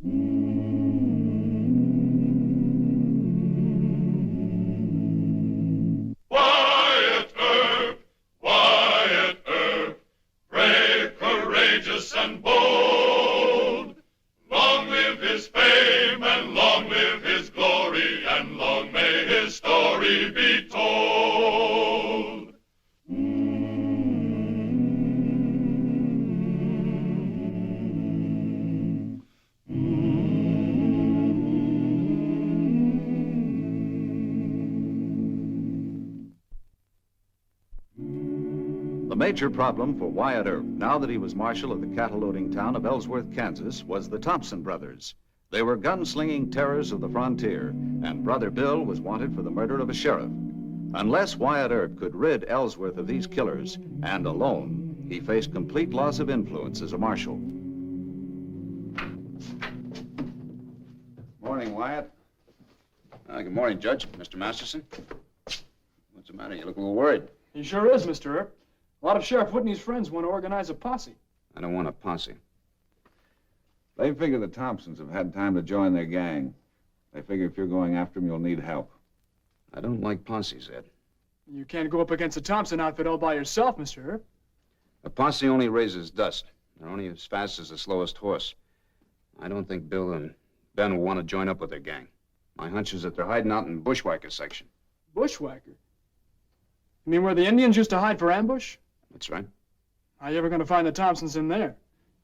Wyatt Earp, brave, courageous, and bold. Long live his fame, and long live his glory, and long may his story be told. The major problem for Wyatt Earp, now that he was marshal of the cattle-loading town of Ellsworth, Kansas, was the Thompson brothers. They were gun-slinging terrors of the frontier, and Brother Bill was wanted for the murder of a sheriff. Unless Wyatt Earp could rid Ellsworth of these killers, and alone, he faced complete loss of influence as a marshal. Morning, Wyatt. Good morning, Judge. Mr. Masterson. What's the matter? You look a little worried. He sure is, Mr. Earp. A lot of Sheriff Whitney's friends want to organize a posse. I don't want a posse. They figure the Thompsons have had time to join their gang. They figure if you're going after them, you'll need help. I don't like posses, Ed. You can't go up against the Thompson outfit all by yourself, Mr. Earp. A posse only raises dust. They're only as fast as the slowest horse. I don't think Bill and Ben will want to join up with their gang. My hunch is that they're hiding out in the Bushwhacker section. Bushwhacker? You mean where the Indians used to hide for ambush? That's right. How you ever going to find the Thompsons in there?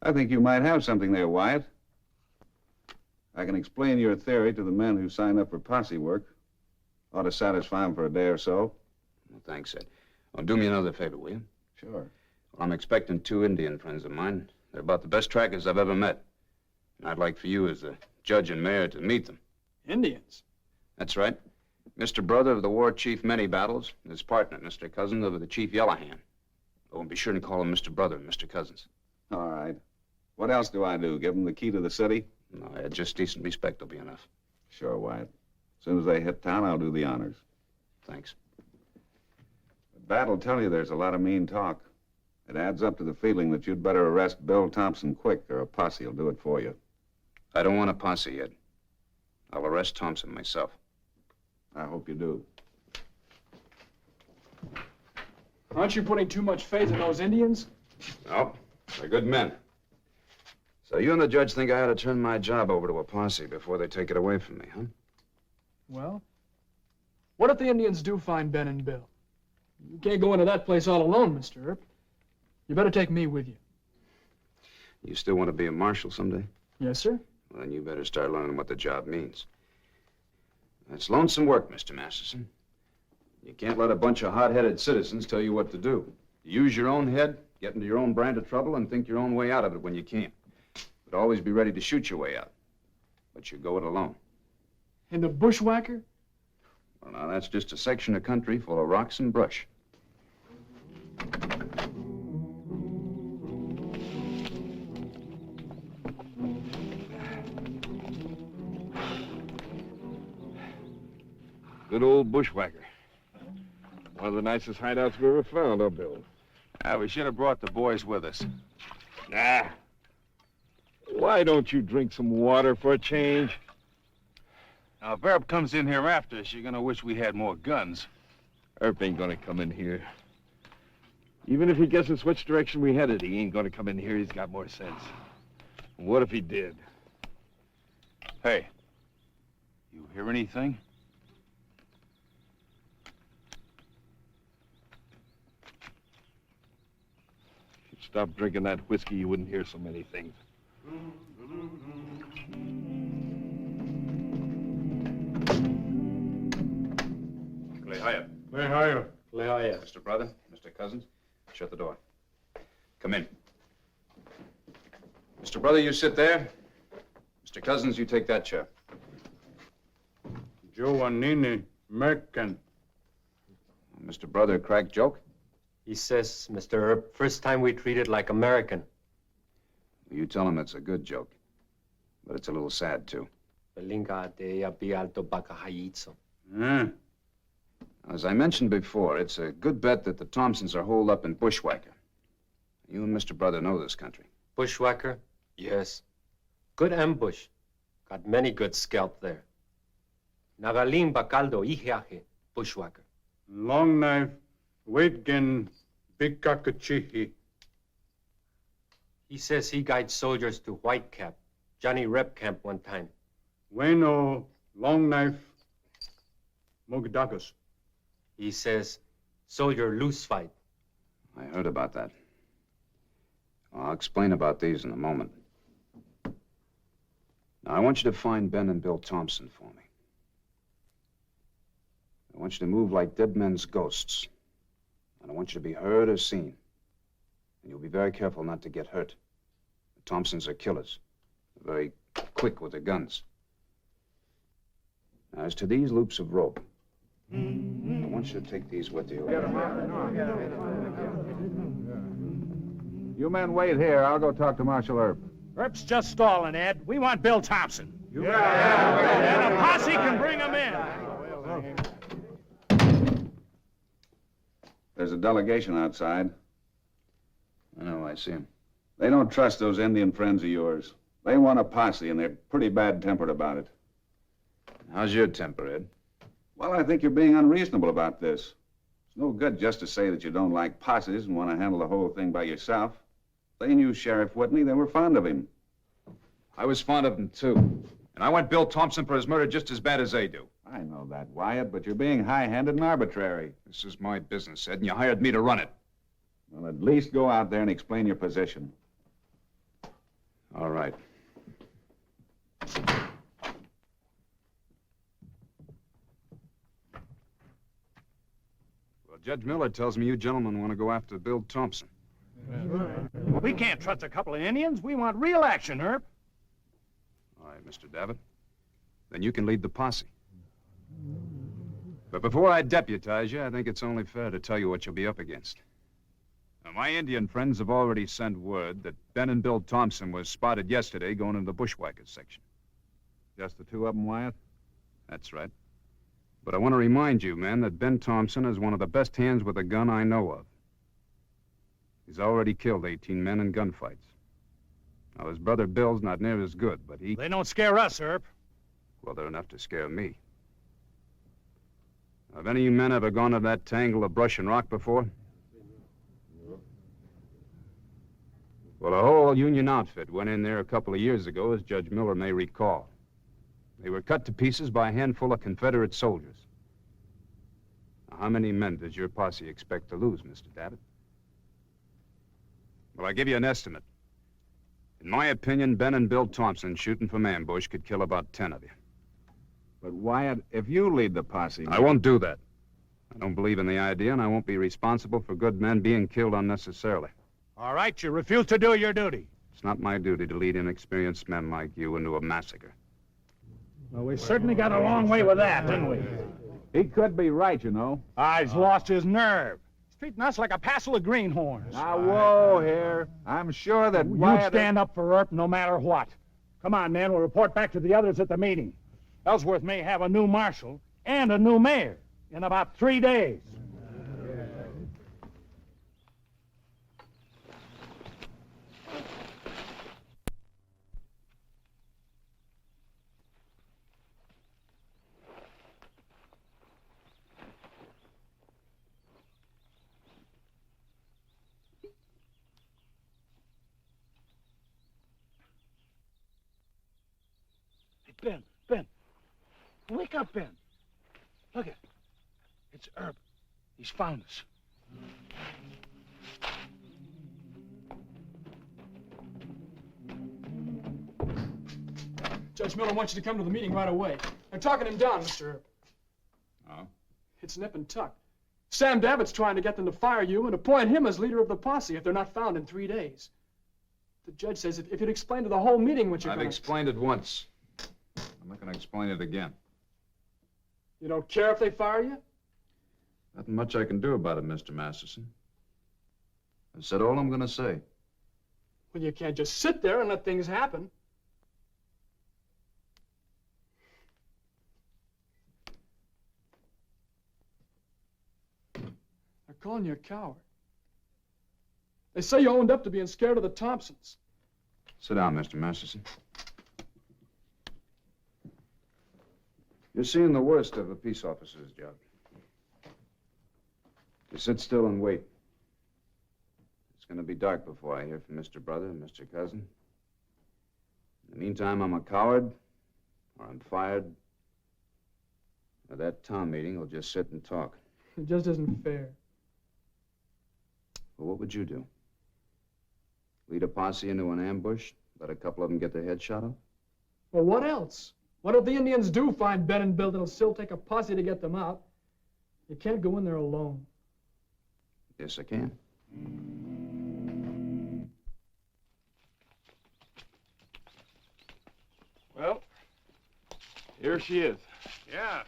I think you might have something there, Wyatt. I can explain your theory to the men who sign up for posse work. Ought to satisfy them for a day or so. Well, thanks, Ed. Well, do me another favor, will you? Sure. Well, I'm expecting 2 Indian friends of mine. They're about the best trackers I've ever met. And I'd like for you as the judge and mayor to meet them. Indians? That's right. Mr. Brother of the war chief Many Battles, and his partner, Mr. Cousin of the chief Yellowhand. Oh, and be sure to call him Mr. Brother and Mr. Cousins. All right. What else do I do? Give them the key to the city? No, Ed, just decent respect will be enough. Sure, Wyatt. As soon as they hit town, I'll do the honors. Thanks. But Bat will tell you there's a lot of mean talk. It adds up to the feeling that you'd better arrest Bill Thompson quick, or a posse will do it for you. I don't want a posse yet. I'll arrest Thompson myself. I hope you do. Aren't you putting too much faith in those Indians? No, they're good men. So you and the judge think I ought to turn my job over to a posse before they take it away from me, huh? Well, what if the Indians do find Ben and Bill? You can't go into that place all alone, Mr. Earp. You better take me with you. You still want to be a marshal someday? Yes, sir. Well, then you better start learning what the job means. That's lonesome work, Mr. Masterson. You can't let a bunch of hot-headed citizens tell you what to do. Use your own head, get into your own brand of trouble, and think your own way out of it when you can't. But always be ready to shoot your way out. But you go it alone. In the Bushwhacker? Well, now, that's just a section of country full of rocks and brush. Good old Bushwhacker. One of the nicest hideouts we ever found, huh, Bill? We should have brought the boys with us. Nah. Why don't you drink some water for a change? Now, if Earp comes in here after us, you're gonna wish we had more guns. Earp ain't gonna come in here. Even if he guesses which direction we headed, he ain't gonna come in here. He's got more sense. What if he did? Hey, you hear anything? If you stopped drinking that whiskey, you wouldn't hear so many things. Lehaya. Lehaya. Lehaya. Mr. Brother, Mr. Cousins, shut the door. Come in. Mr. Brother, you sit there. Mr. Cousins, you take that chair. Giovannini, American. Mr. Brother, crack joke? He says, Mr. Earp, first time we treated like American. You tell him it's a good joke. But it's a little sad, too. As I mentioned before, it's a good bet that the Thompsons are holed up in Bushwhacker. You and Mr. Brother know this country. Bushwhacker? Yes. Good ambush. Got many good scalp there. Nagalim Bacaldo Ihiaje, bushwhacker. Long knife, Waitgen, Bikakachihi. He says he guides soldiers to White Cap, Johnny Rep camp one time. Bueno, long knife, Mogdagus. He says soldier loose fight. I heard about that. I'll explain about these in a moment. Now, I want you to find Ben and Bill Thompson for me. I want you to move like dead men's ghosts. And I want you to be heard or seen. And you'll be very careful not to get hurt. The Thompsons are killers. They're very quick with their guns. Now, as to these loops of rope, I want you to take these with you. You men wait here. I'll go talk to Marshal Earp. Earp's just stalling, Ed. We want Bill Thompson. And a posse can bring him in. There's a delegation outside. I know, I see him. They don't trust those Indian friends of yours. They want a posse, and they're pretty bad-tempered about it. How's your temper, Ed? Well, I think you're being unreasonable about this. It's no good just to say that you don't like posses and want to handle the whole thing by yourself. They knew Sheriff Whitney. They were fond of him. I was fond of him, too. And I want Bill Thompson for his murder just as bad as they do. I know that, Wyatt, but you're being high-handed and arbitrary. This is my business, Ed, and you hired me to run it. Well, at least go out there and explain your position. All right. Well, Judge Miller tells me you gentlemen want to go after Bill Thompson. Well, we can't trust a couple of Indians. We want real action, Earp. All right, Mr. Davitt. Then you can lead the posse. But before I deputize you, I think it's only fair to tell you what you'll be up against. Now, my Indian friends have already sent word that Ben and Bill Thompson was spotted yesterday going into the bushwhackers section. Just the two of them, Wyatt? That's right. But I want to remind you, men, that Ben Thompson is one of the best hands with a gun I know of. He's already killed 18 men in gunfights. Now, his brother Bill's not near as good, but he... They don't scare us, Earp. Well, they're enough to scare me. Have any of you men ever gone to that tangle of brush and rock before? Well, a whole Union outfit went in there a couple of years ago, as Judge Miller may recall. They were cut to pieces by a handful of Confederate soldiers. Now, how many men does your posse expect to lose, Mr. Davitt? Well, I give you an estimate. In my opinion, Ben and Bill Thompson shooting from ambush could kill about 10 of you. But, Wyatt, if you lead the posse... I won't do that. I don't believe in the idea, and I won't be responsible for good men being killed unnecessarily. All right, you refuse to do your duty. It's not my duty to lead inexperienced men like you into a massacre. Well, we certainly got a long way with that, didn't we? He could be right, you know. He's lost his nerve. He's treating us like a passel of greenhorns. Now, whoa here. I'm sure that You Wyatt... stand up for Earp no matter what. Come on, man, we'll report back to the others at the meeting. Ellsworth may have a new marshal and a new mayor in about 3 days. Hey, Ben. Wake up, Ben. Look it. It's Earp. He's found us. Judge Miller wants you to come to the meeting right away. They're talking him down, Mr. Earp. Oh? It's nip and tuck. Sam Davitt's trying to get them to fire you and appoint him as leader of the posse if they're not found in 3 days. The judge says if you'd explain to the whole meeting what you're I've going explained it once. I'm not going to explain it again. You don't care if they fire you? Nothing much I can do about it, Mr. Masterson. I've said all I'm going to say. Well, you can't just sit there and let things happen. They're calling you a coward. They say you owned up to being scared of the Thompsons. Sit down, Mr. Masterson. You're seeing the worst of a peace officer's job. You sit still and wait. It's going to be dark before I hear from Mr. Brother and Mr. Cousin. In the meantime, I'm a coward, or I'm fired. At that town meeting, we'll just sit and talk. It just isn't fair. Well, what would you do? Lead a posse into an ambush? Let a couple of them get their head shot off? Well, what else? What if the Indians do find Ben and Bill? It'll still take a posse to get them out. You can't go in there alone. Yes, I can. Well, here she is. Yeah.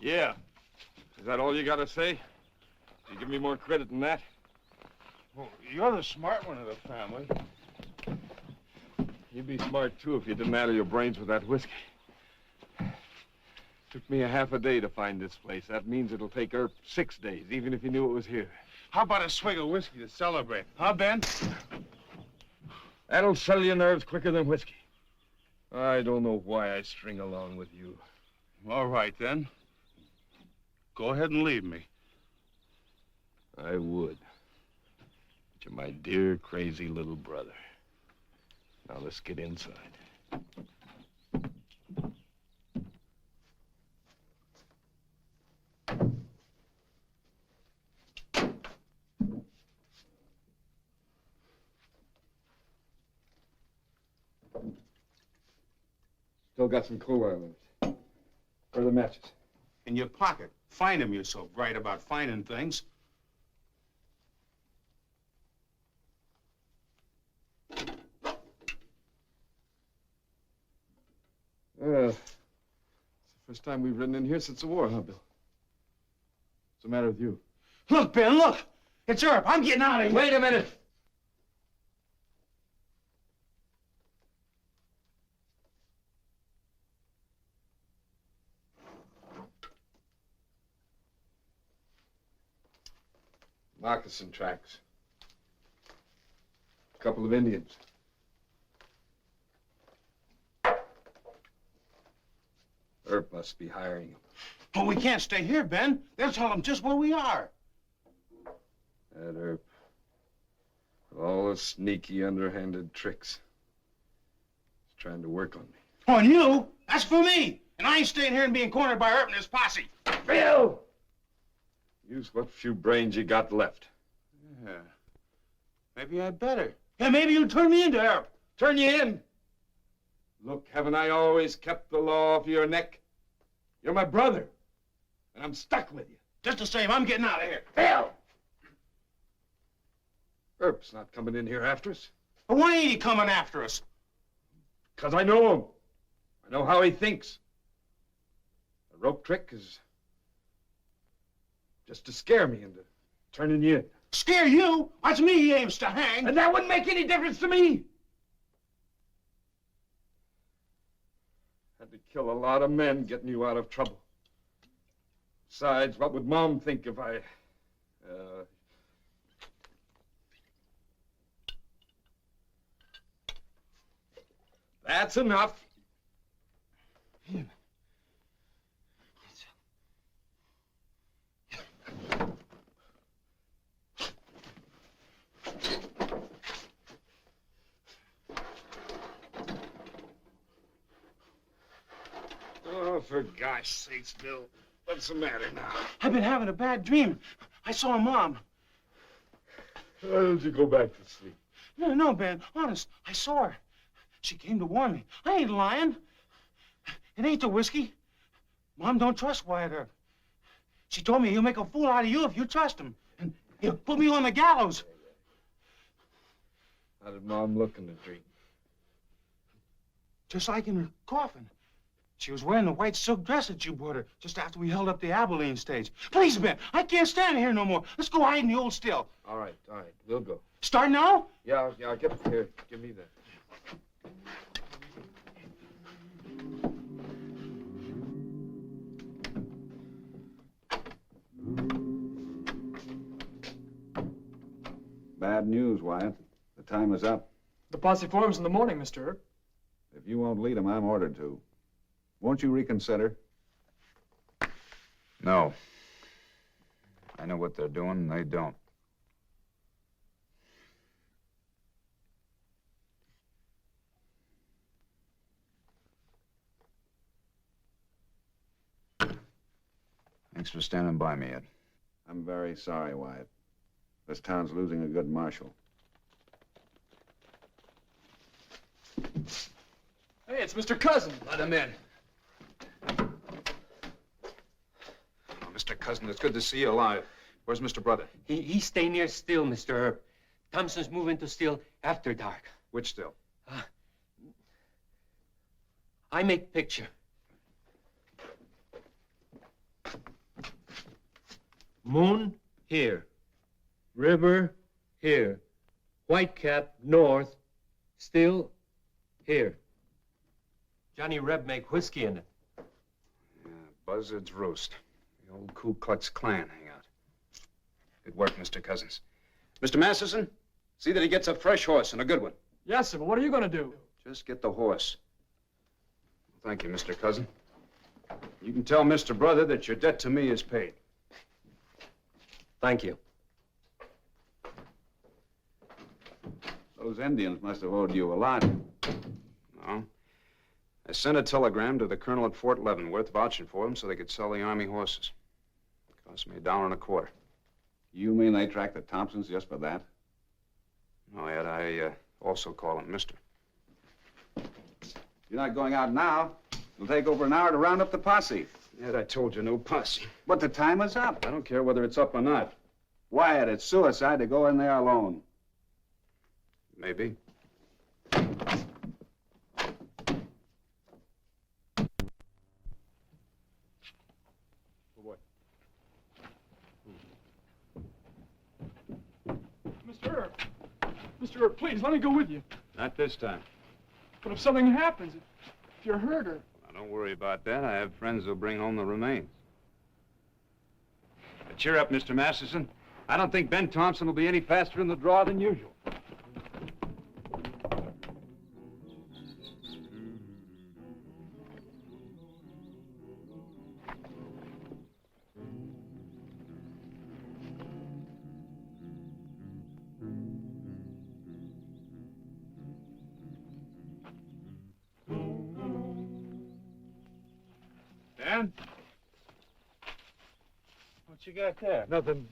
Yeah. Is that all you got to say? You give me more credit than that? Well, you're the smart one of the family. You'd be smart, too, if you didn't addle your brains with that whiskey. Took me a half a day to find this place. That means it'll take Earp 6 days, even if he knew it was here. How about a swig of whiskey to celebrate? Huh, Ben? That'll settle your nerves quicker than whiskey. I don't know why I string along with you. All right, then. Go ahead and leave me. I would. But you're my dear, crazy little brother. Now let's get inside. Still got some cool oil in it. Where are the matches? In your pocket. Find them, you're so bright about finding things. It's the first time we've ridden in here since the war, huh, Bill? What's the matter with you? Look, Ben, look! It's Earp. I'm getting out of here. Wait a minute! Moccasin tracks. A couple of Indians. Earp must be hiring them. But we can't stay here, Ben. They'll tell them just where we are. That Earp. With all the sneaky, underhanded tricks. He's trying to work on me. On you? That's for me. And I ain't staying here and being cornered by Earp and his posse. Bill! Use what few brains you got left. Yeah. Maybe I'd better. Yeah, maybe you'll turn me into Earp. Turn you in. Look, haven't I always kept the law off your neck? You're my brother, and I'm stuck with you. Just the same, I'm getting out of here. Bill! Earp's not coming in here after us. But why ain't he coming after us? 'Cause I know him. I know how he thinks. The rope trick is just to scare me into turning you in. Scare you? That's me he aims to hang. And that wouldn't make any difference to me. Had to kill a lot of men getting you out of trouble. Besides, what would Mom think if I... That's enough. Oh, for gosh sakes, Bill. What's the matter now? I've been having a bad dream. I saw Mom. Why don't you go back to sleep? No, Ben. Honest, I saw her. She came to warn me. I ain't lying. It ain't the whiskey. Mom don't trust Wyatt Earp. She told me he'll make a fool out of you if you trust him. And he'll put me on the gallows. How did Mom look in the dream? Just like in her coffin. She was wearing the white silk dress that you brought her just after we held up the Abilene stage. Please, Ben, I can't stand here no more. Let's go hide in the old still. All right, we'll go. Start now? Yeah, get here. Give me that. Bad news, Wyatt. The time is up. The posse forms in the morning, Mr. Earp. If you won't lead them, I'm ordered to. Won't you reconsider? No. I know what they're doing, and they don't. Thanks for standing by me, Ed. I'm very sorry, Wyatt. This town's losing a good marshal. Hey, it's Mr. Cousin. Let him in. Oh, Mr. Cousin, it's good to see you alive. Where's Mr. Brother? He stay near still, Mr. Herb. Thompson's moving to still after dark. Which still? I make picture. Moon here. River here. Whitecap north. Still here. Johnny Reb make whiskey in it. Yeah, Buzzard's Roost. The old Ku Klux Klan hangout. Good work, Mr. Cousins. Mr. Masterson, see that he gets a fresh horse and a good one. Yes, sir, but what are you going to do? Just get the horse. Thank you, Mr. Cousin. You can tell Mr. Brother that your debt to me is paid. Thank you. Those Indians must have owed you a lot. No. I sent a telegram to the colonel at Fort Leavenworth vouching for them so they could sell the Army horses. Cost me $1.25. You mean they tracked the Thompsons just for that? No, Ed, I also call him Mr. You're not going out now. It'll take over an hour to round up the posse. Ed, I told you, no posse. But the time is up. I don't care whether it's up or not. Wyatt, it's suicide to go in there alone. Maybe. Mr. Herb. Mr. Herb, please, let me go with you. Not this time. But if something happens, if you're hurt or... Now, don't worry about that. I have friends who'll bring home the remains. But cheer up, Mr. Masterson. I don't think Ben Thompson will be any faster in the draw than usual. Ben? What you got there? Nothing.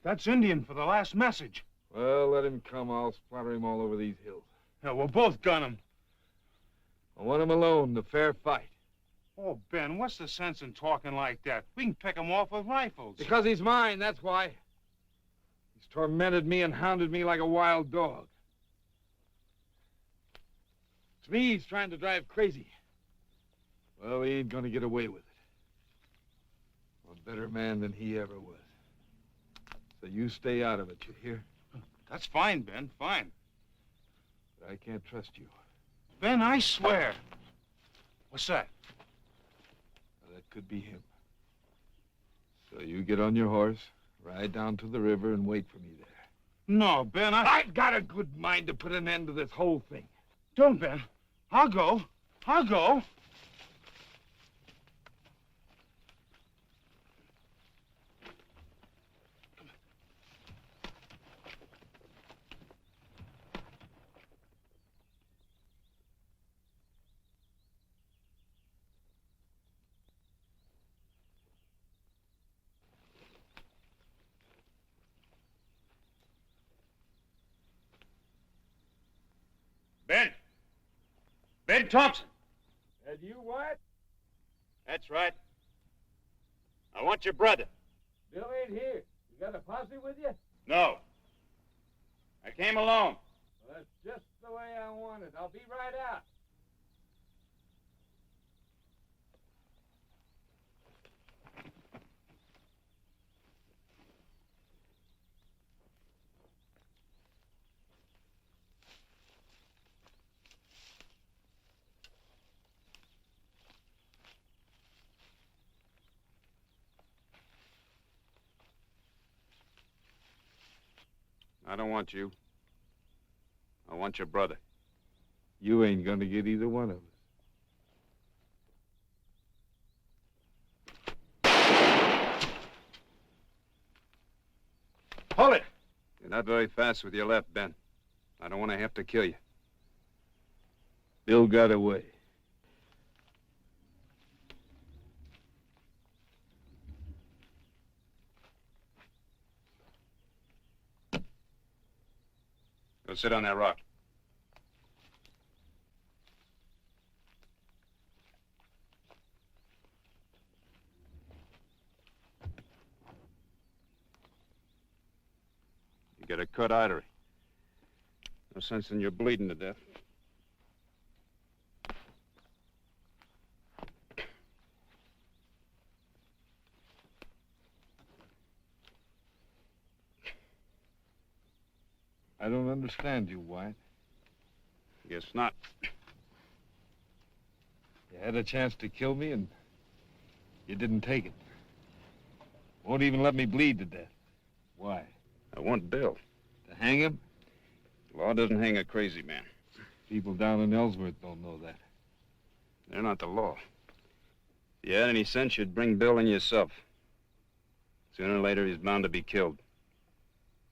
That's Indian for the last message. Well, let him come. I'll splatter him all over these hills. Yeah, we'll both gun him. I want him alone, the fair fight. Oh, Ben, what's the sense in talking like that? We can pick him off with rifles. Because he's mine, that's why. He's tormented me and hounded me like a wild dog. It's me he's trying to drive crazy. Well, he ain't gonna get away with it. A better man than he ever was. So you stay out of it, you hear? That's fine, Ben, fine. But I can't trust you. Ben, I swear. What's that? Well, that could be him. So you get on your horse, ride down to the river, and wait for me there. No, Ben, I've got a good mind to put an end to this whole thing. Don't, Ben. I'll go. I'll go. Ben Thompson. That you, Wyatt? That's right. I want your brother. Bill ain't here. You got a posse with you? No. I came alone. Well, that's just the way I want it. I'll be right out. I don't want you. I want your brother. You ain't gonna get either one of us. Pull it. You're not very fast with your left, Ben. I don't want to have to kill you. Bill got away. Go sit on that rock. You got a cut artery. No sense in you bleeding to death. I don't understand you, Wyatt. Guess not. You had a chance to kill me, and you didn't take it. Won't even let me bleed to death. Why? I want Bill. To hang him? The law doesn't hang a crazy man. People down in Ellsworth don't know that. They're not the law. If you had any sense, you'd bring Bill in yourself. Sooner or later, he's bound to be killed.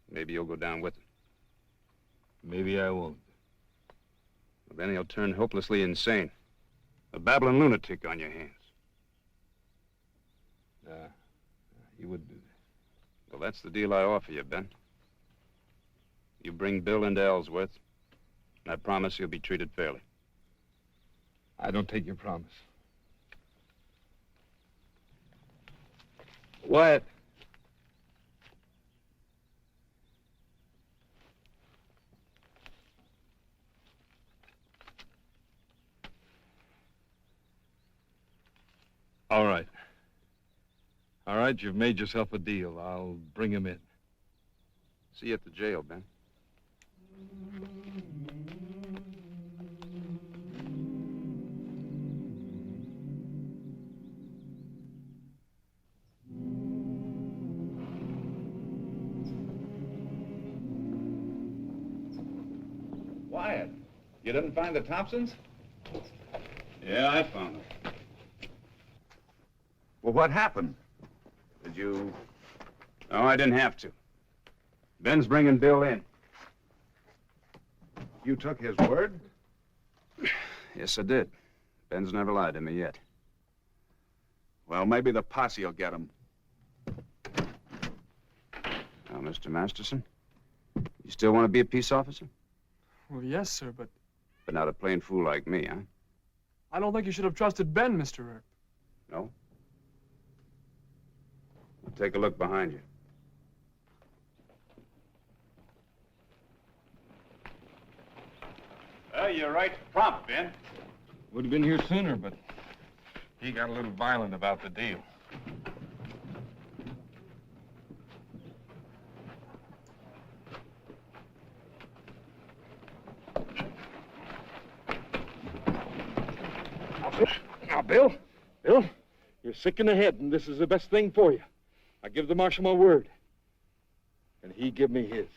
Maybe you'll go down with him. Maybe I won't. Well, then he'll turn hopelessly insane. A babbling lunatic on your hands. You wouldn't do that. Well, that's the deal I offer you, Ben. You bring Bill into Ellsworth, and I promise he'll be treated fairly. I don't take your promise. Wyatt. All right. All right, you've made yourself a deal. I'll bring him in. See you at the jail, Ben. Wyatt, you didn't find the Thompsons? Yeah, I found him. Well, what happened? Did you... No, I didn't have to. Ben's bringing Bill in. You took his word? Yes, I did. Ben's never lied to me yet. Well, maybe the posse will get him. Now, Mr. Masterson, you still want to be a peace officer? Well, yes, sir, but But not a plain fool like me, huh? I don't think you should have trusted Ben, Mr. Earp. No? Well, take a look behind you. Well, you're right. Prompt, Ben. Would have been here sooner, but he got a little violent about the deal. Now, Bill, you're sick in the head, and this is the best thing for you. I give the marshal my word, and he give me his.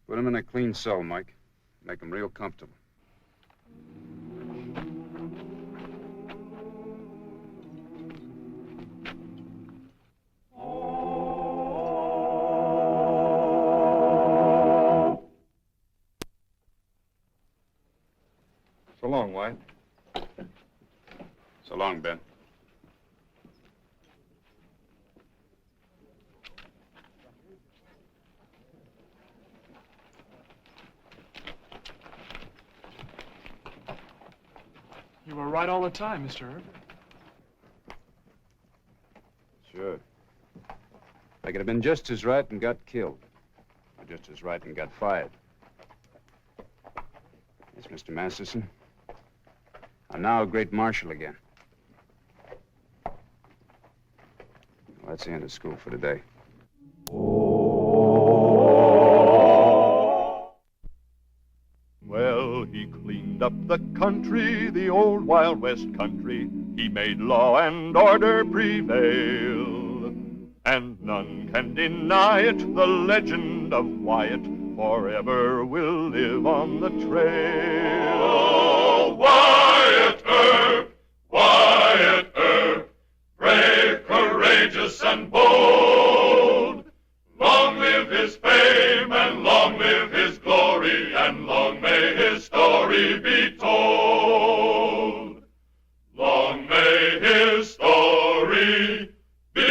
Put him in a clean cell, Mike. Make him real comfortable. So long, Wyatt. So long, Ben. You were right all the time, Mr. Earp. Sure. I could have been just as right and got killed. Or just as right and got fired. Yes, Mr. Masterson. I'm now a great marshal again. Well, that's the end of school for today. Well, he cleaned up the country, the old Wild West country. He made law and order prevail. And none can deny it, the legend of Wyatt forever will live on the trail. Oh, Wyatt Earp, brave, courageous, and bold. his fame, and long live his glory, and long may his story be told. Long may his story be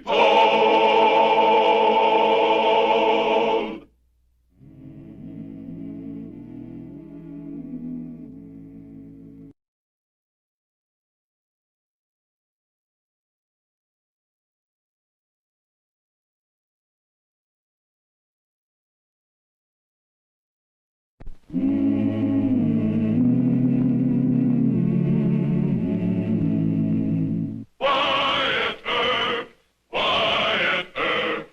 told. Wyatt Earp,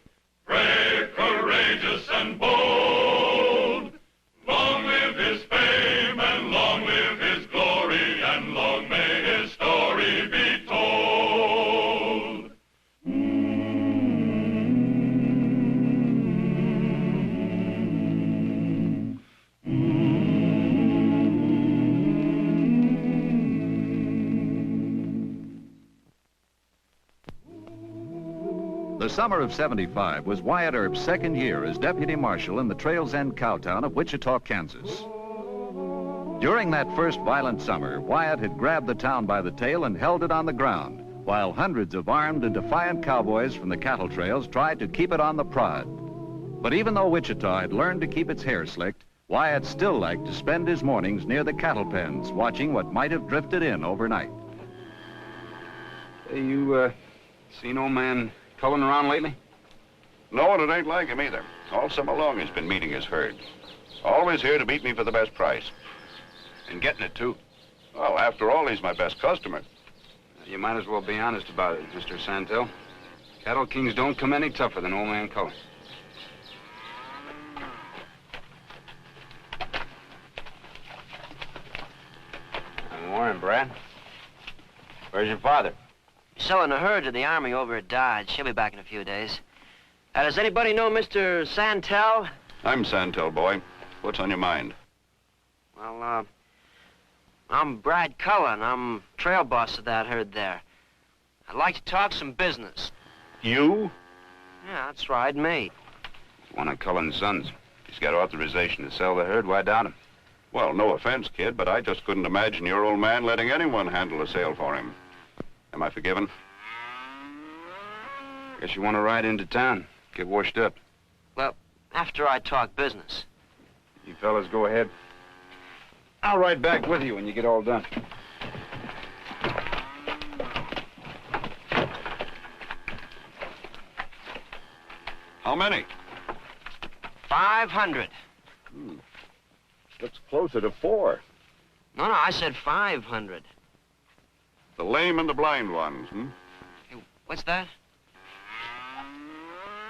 brave, courageous, and bold. Long live his fame, and long live his glory, and long may his story be told. The summer of '75 was Wyatt Earp's second year as deputy marshal in the Trails End cow town of Wichita, Kansas. During that first violent summer, Wyatt had grabbed the town by the tail and held it on the ground, while hundreds of armed and defiant cowboys from the cattle trails tried to keep it on the prod. But even though Wichita had learned to keep its hair slicked, Wyatt still liked to spend his mornings near the cattle pens, watching what might have drifted in overnight. Hey, you, seen old man culling around lately? No, and it ain't like him either. All summer long he's been meeting his herd. Always here to beat me for the best price. And getting it, too. Well, after all, he's my best customer. You might as well be honest about it, Mr. Santel. Cattle kings don't come any tougher than old man Cullen. Good morning, Brad. Where's your father? Selling a herd to the Army over at Dodge. She'll be back in a few days. Does anybody know Mr. Santel? I'm Santel, boy. What's on your mind? Well, I'm Brad Cullen. I'm trail boss of that herd there. I'd like to talk some business. You? Yeah, that's right, me. One of Cullen's sons. He's got authorization to sell the herd. Why doubt him? Well, no offense, kid, but I just couldn't imagine your old man letting anyone handle a sale for him. Am I forgiven? Guess you want to ride into town, get washed up. Well, after I talk business. You fellas go ahead. I'll ride back with you when you get all done. How many? 500. That's closer to 4. No, I said 500. The lame and the blind ones, Hey, what's that?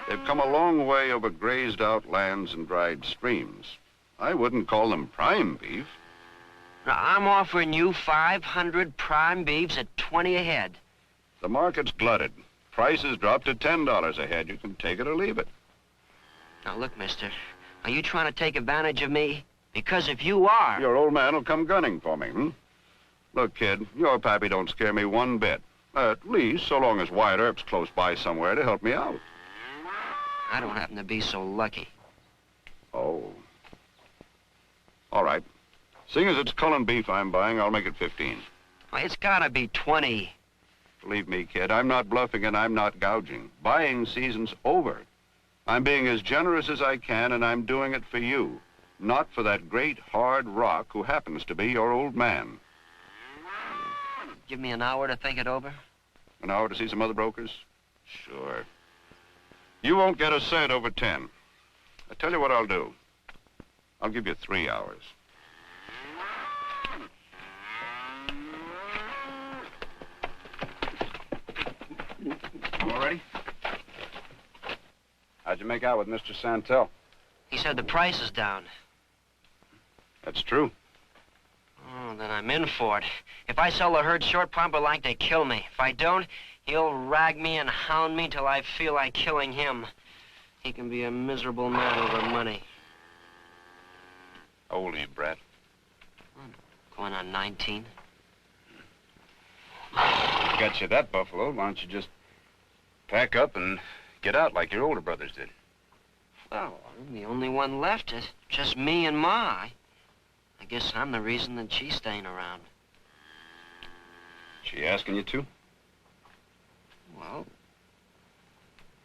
They've come a long way over grazed out lands and dried streams. I wouldn't call them prime beef. Now, I'm offering you 500 prime beeves at 20 a head. The market's glutted. Prices dropped to $10 a head. You can take it or leave it. Now, look, mister, are you trying to take advantage of me? Because if you are... Your old man will come gunning for me, Look, kid, your pappy don't scare me one bit. At least, so long as Wyatt Earp's close by somewhere to help me out. I don't happen to be so lucky. Oh. All right. Seeing as it's Cullen beef I'm buying, I'll make it 15. Well, it's gotta be 20. Believe me, kid, I'm not bluffing and I'm not gouging. Buying season's over. I'm being as generous as I can, and I'm doing it for you, not for that great hard rock who happens to be your old man. Give me an hour to think it over? An hour to see some other brokers? Sure. You won't get a cent over 10. I tell you what I'll do. I'll give you 3 hours. All ready? How'd you make out with Mr. Santel? He said the price is down. That's true. Oh, then I'm in for it. If I sell the herd short, Pompa like they kill me. If I don't, he'll rag me and hound me till I feel like killing him. He can be a miserable man over money. How old are you, Brad? Going on 19. Got you that, Buffalo. Why don't you just pack up and Get out like your older brothers did. Well, I'm the only one left. It's just me and Ma. I guess I'm the reason that she's staying around. She asking you to? Well,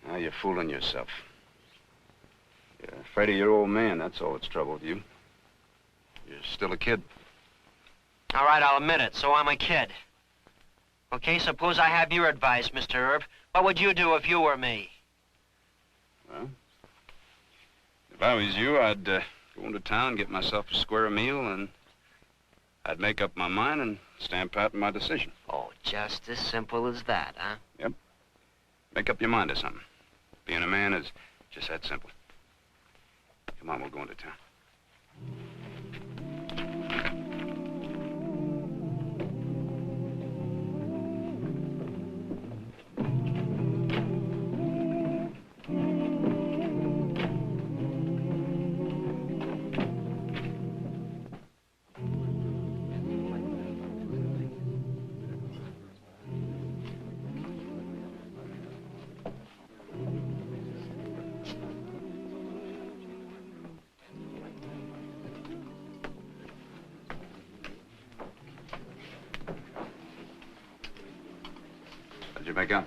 Now you're fooling yourself. You're afraid of your old man, that's all that's troubled you. You're still a kid. all right, I'll admit it. So I'm a kid. Okay, suppose I have your advice, Mr. Herb. What would you do if you were me? Well, if I was you, I'd go into town, get myself a square meal, and I'd make up my mind and stand pat in my decision. Oh, just as simple as that, huh? Yep. Make up your mind to something. Being a man is just that simple. Come on, we'll go into town. How'd you make out?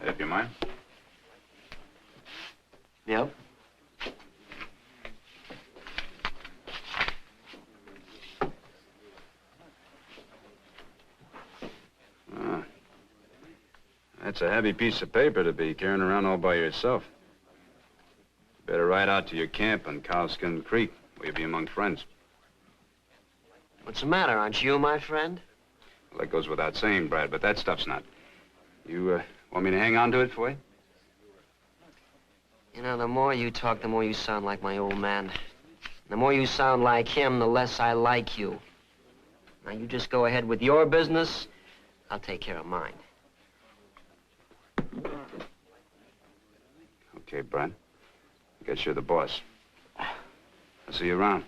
Made up your mind? Yep. That's a heavy piece of paper to be carrying around all by yourself. You better ride out to your camp on Cowskin Creek, where you'll be among friends. What's the matter? Aren't you my friend? Well, that goes without saying, Brad, but that stuff's not. You, want me to hang on to it for you? You know, the more you talk, the more you sound like my old man. The more you sound like him, the less I like you. Now, you just go ahead with your business. I'll take care of mine. Okay, Brad. I guess you're the boss. I'll see you around.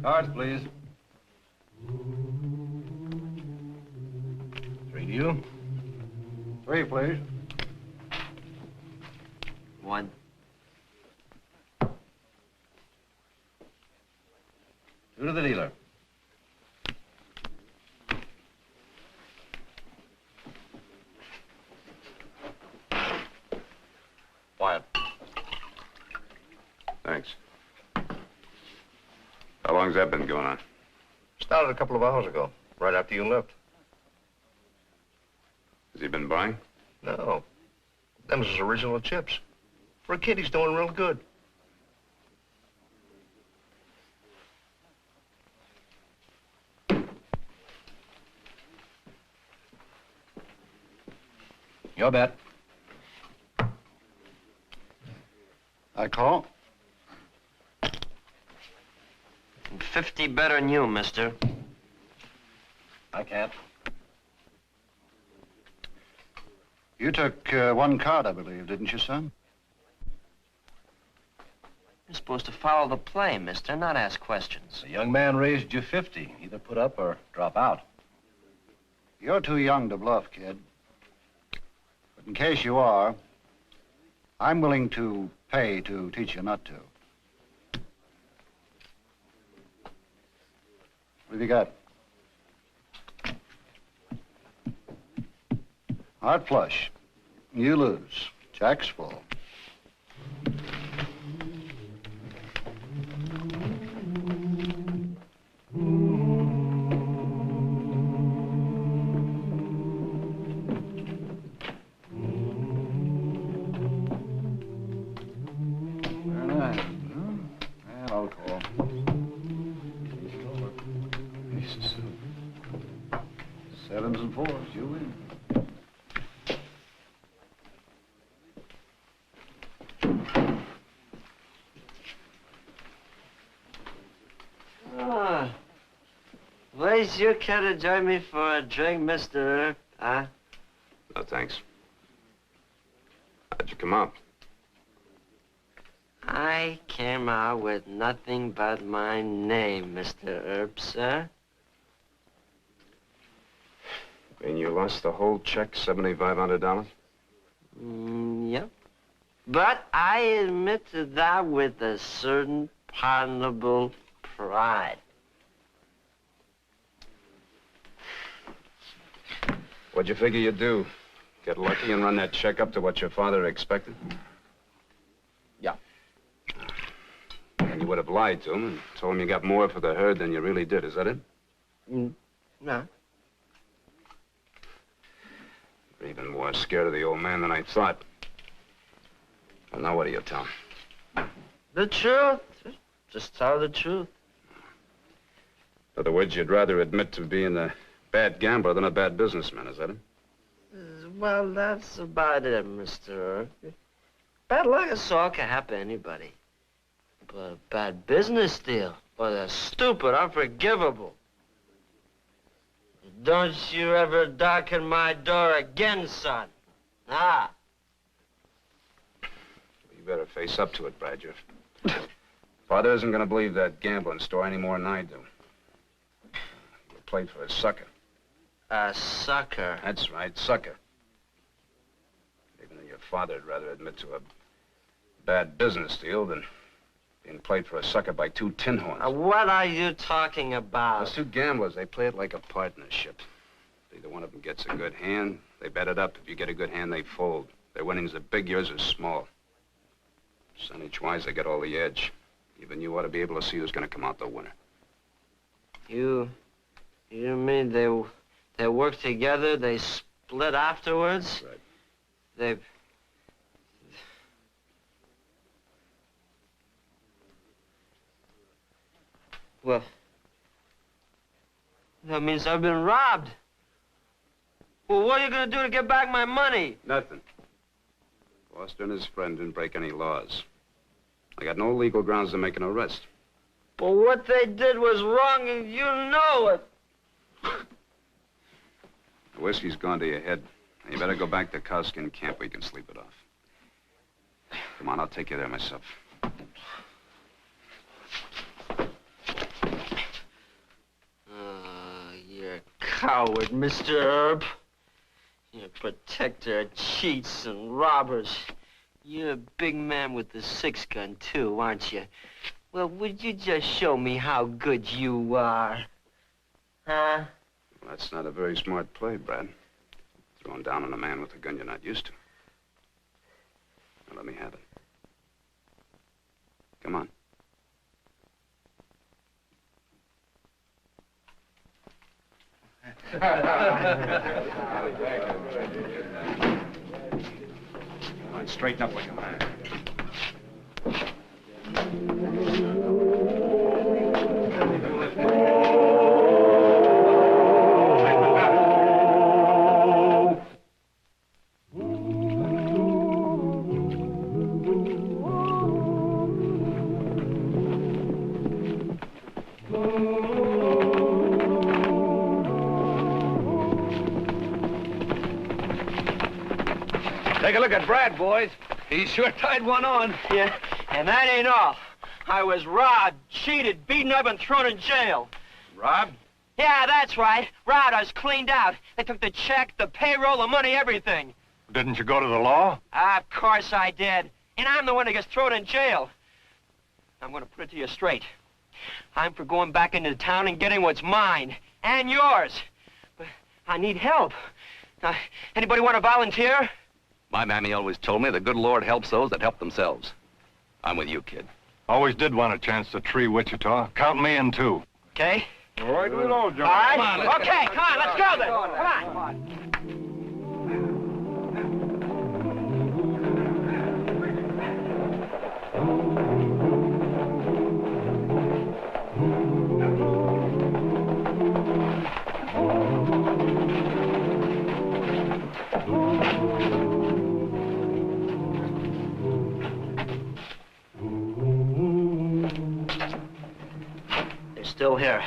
Cards, please. 3 to you. 3, please. 1. Two to the dealer. Wyatt. Thanks. How long's that been going on? Started a couple of hours ago, right after you left. Has he been buying? No. Them's his original chips. For a kid, he's doing real good. Your bet. I call. 50 better than you, mister. I can't. You took one card, I believe, didn't you, son? You're supposed to follow the play, mister, not ask questions. The young man raised you 50. Either put up or drop out. You're too young to bluff, kid. But in case you are, I'm willing to pay to teach you not to. What have you got? Heart flush. You lose. Jack's full. Very nice. And I'll call. Piece of soup. 7s and 4s, you win. Ah. Where's you care to join me for a drink, Mr. Earp? Huh? No, thanks. How'd you come out? I came out with nothing but my name, Mr. Earp, sir. And you lost the whole check, $7,500? Yep. But I admit to that with a certain pardonable pride. What'd you figure you'd do? Get lucky and run that check up to what your father expected? Yeah. And you would have lied to him and told him you got more for the herd than you really did, is that it? No. You're even more scared of the old man than I thought. Well, now what do you tell him? The truth. Just tell the truth. In other words, you'd rather admit to being a bad gambler than a bad businessman, is that it? Well, that's about it, Mr. Earp. Bad luck is all can happen to anybody. But a bad business deal, or that's stupid, unforgivable. Don't you ever darken my door again, son. Ah. You better face up to it, Bradger. Father isn't going to believe that gambling story any more than I do. You played for a sucker. A sucker? That's right, sucker. Even though your father'd rather admit to a bad business deal than being played for a sucker by two tin horns. What are you talking about? Those two gamblers, they play it like a partnership. If either one of them gets a good hand, they bet it up. If you get a good hand, they fold. Their winnings are big, yours are small. Percentage-wise, they get all the edge. Even you ought to be able to see who's going to come out the winner. You mean they work together, they split afterwards? Right. They... Well, that means I've been robbed. Well, what are you going to do to get back my money? Nothing. Foster and his friend didn't break any laws. I got no legal grounds to make an arrest. But what they did was wrong, and you know it. The whiskey's gone to your head. You better go back to Cowskin Camp where you can sleep it off. Come on, I'll take you there myself. You're a coward, Mr. Earp. You're a protector of cheats and robbers. You're a big man with the 6-gun, too, aren't you? Well, would you just show me how good you are? Huh? Well, that's not a very smart play, Brad. Throwing down on a man with a gun you're not used to. Now, let me have it. Come on. Come on, straighten up like a man. Take a look at Brad, boys. He sure tied one on. Yeah, and that ain't all. I was robbed, cheated, beaten up, and thrown in jail. Robbed? Yeah, that's right. Robbed. I was cleaned out. They took the check, the payroll, the money, everything. Didn't you go to the law? Of course I did. And I'm the one that gets thrown in jail. I'm going to put it to you straight. I'm for going back into town and getting what's mine. And yours. But I need help. Anybody want to volunteer? My mammy always told me the good Lord helps those that help themselves. I'm with you, kid. Always did want a chance to tree Wichita. Count me in, too. Okay. All right, we'll all jump. All right. Okay, come on, let's go then. Come on. still here.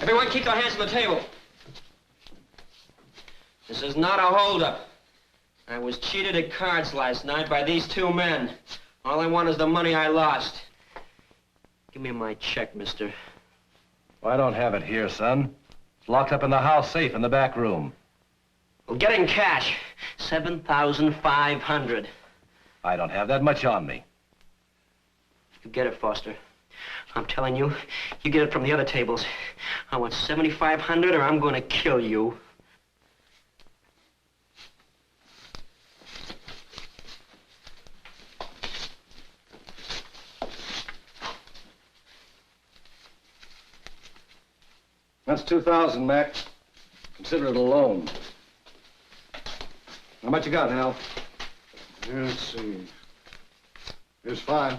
Everyone keep their hands on the table. This is not a holdup. I was cheated at cards last night by these two men. All I want is the money I lost. Give me my check, mister. Well, I don't have it here, son. It's locked up in the house safe in the back room. Well, get in cash. $7,500. I don't have that much on me. You get it, Foster. I'm telling you, you get it from the other tables. I want $7,500 or I'm going to kill you. That's $2,000, Mac. Consider it a loan. How much you got, Hal? Let's see. Here's 5.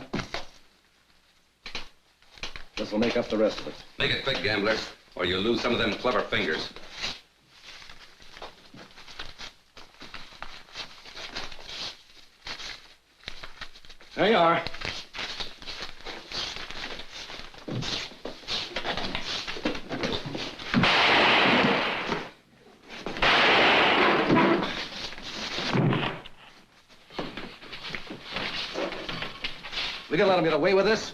This will make up the rest of it. Make it quick, gambler, or you'll lose some of them clever fingers. There you are. We gonna let him get away with this?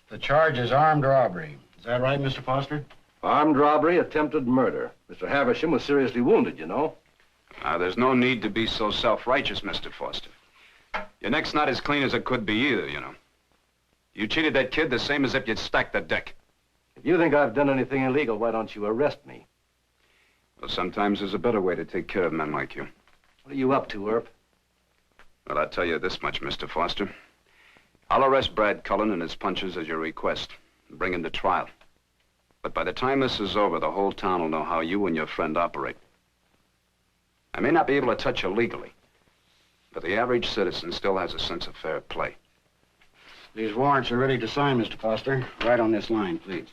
The charge is armed robbery. Is that right, Mr. Foster? Armed robbery, attempted murder. Mr. Havisham was seriously wounded, you know. There's no need to be so self-righteous, Mr. Foster. Your neck's not as clean as it could be either, you know. You cheated that kid the same as if you'd stacked the deck. If you think I've done anything illegal, why don't you arrest me? Well, sometimes there's a better way to take care of men like you. What are you up to, Earp? Well, I'll tell you this much, Mr. Foster. I'll arrest Brad Cullen and his punches as your request and bring him to trial. But by the time this is over, the whole town will know how you and your friend operate. I may not be able to touch you legally, but the average citizen still has a sense of fair play. These warrants are ready to sign, Mr. Foster. Right on this line, please.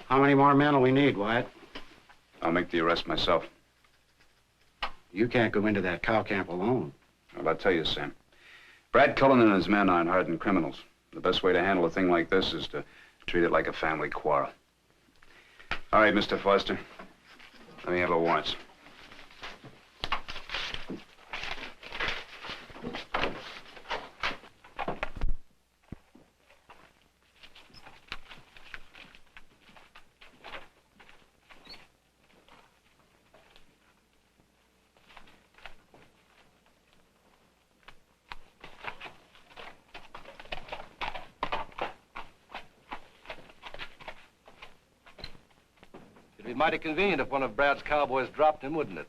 How many more men will we need, Wyatt? I'll make the arrest myself. You can't go into that cow camp alone. Well, I'll tell you, Sam. Brad Cullen and his men aren't hardened criminals. The best way to handle a thing like this is to treat it like a family quarrel. All right, Mr. Foster. Let me have the warrants. It'd be mighty convenient if one of Brad's cowboys dropped him, wouldn't it?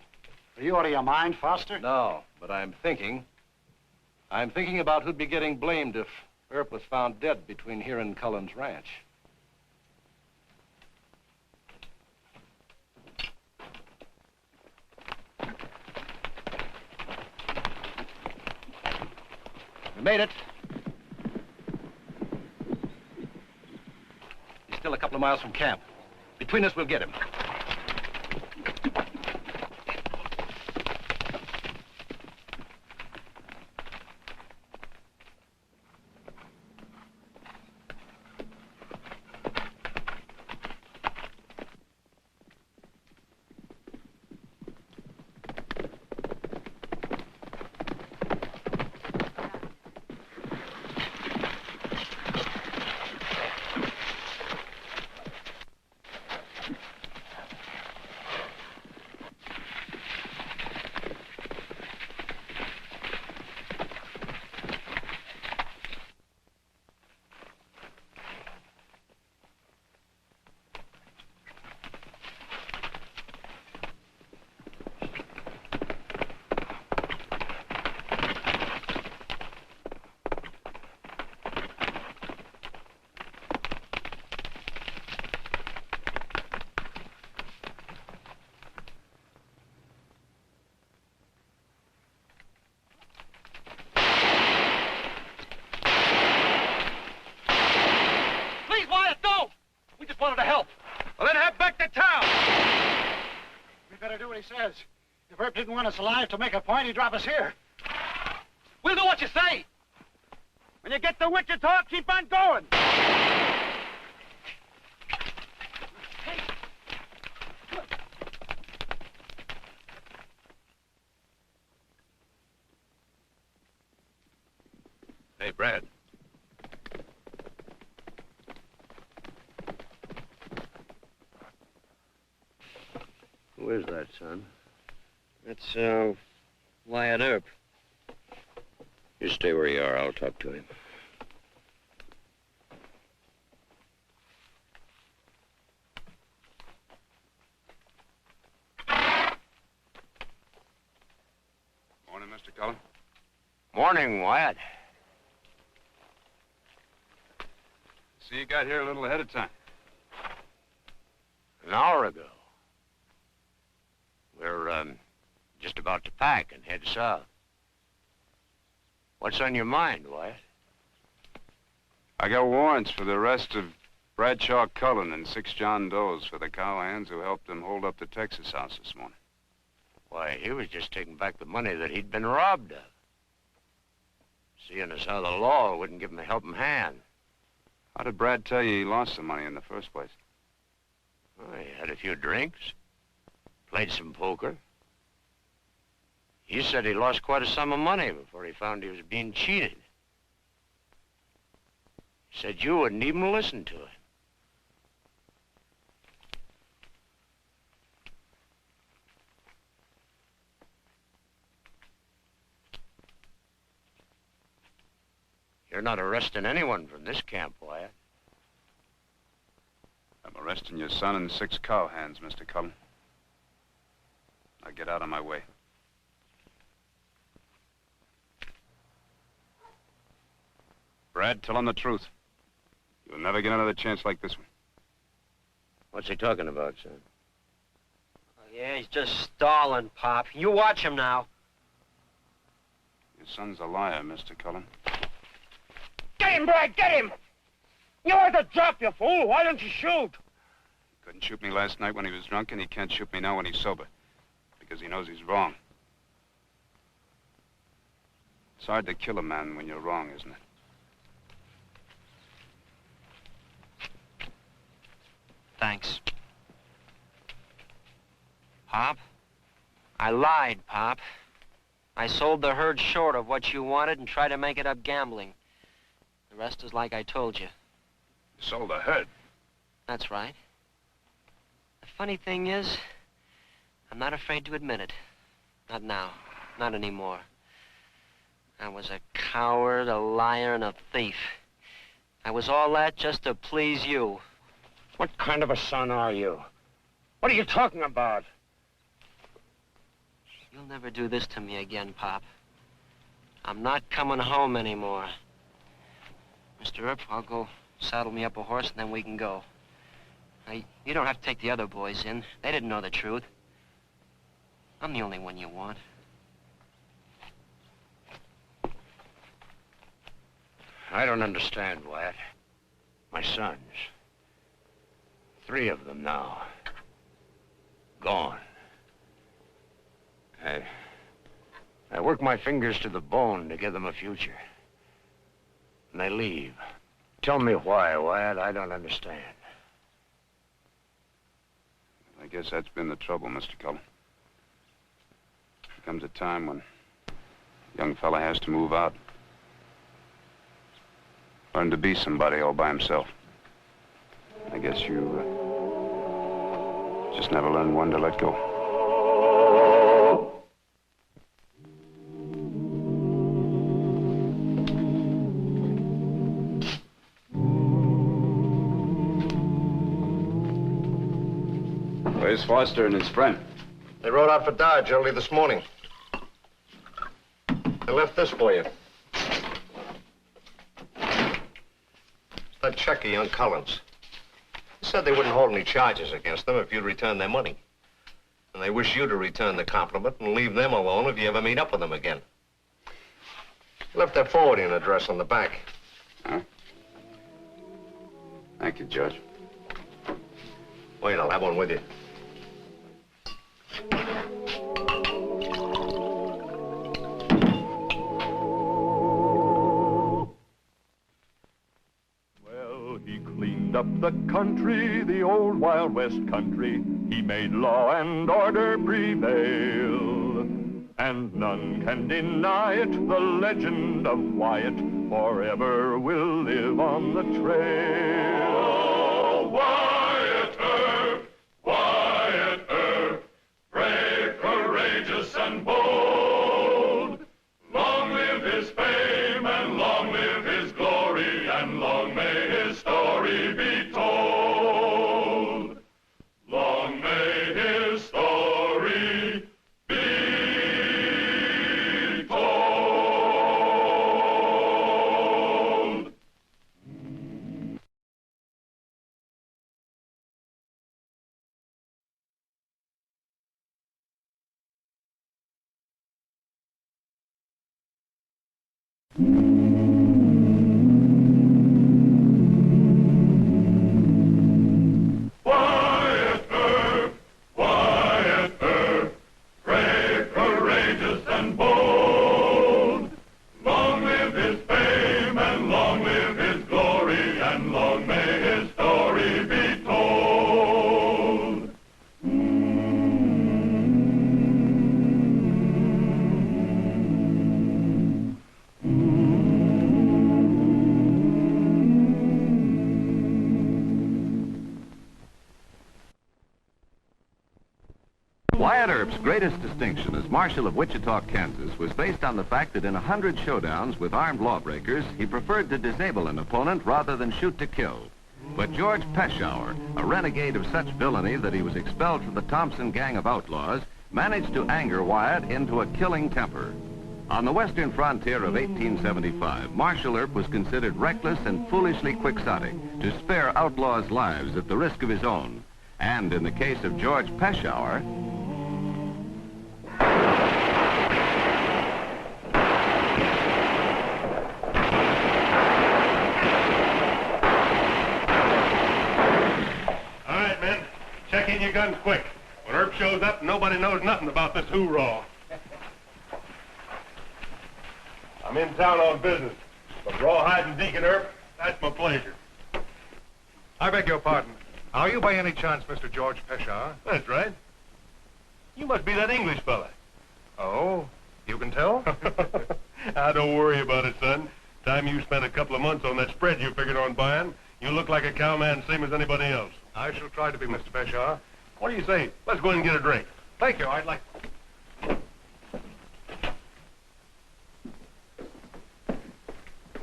Are you out of your mind, Foster? No, but I'm thinking about who'd be getting blamed if Earp was found dead between here and Cullen's ranch. We made it. He's still a couple of miles from camp. Between us, we'll get him. Earp didn't want us alive to make a point, he'd drop us here. We'll do what you say. When you get to Wichita, keep on going. Hey, Brad. Who is that, son? That's, Wyatt Earp. You stay where you are. I'll talk to him. Morning, Mr. Cullen. Morning, Wyatt. See, you got here a little ahead of time. An hour ago. We're, just about to pack and head south. What's on your mind, Wyatt? I got warrants for the arrest of Bradshaw Cullen and 6 John Does for the cowhands who helped him hold up the Texas house this morning. Why, he was just taking back the money that he'd been robbed of. Seeing as how the law wouldn't give him a helping hand. How did Brad tell you he lost the money in the first place? Well, he had a few drinks, played some poker. He said he lost quite a sum of money before he found he was being cheated. He said you wouldn't even listen to him. You're not arresting anyone from this camp, Wyatt. I'm arresting your son and 6 cowhands, Mr. Cullen. Now get out of my way. Brad, tell him the truth. You'll never get another chance like this one. What's he talking about, son? Oh, yeah, he's just stalling, Pop. You watch him now. Your son's a liar, Mr. Cullen. Get him, Brad, get him! You ought to drop, you fool. Why don't you shoot? He couldn't shoot me last night when he was drunk, and he can't shoot me now when he's sober. Because he knows he's wrong. It's hard to kill a man when you're wrong, isn't it? Thanks. Pop? I lied, Pop. I sold the herd short of what you wanted and tried to make it up gambling. The rest is like I told you. You sold the herd? That's right. The funny thing is, I'm not afraid to admit it. Not now. Not anymore. I was a coward, a liar, and a thief. I was all that just to please you. What kind of a son are you? What are you talking about? You'll never do this to me again, Pop. I'm not coming home anymore. Mr. Earp, I'll go saddle me up a horse and then we can go. Now, you don't have to take the other boys in. They didn't know the truth. I'm the only one you want. I don't understand, Wyatt. My sons. 3 of them now. Gone. I work my fingers to the bone to give them a future. And they leave. Tell me why, Wyatt. I don't understand. I guess that's been the trouble, Mr. Cullen. There comes a time when a young fella has to move out. Learn to be somebody all by himself. I guess you just never learned when to let go. Where's Foster and his friend? They rode out for Dodge early this morning. I left this for you. It's that check of young Collins. He said they wouldn't hold any charges against them if you'd return their money. And they wish you to return the compliment and leave them alone if you ever meet up with them again. He left their forwarding address on the back. Huh? Thank you, Judge. Wait, I'll have one with you. up the country, the old Wild West country. He made law and order prevail, and none can deny it. The legend of Wyatt forever will live on the trail. Oh, Wyatt Earp, Wyatt Earp, brave, courageous, and bold. Long live his fame, and long live his glory, and long may his story be told. Long may his story be told. Wyatt Earp, Wyatt Earp, brave, courageous, and bold. Long live his fame, and long live his glory, and long may his story be told. Wyatt Earp's greatest distinction as Marshal of Wichita, Kansas, was based on the fact that in 100 showdowns with armed lawbreakers, he preferred to disable an opponent rather than shoot to kill. But George Peshour, a renegade of such villainy that he was expelled from the Thompson gang of outlaws, managed to anger Wyatt into a killing temper. On the western frontier of 1875, Marshal Earp was considered reckless and foolishly quixotic to spare outlaws' lives at the risk of his own. And in the case of George Peshour, All right, men, check in your guns quick. When Earp shows up, nobody knows nothing about this hoorah. I'm in town on business, but Rawhide and Deacon Earp, that's my pleasure. I beg your pardon. Are you by any chance Mr. George Peshour? That's right. You must be that English fella. Oh, you can tell? Don't worry about it, son. Time you spent a couple of months on that spread you figured on buying, you look like a cowman same as anybody else. I shall try to be, Mr. Peshour. What do you say? Let's go in and get a drink. Thank you. I'd like...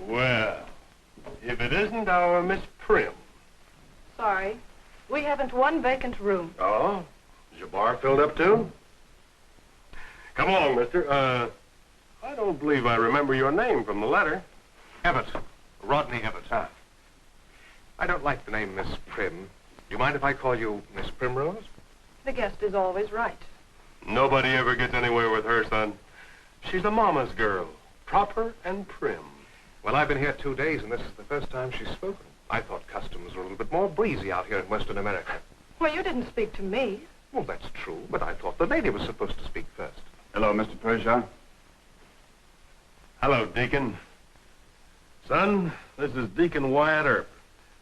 Well, if it isn't our Miss Prim. Sorry. We haven't one vacant room. Oh? Is your bar filled up, too? Come along, mister. I don't believe I remember your name from the letter. Evatt. Rodney Evatt. Ah. I don't like the name Miss Prim. Do you mind if I call you Miss Primrose? The guest is always right. Nobody ever gets anywhere with her, son. She's a mama's girl, proper and prim. Well, I've been here 2 days, and this is the first time she's spoken. I thought customs were a little bit more breezy out here in Western America. Well, you didn't speak to me. Well, that's true, but I thought the lady was supposed to speak first. Hello, Mr. Peshour. Hello, Deacon. Son, this is Deacon Wyatt Earp,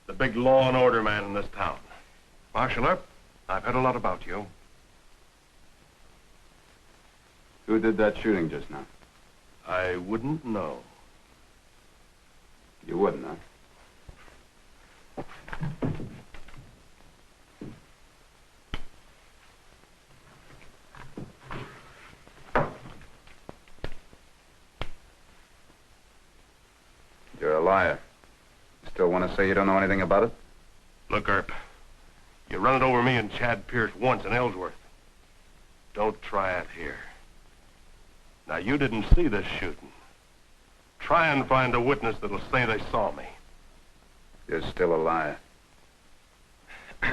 the big law and order man in this town. Marshal Earp, I've heard a lot about you. Who did that shooting just now? I wouldn't know. You wouldn't, huh? You're a liar. You still want to say you don't know anything about it? Look, Earp, you run it over me and Chad Pierce once in Ellsworth. Don't try it here. Now, you didn't see this shooting. Try and find a witness that'll say they saw me. You're still a liar.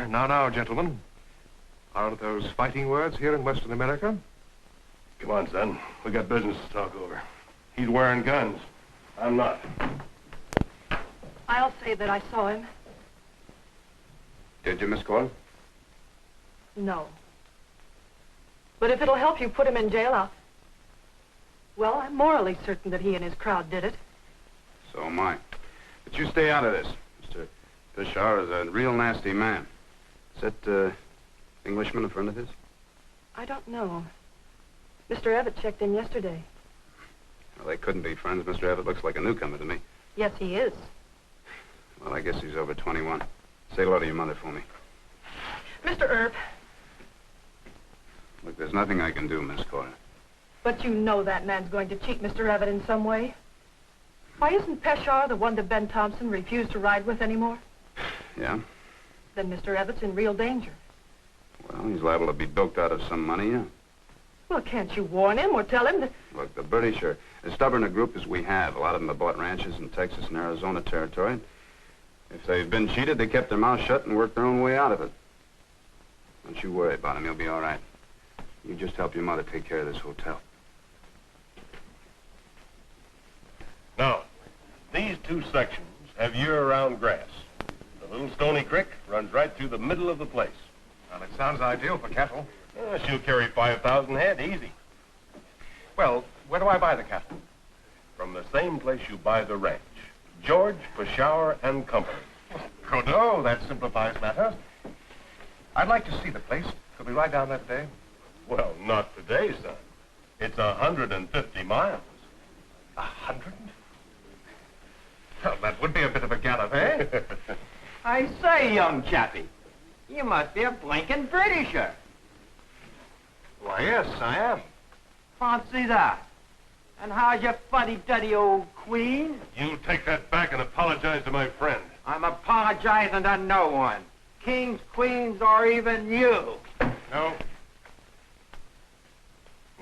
Now, gentlemen. Aren't those fighting words here in Western America? Come on, son. We got business to talk over. He's wearing guns. I'm not. I'll say that I saw him. Did you, Miss Coyle? No. But if it'll help you put him in jail, well, I'm morally certain that he and his crowd did it. So am I. But you stay out of this, Mr. Peshawar is a real nasty man. Is that, Englishman a friend of his? I don't know. Mr. Evett checked in yesterday. Well, they couldn't be friends. Mr. Abbott looks like a newcomer to me. Yes, he is. Well, I guess he's over 21. Say hello to your mother for me. Mr. Earp. Look, there's nothing I can do, Miss Cora. But you know that man's going to cheat Mr. Evett in some way. Why isn't Peshawar the one that Ben Thompson refused to ride with anymore? Yeah? Then Mr. Evett's in real danger. Well, he's liable to be bilked out of some money, yeah. Well, can't you warn him or tell him that... Look, the British are as stubborn a group as we have. A lot of them have bought ranches in Texas and Arizona territory. If they've been cheated, they kept their mouths shut and worked their own way out of it. Don't you worry about him. He'll be all right. You just help your mother take care of this hotel. Now, these two sections have year-round grass. The little stony creek runs right through the middle of the place. Well, it sounds ideal for cattle. She'll carry 5,000 head, easy. Well, where do I buy the cattle? From the same place you buy the ranch. George, Peshawar and Company. Good. Oh, that simplifies matters. I'd like to see the place. Could we ride down that day? Well, not today, son. It's 150 miles. 100? Well, that would be a bit of a gallop, eh? I say, young chappie, you must be a blinking Britisher. Why, yes, I am. Fancy that. And how's your fuddy-duddy old queen? You take that back and apologize to my friend. I'm apologizing to no one. Kings, queens, or even you. No.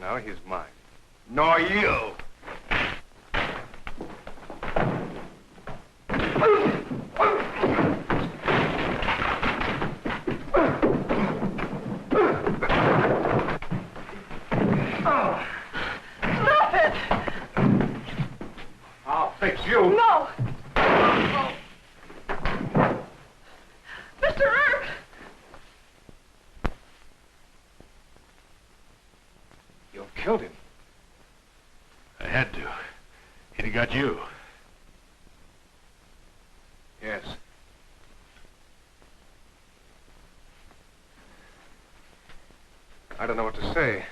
No, he's mine. Nor you. Stop it! I'll fix you. No! Mr. Earp! You killed him. I had to. He'd have got you. Yes. I don't know what to say.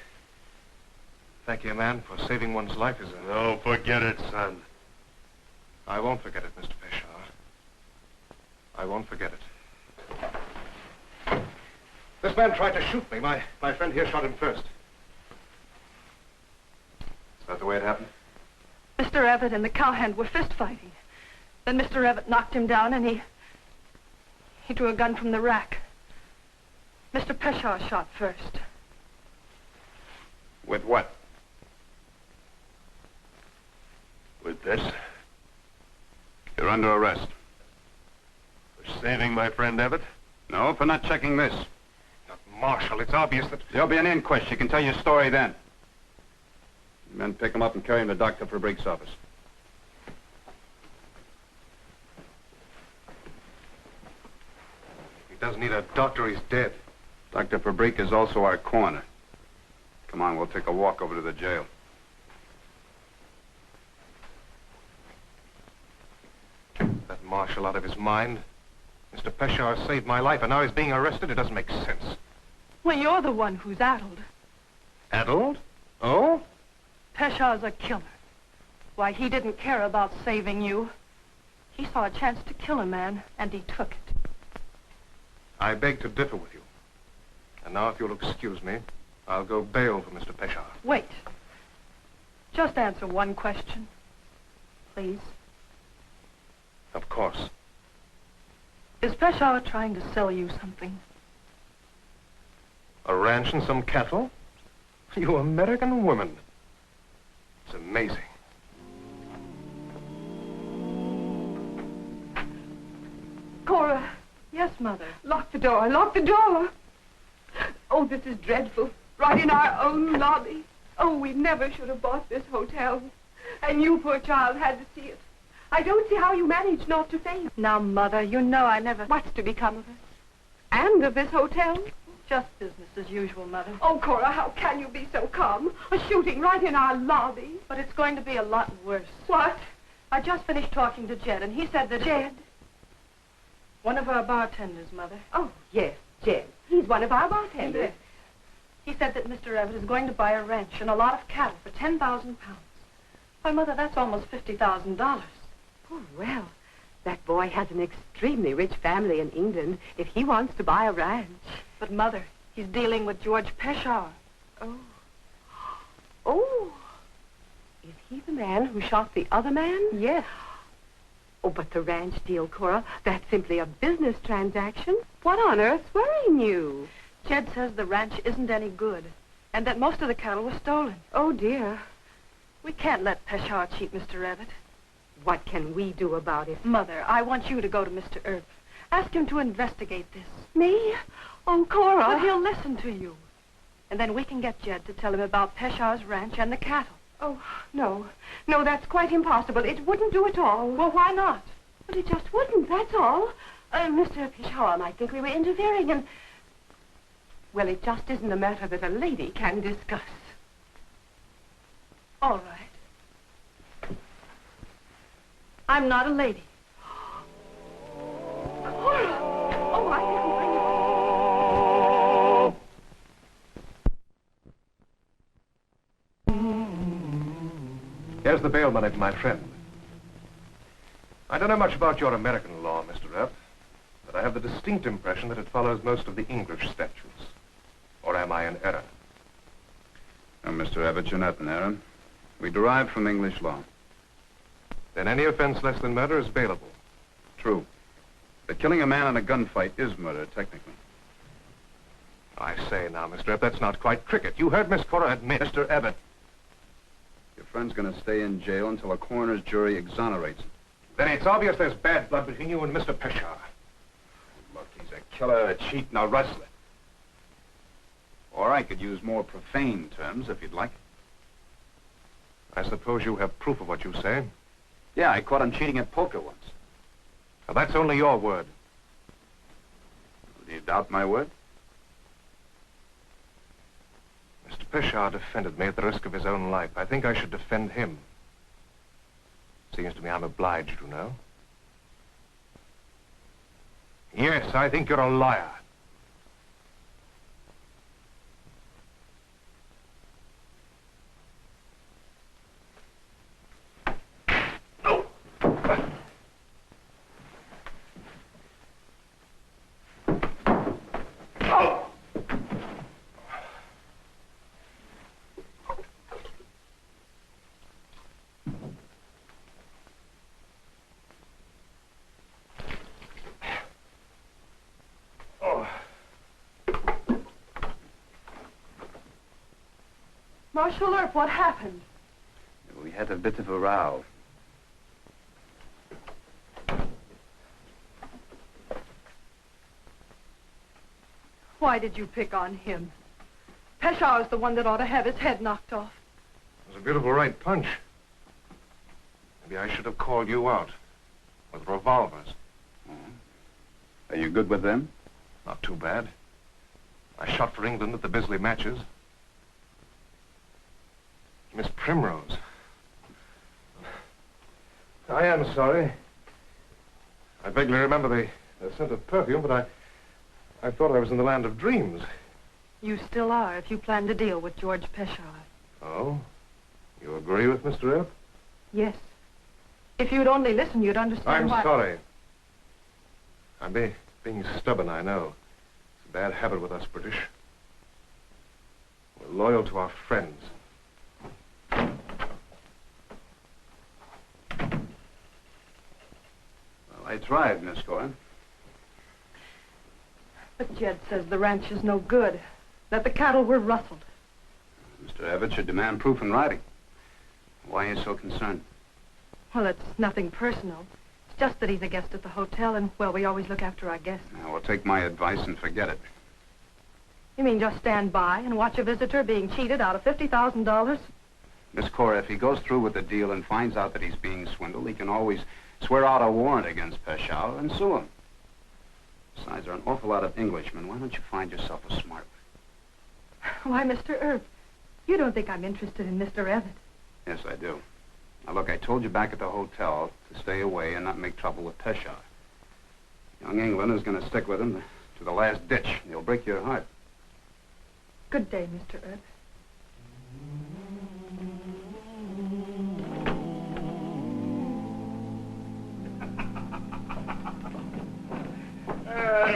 Thank you, man, for saving one's life is a... No, forget it, son. I won't forget it, Mr. Peshawar. I won't forget it. This man tried to shoot me. My friend here shot him first. Is that the way it happened? Mr. Evett and the cowhand were fist fighting. Then Mr. Evett knocked him down and he drew a gun from the rack. Mr. Peshawar shot first. With what? With this? You're under arrest. For saving my friend Evett? No, for not checking this. Marshal, it's obvious that... There'll be an inquest. You can tell your story then. Men, pick him up and carry him to Dr. Fabric's office. He doesn't need a doctor. He's dead. Dr. Fabric is also our coroner. Come on, we'll take a walk over to the jail. That marshal out of his mind. Mr. Peshawar saved my life, and now he's being arrested. It doesn't make sense. Well, you're the one who's addled. Addled? Oh? Peshawar's a killer. Why, he didn't care about saving you. He saw a chance to kill a man, and he took it. I beg to differ with you. And now, if you'll excuse me, I'll go bail for Mr. Peshawar. Wait. Just answer one question. Please. Of course. Is Peshawar trying to sell you something? A ranch and some cattle? You American woman. It's amazing. Cora. Yes, Mother. Lock the door. Lock the door. Oh, this is dreadful. Right in our own lobby. Oh, we never should have bought this hotel. And you, poor child, had to see it. I don't see how you managed not to faint. Now, Mother, you know I never... What's to become of us? And of this hotel? Just business as usual, Mother. Oh, Cora, how can you be so calm? A shooting right in our lobby. But it's going to be a lot worse. What? I just finished talking to Jed, and he said that... Jed? One of our bartenders, Mother. Oh, yes, Jed. He's one of our bartenders. Yes. He said that Mr. Everett is going to buy a ranch and a lot of cattle for 10,000 pounds. Why, Mother, that's almost $50,000. Oh, well, that boy has an extremely rich family in England if he wants to buy a ranch. But, Mother, he's dealing with George Peshawar. Oh. Oh. Is he the man who shot the other man? Yes. Oh, but the ranch deal, Cora, that's simply a business transaction. What on earth's worrying you? Jed says the ranch isn't any good, and that most of the cattle was stolen. Oh, dear. We can't let Peshawar cheat Mr. Everett. What can we do about it? Mother, I want you to go to Mr. Earp. Ask him to investigate this. Me? Oh, Cora. But he'll listen to you. And then we can get Jed to tell him about Peshawar's ranch and the cattle. Oh, no. No, that's quite impossible. It wouldn't do at all. Well, why not? Well, it just wouldn't, that's all. Mr. Peshawar might think we were interfering and... Well, it just isn't a matter that a lady can discuss. All right. I'm not a lady. Cora! Oh, I didn't bring it. Here's the bail money for my friend. I don't know much about your American law, Mr. Earp, but I have the distinct impression that it follows most of the English statutes. Or am I in error? No, Mr. Everett, you're not in error. We derive from English law. Then any offense less than murder is bailable. True. But killing a man in a gunfight is murder, technically. I say now, Mr. Earp, that's not quite cricket. You heard Miss Cora admit. Mr. Everett, your friend's going to stay in jail until a coroner's jury exonerates him. Then it's obvious there's bad blood between you and Mr. Peshawar. Look, he's a killer, a cheat, and a rustler. Or I could use more profane terms if you'd like. I suppose you have proof of what you say. Yeah, I caught him cheating at poker once. Now, that's only your word. Do you doubt my word? Mr. Peshawar defended me at the risk of his own life. I think I should defend him. Seems to me I'm obliged, you know. Yes, I think you're a liar. Marshal Earp, what happened? We had a bit of a row. Why did you pick on him? Peshawar's the one that ought to have his head knocked off. It was a beautiful right punch. Maybe I should have called you out with revolvers. Are you good with them? Not too bad. I shot for England at the Bisley matches. Miss Primrose. I am sorry. I vaguely remember the scent of perfume, but I thought I was in the land of dreams. You still are if you plan to deal with George Peshawar. Oh? You agree with Mr. Earp? Yes. If you'd only listen, you'd understand why... I'm sorry. I'm being stubborn, I know. It's a bad habit with us British. We're loyal to our friends. I tried, Miss Cora. But Jed says the ranch is no good, that the cattle were rustled. Mr. Everett should demand proof in writing. Why are you so concerned? Well, it's nothing personal. It's just that he's a guest at the hotel, and, well, we always look after our guests. Now, well, take my advice and forget it. You mean just stand by and watch a visitor being cheated out of $50,000? Miss Cora, if he goes through with the deal and finds out that he's being swindled, he can always swear out a warrant against Peshawar and sue him. Besides, there are an awful lot of Englishmen. Why don't you find yourself a smart one? Why, Mr. Earp, you don't think I'm interested in Mr. Everett? Yes, I do. Now, look, I told you back at the hotel to stay away and not make trouble with Peshawar. Young England is going to stick with him to the last ditch. He'll break your heart. Good day, Mr. Earp.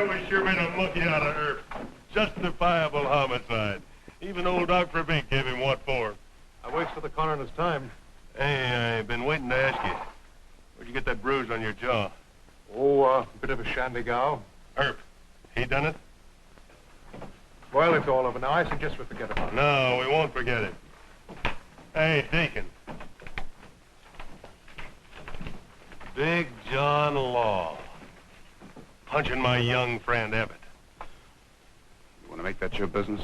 We sure made a monkey out of Earp. Justifiable homicide. Even old Doc Verbeek gave him what for. I wasted the coroner's time. Hey, I've been waiting to ask you. Where'd you get that bruise on your jaw? Oh, a bit of a shandy-gow. Earp, he done it? Well, it's all over now. I suggest we forget about it. No, we won't forget it. Hey, Deacon. Big John Law. Punching my young friend Everett. You want to make that your business?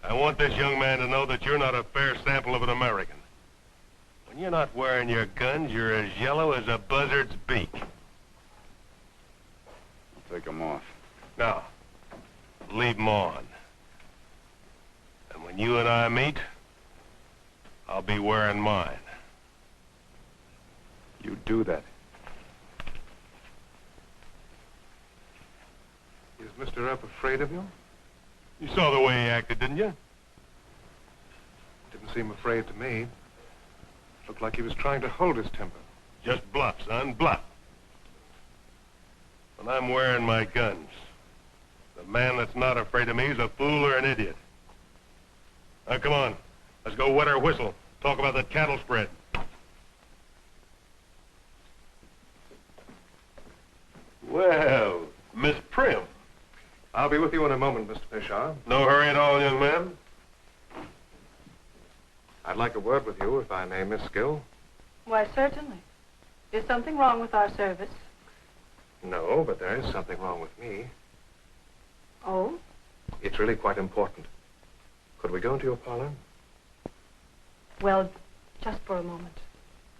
I want this young man to know that you're not a fair sample of an American. When you're not wearing your guns, you're as yellow as a buzzard's beak. I'll take them off. Now, leave them on. And when you and I meet, I'll be wearing mine. You do that. Is Mr. Earp afraid of you? You saw the way he acted, didn't you? Didn't seem afraid to me. Looked like he was trying to hold his temper. Just bluff, son, bluff. When I'm wearing my guns, the man that's not afraid of me is a fool or an idiot. Now, come on. Let's go wet our whistle. Talk about that cattle spread. Well, Miss Prim. I'll be with you in a moment, Mr. Peshar. No hurry at all, young man. I'd like a word with you, if I may, Miss Gill. Why, certainly. Is something wrong with our service? No, but there is something wrong with me. Oh? It's really quite important. Could we go into your parlor? Well, just for a moment.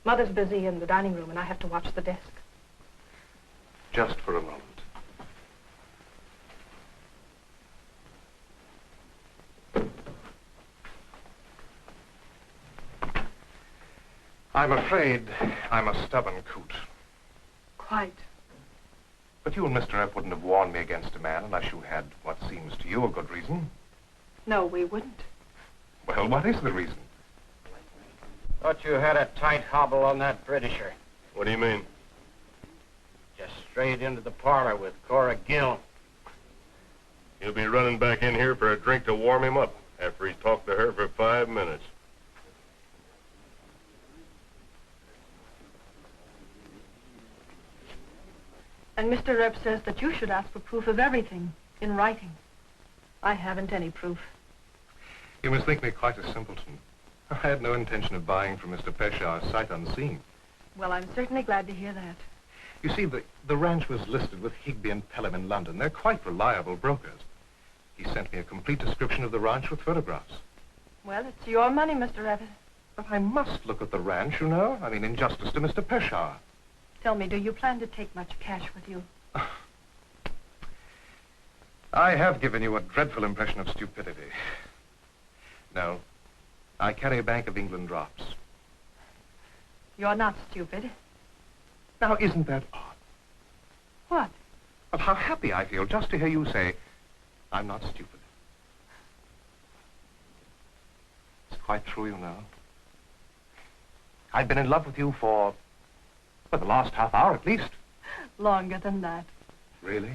Mother's busy in the dining room, and I have to watch the desk. Just for a moment. I'm afraid I'm a stubborn coot. Quite. But you and Mr. Earp wouldn't have warned me against a man unless you had what seems to you a good reason. No, we wouldn't. Well, what is the reason? Thought you had a tight hobble on that Britisher. What do you mean? Just straight into the parlor with Cora Gill. He'll be running back in here for a drink to warm him up after he's talked to her for 5 minutes. And Mr. Earp says that you should ask for proof of everything in writing. I haven't any proof. You must think me quite a simpleton. I had no intention of buying from Mr. Peshar sight unseen. Well, I'm certainly glad to hear that. You see, the ranch was listed with Higby and Pelham in London. They're quite reliable brokers. He sent me a complete description of the ranch with photographs. Well, it's your money, Mr. Evans. But I must look at the ranch, you know. I mean, in justice to Mr. Peshar. Tell me, do you plan to take much cash with you? I have given you a dreadful impression of stupidity. No, I carry a Bank of England drops. You're not stupid. Now, isn't that odd? What? Well, how happy I feel just to hear you say, I'm not stupid. It's quite true, you know. I've been in love with you for the last half hour at least. Longer than that. Really?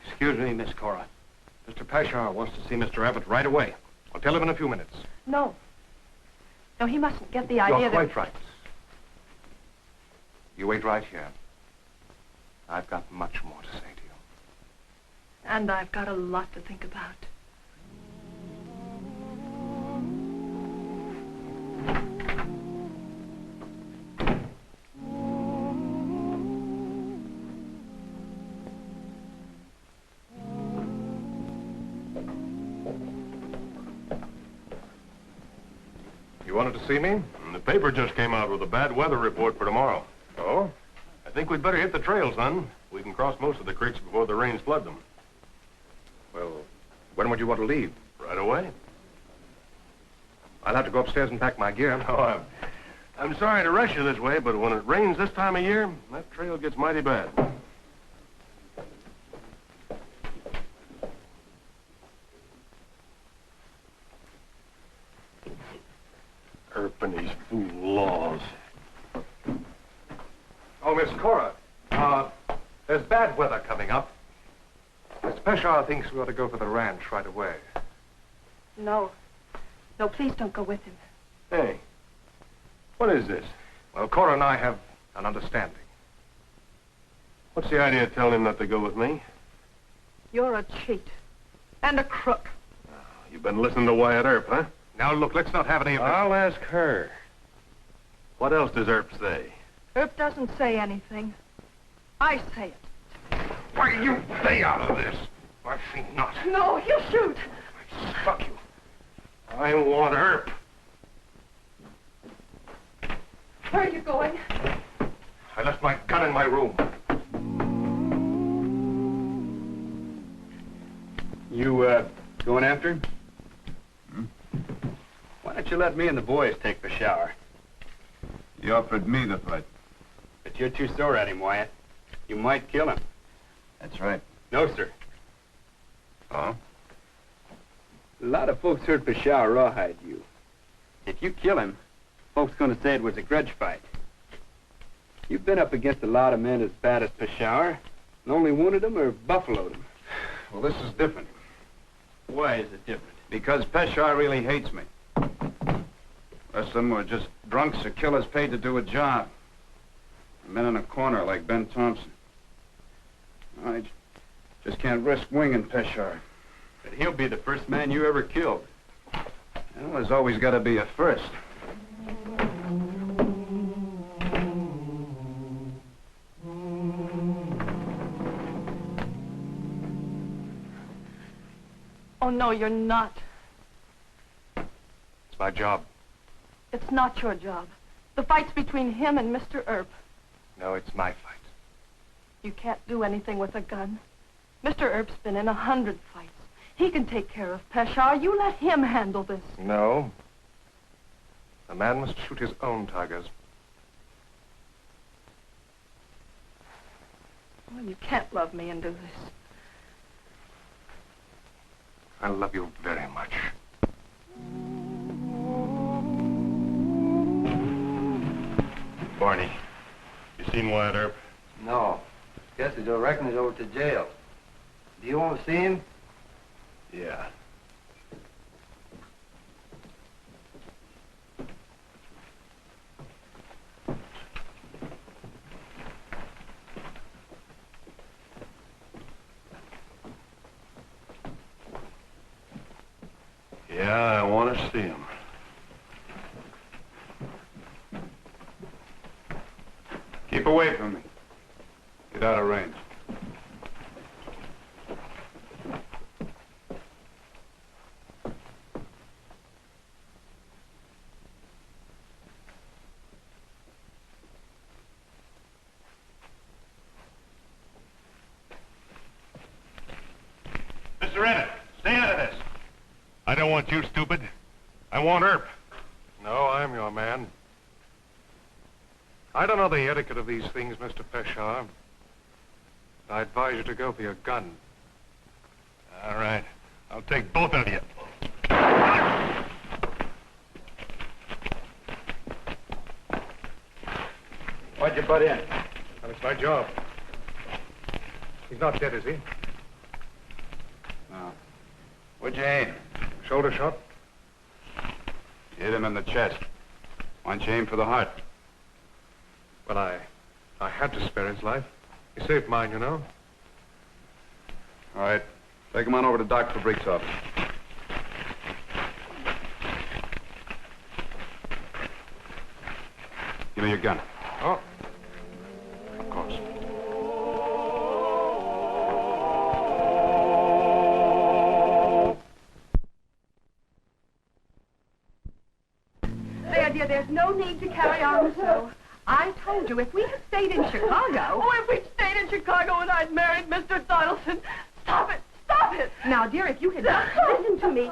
Excuse me, Miss Cora. Mr. Peshar wants to see Mr. Everett right away. I'll tell him in a few minutes. No. No, he mustn't get the idea You're that... quite right. You wait right here. I've got much more to say to you. And I've got a lot to think about. You wanted to see me? The paper just came out with a bad weather report for tomorrow. Oh? I think we'd better hit the trail, son. We can cross most of the creeks before the rains flood them. Well, when would you want to leave? Right away. I'll have to go upstairs and pack my gear. Oh, I'm sorry to rush you this way, but when it rains this time of year, that trail gets mighty bad. Earp and these fool laws. Oh, Miss Cora, there's bad weather coming up. Mr. Peshar thinks we ought to go for the ranch right away. No. No, please don't go with him. Hey, what is this? Well, Cora and I have an understanding. What's the idea of telling him not to go with me? You're a cheat. And a crook. You've been listening to Wyatt Earp, huh? Now, look, let's not have any of that. I'll ask her. What else does Earp say? Earp doesn't say anything. I say it. Why, you stay out of this. I think not. No, he'll shoot. Fuck you. I want Earp. Where are you going? I left my gun in my room. You, going after him? Why don't you let me and the boys take the shower? You offered me the fight. But you're too sore at him, Wyatt. You might kill him. That's right. No, sir. Oh? A lot of folks heard Peshawar rawhide you. If you kill him, folks gonna say it was a grudge fight. You've been up against a lot of men as bad as Peshawar, and only wounded them or buffaloed them. Well, this is different. Why is it different? Because Peshawar really hates me. Rest of them were just drunks or killers paid to do a job. Men in a corner like Ben Thompson. I just can't risk winging Peshawar. But he'll be the first man you ever killed. Well, there's always got to be a first. Oh, no, you're not. It's my job. It's not your job. The fight's between him and Mr. Earp. No, it's my fight. You can't do anything with a gun. Mr. Earp's been in 100 fights. He can take care of Peshawar. You let him handle this. No. A man must shoot his own tigers. Well, you can't love me and do this. I love you very much. Barney, you seen Wyatt Earp? No. Guess I reckon he's over to jail. Do you want to see him? Yeah. Yeah, I want to see him. Keep away from me. Get out of range. Mr. Evan, stay out of this. I don't want you, stupid. I want Earp. No, I'm your man. I don't know the etiquette of these things, Mr. Peshawar. I advise you to go for your gun. All right. I'll take both of you. Why'd you butt in? Well, it's my job. He's not dead, is he? No. Where'd you aim? Shoulder shot? You hit him in the chest. Why don't you aim for the heart? Well, I had to spare his life. He saved mine, you know. All right. Take him on over to Doc Fabric's office. Give me your gun. Oh. Of course. There, dear, there's no need to carry on so. I told you, if we had stayed in Chicago... Oh, if we'd stayed in Chicago and I'd married Mr. Donaldson. Stop it! Stop it! Now, dear, if you had just listened to me...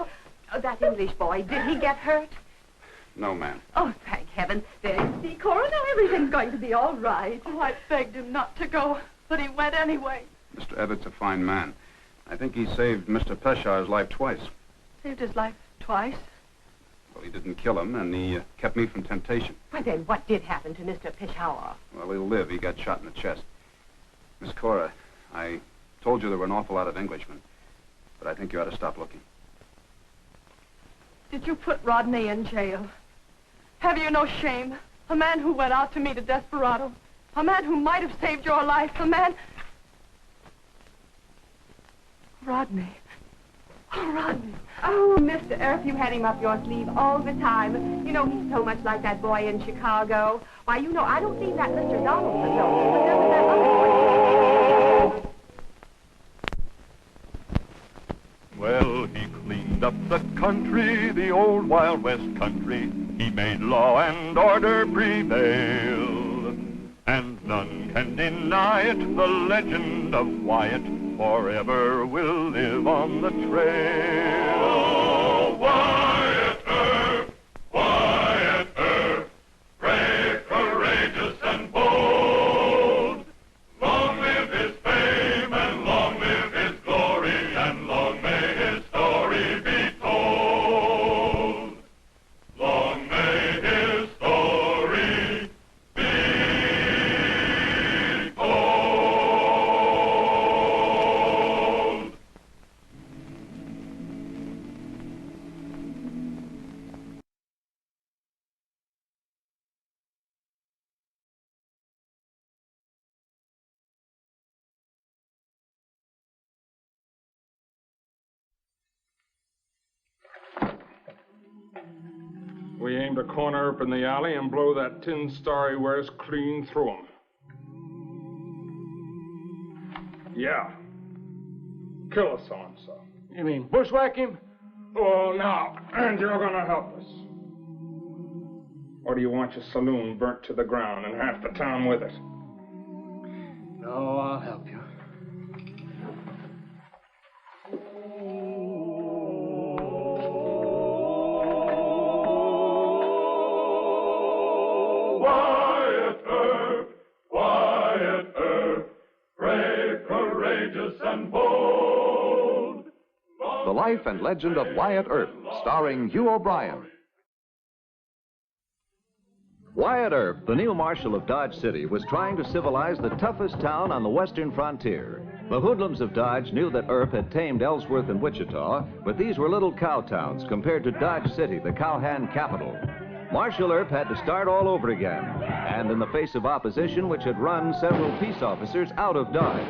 that English boy, did he get hurt? No, ma'am. Oh, thank heaven. There you see, Cora, now everything's going to be all right. Oh, I begged him not to go, but he went anyway. Mr. Evatt's a fine man. I think he saved Mr. Peshar's life twice. Saved his life twice. Well, he didn't kill him, and he kept me from temptation. Well, then what did happen to Mr. Peshawar? Well, he'll live. He got shot in the chest. Miss Cora, I told you there were an awful lot of Englishmen, but I think you ought to stop looking. Did you put Rodney in jail? Have you no shame? A man who went out to meet a desperado. A man who might have saved your life. A man... Rodney. Oh, Rodney. Oh, Mr. Earp, you had him up your sleeve all the time. You know, he's so much like that boy in Chicago. Why, you know, I don't think that Mr. Donaldson knows, but doesn't that other boy... Well, he cleaned up the country, the old Wild West country. He made law and order prevail. And none can deny it, the legend of Wyatt forever will live on the trail. Oh, Wyatt Earp, Wyatt Earp, brave, courageous, and bold. Long live his fame, and long live his glory, and long may his story be told. Long may his story be told. We aim to corner up in the alley and blow that tin star he wears clean through him. Yeah. Kill us so-and-so. You mean bushwhack him? Oh, now, and you're gonna help us. Or do you want your saloon burnt to the ground and half the town with it? No, I'll help you. Wyatt Earp, Wyatt Earp, brave, courageous, and bold. The Life and Legend of Wyatt Earp, starring Hugh O'Brien. Wyatt Earp, the Neil Marshal of Dodge City, was trying to civilize the toughest town on the western frontier. The hoodlums of Dodge knew that Earp had tamed Ellsworth and Wichita, but these were little cow towns compared to Dodge City, the cowhand capital. Marshal Earp had to start all over again, and in the face of opposition which had run several peace officers out of Dodge.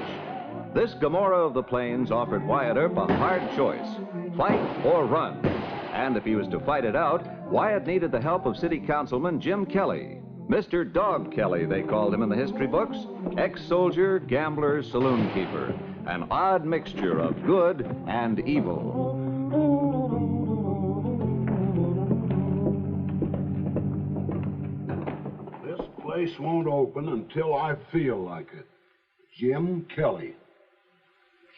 This Gomorrah of the Plains offered Wyatt Earp a hard choice, fight or run. And if he was to fight it out, Wyatt needed the help of City Councilman Jim Kelly. Mr. Dog Kelly, they called him in the history books. Ex-soldier, gambler, saloon keeper. An odd mixture of good and evil. This place won't open until I feel like it. Jim Kelly.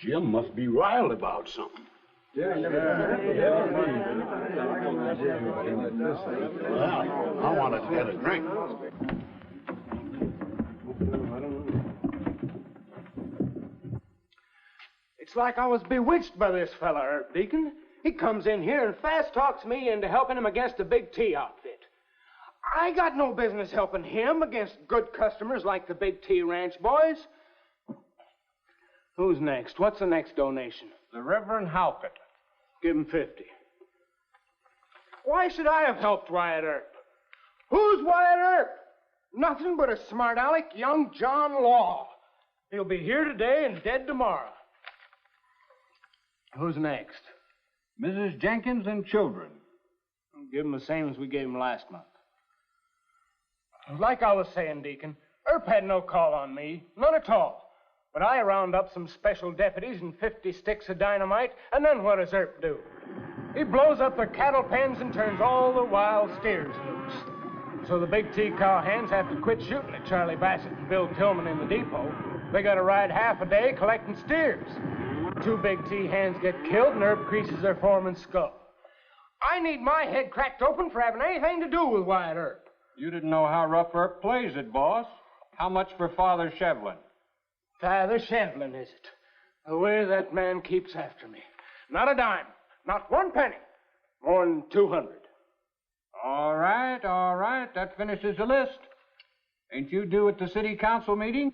Jim must be riled about something. Well, I wanted to get a drink. It's like I was bewitched by this fella, Earp Deacon. He comes in here and fast talks me into helping him against the Big T outfit. I got no business helping him against good customers like the Big T Ranch boys. Who's next? What's the next donation? The Reverend Halkett. Give him 50. Why should I have helped Wyatt Earp? Who's Wyatt Earp? Nothing but a smart aleck young John Law. He'll be here today and dead tomorrow. Who's next? Mrs. Jenkins and children. Give him the same as we gave him last month. Like I was saying, Deacon, Earp had no call on me, none at all. But I round up some special deputies and 50 sticks of dynamite, and then what does Earp do? He blows up their cattle pens and turns all the wild steers loose. So the Big T cowhands have to quit shooting at Charlie Bassett and Bill Tillman in the depot. They got to ride half a day collecting steers. 2 Big T hands get killed and Earp creases their foreman's skull. I need my head cracked open for having anything to do with Wyatt Earp. You didn't know how Rough Earp plays it, boss. How much for Father Shevlin? Father Shevlin, is it? The way that man keeps after me. Not a dime. Not 1 penny. More than 200. All right. That finishes the list. Ain't you due at the city council meeting?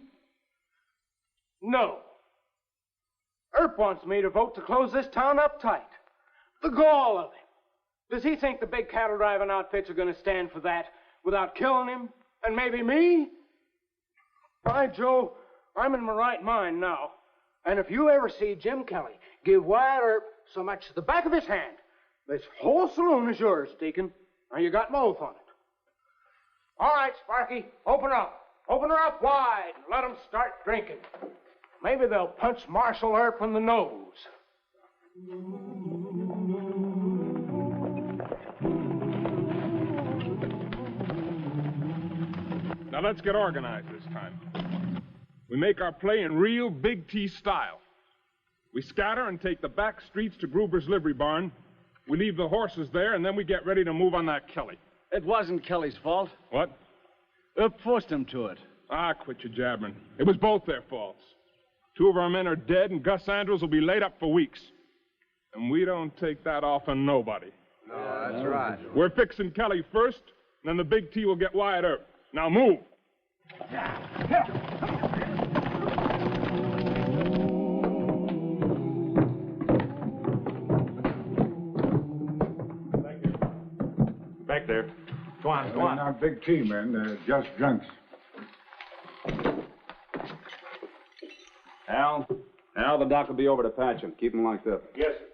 No. Earp wants me to vote to close this town up tight. The gall of him. Does he think the big cattle driving outfits are going to stand for that without killing him? And maybe me? By Joe, I'm in my right mind now. And if you ever see Jim Kelly give Wyatt Earp so much as the back of his hand, this whole saloon is yours, Deacon. Now you got my oath on it. All right, Sparky, open her up. Open her up wide and let them start drinking. Maybe they'll punch Marshal Earp in the nose. Now let's get organized this time. We make our play in real Big T style. We scatter and take the back streets to Gruber's livery barn. We leave the horses there, and then we get ready to move on that Kelly. It wasn't Kelly's fault. What? Earp forced him to it. Ah, quit your jabbering. It was both their faults. 2 of our men are dead, and Gus Andrews will be laid up for weeks. And we don't take that off on nobody. No, that's right. We're fixing Kelly first, and then the Big T will get Wyatt Earp. Now move. Back there. Go on, go on. They're not Big T, men. They're just drunks. Al, the doc will be over to patch him. Keep him locked up. Yes, sir.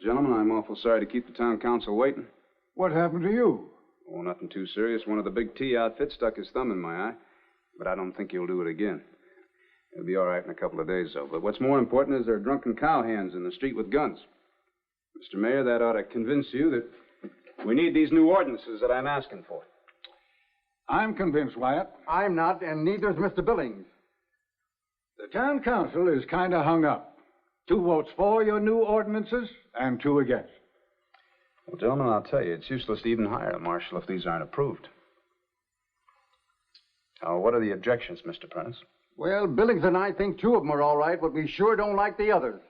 Gentlemen, I'm awful sorry to keep the town council waiting. What happened to you? Oh, nothing too serious. One of the Big T outfits stuck his thumb in my eye. But I don't think he'll do it again. He'll be all right in a couple of days, though. But what's more important is there are drunken cowhands in the street with guns. Mr. Mayor, that ought to convince you that we need these new ordinances that I'm asking for. I'm convinced, Wyatt. I'm not, and neither is Mr. Billings. The town council is kind of hung up. 2 votes for your new ordinances and 2 against. Well, gentlemen, I'll tell you, it's useless to even hire a marshal if these aren't approved. Now, what are the objections, Mr. Prentice? Well, Billings and I think 2 of them are all right, but we sure don't like the others.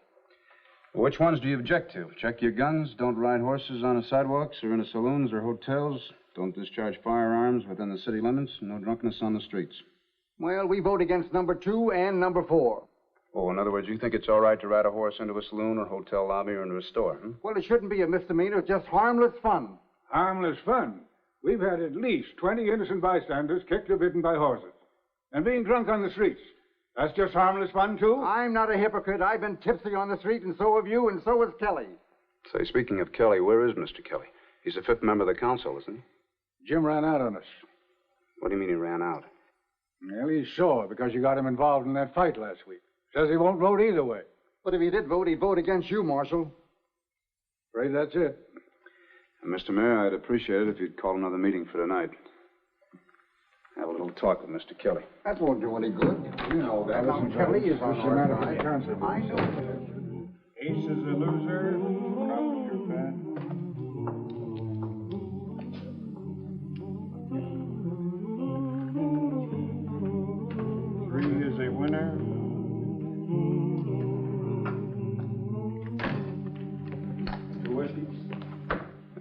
Well, which ones do you object to? Check your guns, don't ride horses on the sidewalks or in the saloons or hotels, don't discharge firearms within the city limits, no drunkenness on the streets. Well, we vote against number 2 and number 4. Oh, in other words, you think it's all right to ride a horse into a saloon or hotel lobby or into a store, huh? Well, it shouldn't be a misdemeanor, just harmless fun. Harmless fun? We've had at least 20 innocent bystanders kicked or bitten by horses. And being drunk on the streets. That's just harmless fun, too? I'm not a hypocrite. I've been tipsy on the street, and so have you, and so has Kelly. Say, speaking of Kelly, where is Mr. Kelly? He's a 5th member of the council, isn't he? Jim ran out on us. What do you mean he ran out? Well, he's sore because you got him involved in that fight last week. Says he won't vote either way. But if he did vote, he'd vote against you, Marshal. Afraid that's it. And Mr. Mayor, I'd appreciate it if you'd call another meeting for tonight. Have a little talk with Mr. Kelly. That won't do any good. You know that. Now, Kelly is on our side. I know. Ace is a loser. Not too bad. Three is a winner.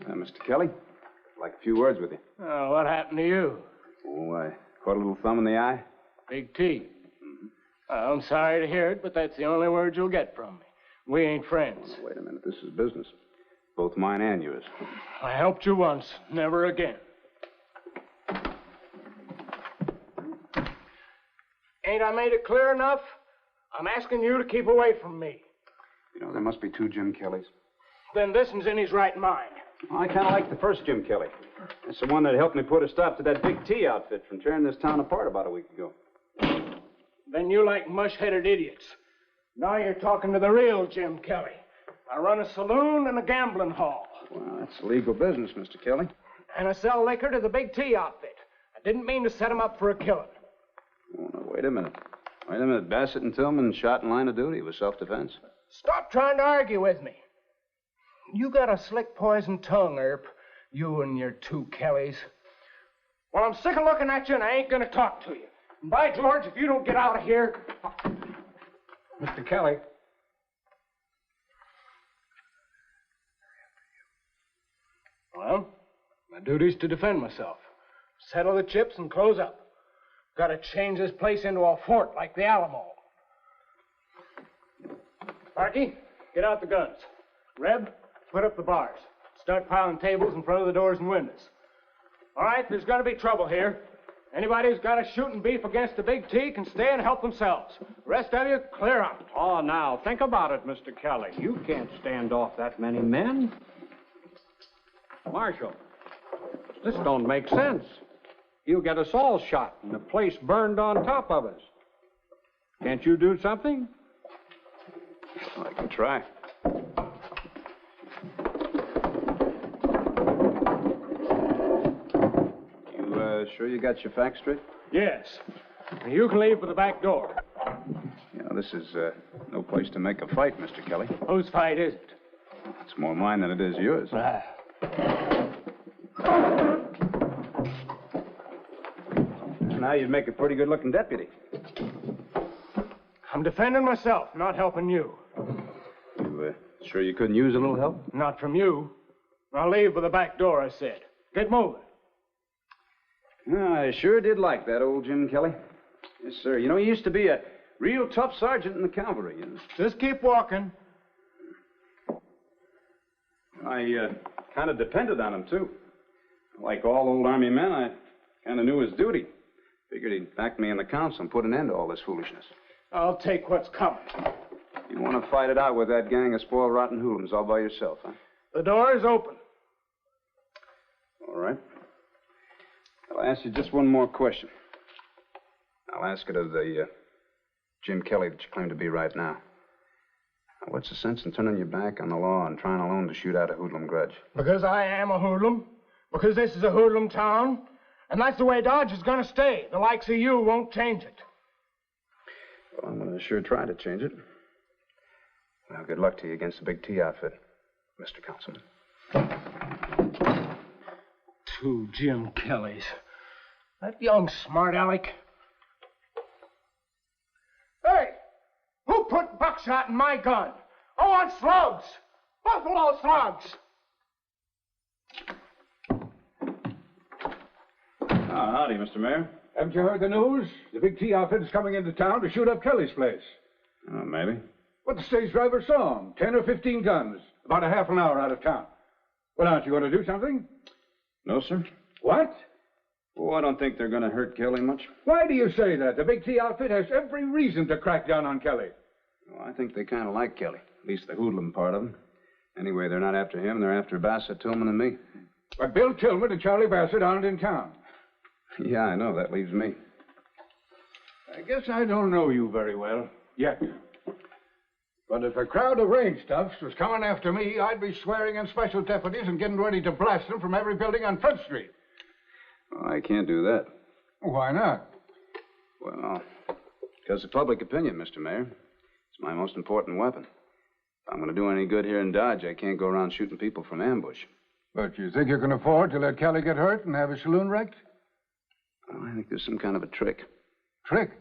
Mr. Kelly, I'd like a few words with you. Oh, what happened to you? Oh, I caught a little thumb in the eye. Big T. I'm sorry to hear it, but that's the only word you'll get from me. We ain't friends. Oh, wait a minute. This is business. Both mine and yours. I helped you once, never again. Ain't I made it clear enough? I'm asking you to keep away from me. You know, there must be 2 Jim Kellys. Then this one's in his right mind. I kind of like the first Jim Kelly. It's the one that helped me put a stop to that Big T outfit from tearing this town apart about a week ago. Then you like mush-headed idiots. Now you're talking to the real Jim Kelly. I run a saloon and a gambling hall. Well, that's legal business, Mr. Kelly. And I sell liquor to the Big T outfit. I didn't mean to set him up for a killing. Oh, no, wait a minute. Wait a minute. Bassett and Tillman shot in line of duty. It was self-defense. Stop trying to argue with me. You got a slick poison tongue, Earp. You and your two Kellys. Well, I'm sick of looking at you, and I ain't gonna talk to you. And by George, if you don't get out of here... Mr. Kelly. Well, my duty's to defend myself. Settle the chips and close up. Gotta change this place into a fort like the Alamo. Sparky, get out the guns. Reb, put up the bars. Start piling tables in front of the doors and windows. All right, there's gonna be trouble here. Anybody who's got a shooting beef against the Big T can stay and help themselves. The rest of you, clear out. Oh, now, think about it, Mr. Kelly. You can't stand off that many men. Marshal, this don't make sense. He'll get us all shot and the place burned on top of us. Can't you do something? I can try. You sure you got your facts straight? Yes. And you can leave for the back door. You know, this is no place to make a fight, Mr. Kelly. Whose fight is it? It's more mine than it is yours. Now you'd make a pretty good-looking deputy. I'm defending myself, not helping you. You sure you couldn't use a little help? Not from you. I'll leave for the back door, I said. Get moving. I sure did like that old Jim Kelly. Yes, sir. You know, he used to be a real tough sergeant in the cavalry. You know? Just keep walking. I kind of depended on him, too. Like all old Army men, I kind of knew his duty. Figured he'd back me in the council and put an end to all this foolishness. I'll take what's coming. You want to fight it out with that gang of spoiled, rotten hoodlums all by yourself, huh? The door is open. All right. I'll ask you just one more question. I'll ask it of the Jim Kelly that you claim to be right now. Now, what's the sense in turning your back on the law and trying alone to shoot out a hoodlum grudge? Because I am a hoodlum. Because this is a hoodlum town. And that's the way Dodge is going to stay. The likes of you won't change it. Well, I'm going to sure try to change it. Well, good luck to you against the Big T outfit, Mr. Councilman. 2 Jim Kellys. That young smart aleck. Hey! Who put buckshot in my gun? I want slugs! Buffalo slugs! Howdy, Mr. Mayor. Haven't you heard the news? The Big T outfit is coming into town to shoot up Kelly's place. Oh, maybe. What the stage driver saw him. 10 or 15 guns. About a half an hour out of town. Well, aren't you going to do something? No, sir. What? Oh, I don't think they're going to hurt Kelly much. Why do you say that? The Big T outfit has every reason to crack down on Kelly. Well, I think they kind of like Kelly. At least the hoodlum part of him. Anyway, they're not after him. They're after Bassett, Tillman, and me. But Bill Tillman and Charlie Bassett aren't in town. Yeah, I know. That leaves me. I guess I don't know you very well, yet. But if a crowd of range stuffs was coming after me, I'd be swearing in special deputies and getting ready to blast them from every building on Front Street. Well, I can't do that. Why not? Well, because of public opinion, Mr. Mayor. It's my most important weapon. If I'm going to do any good here in Dodge, I can't go around shooting people from ambush. But you think you can afford to let Kelly get hurt and have his saloon wrecked? Well, I think there's some kind of a trick. Trick?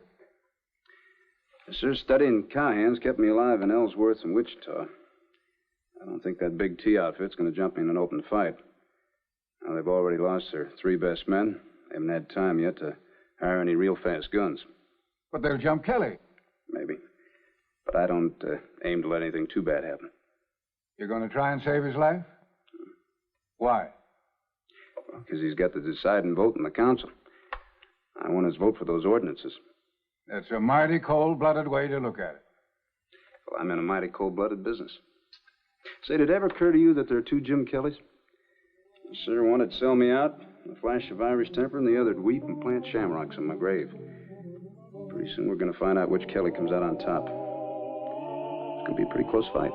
Yes, sir. Studying cowhands kept me alive in Ellsworth and Wichita. I don't think that Big T outfit's going to jump me in an open fight. Now, they've already lost their 3 best men. They haven't had time yet to hire any real fast guns. But they'll jump Kelly. Maybe. But I don't aim to let anything too bad happen. You're going to try and save his life? Why? Well, because he's got the deciding vote in the council. I want his vote for those ordinances. That's a mighty cold-blooded way to look at it. Well, I'm in a mighty cold-blooded business. Say, did it ever occur to you that there are 2 Jim Kellys? Sir, one would sell me out, a flash of Irish temper, and the other would weep and plant shamrocks in my grave. Pretty soon we're going to find out which Kelly comes out on top. It's going to be a pretty close fight.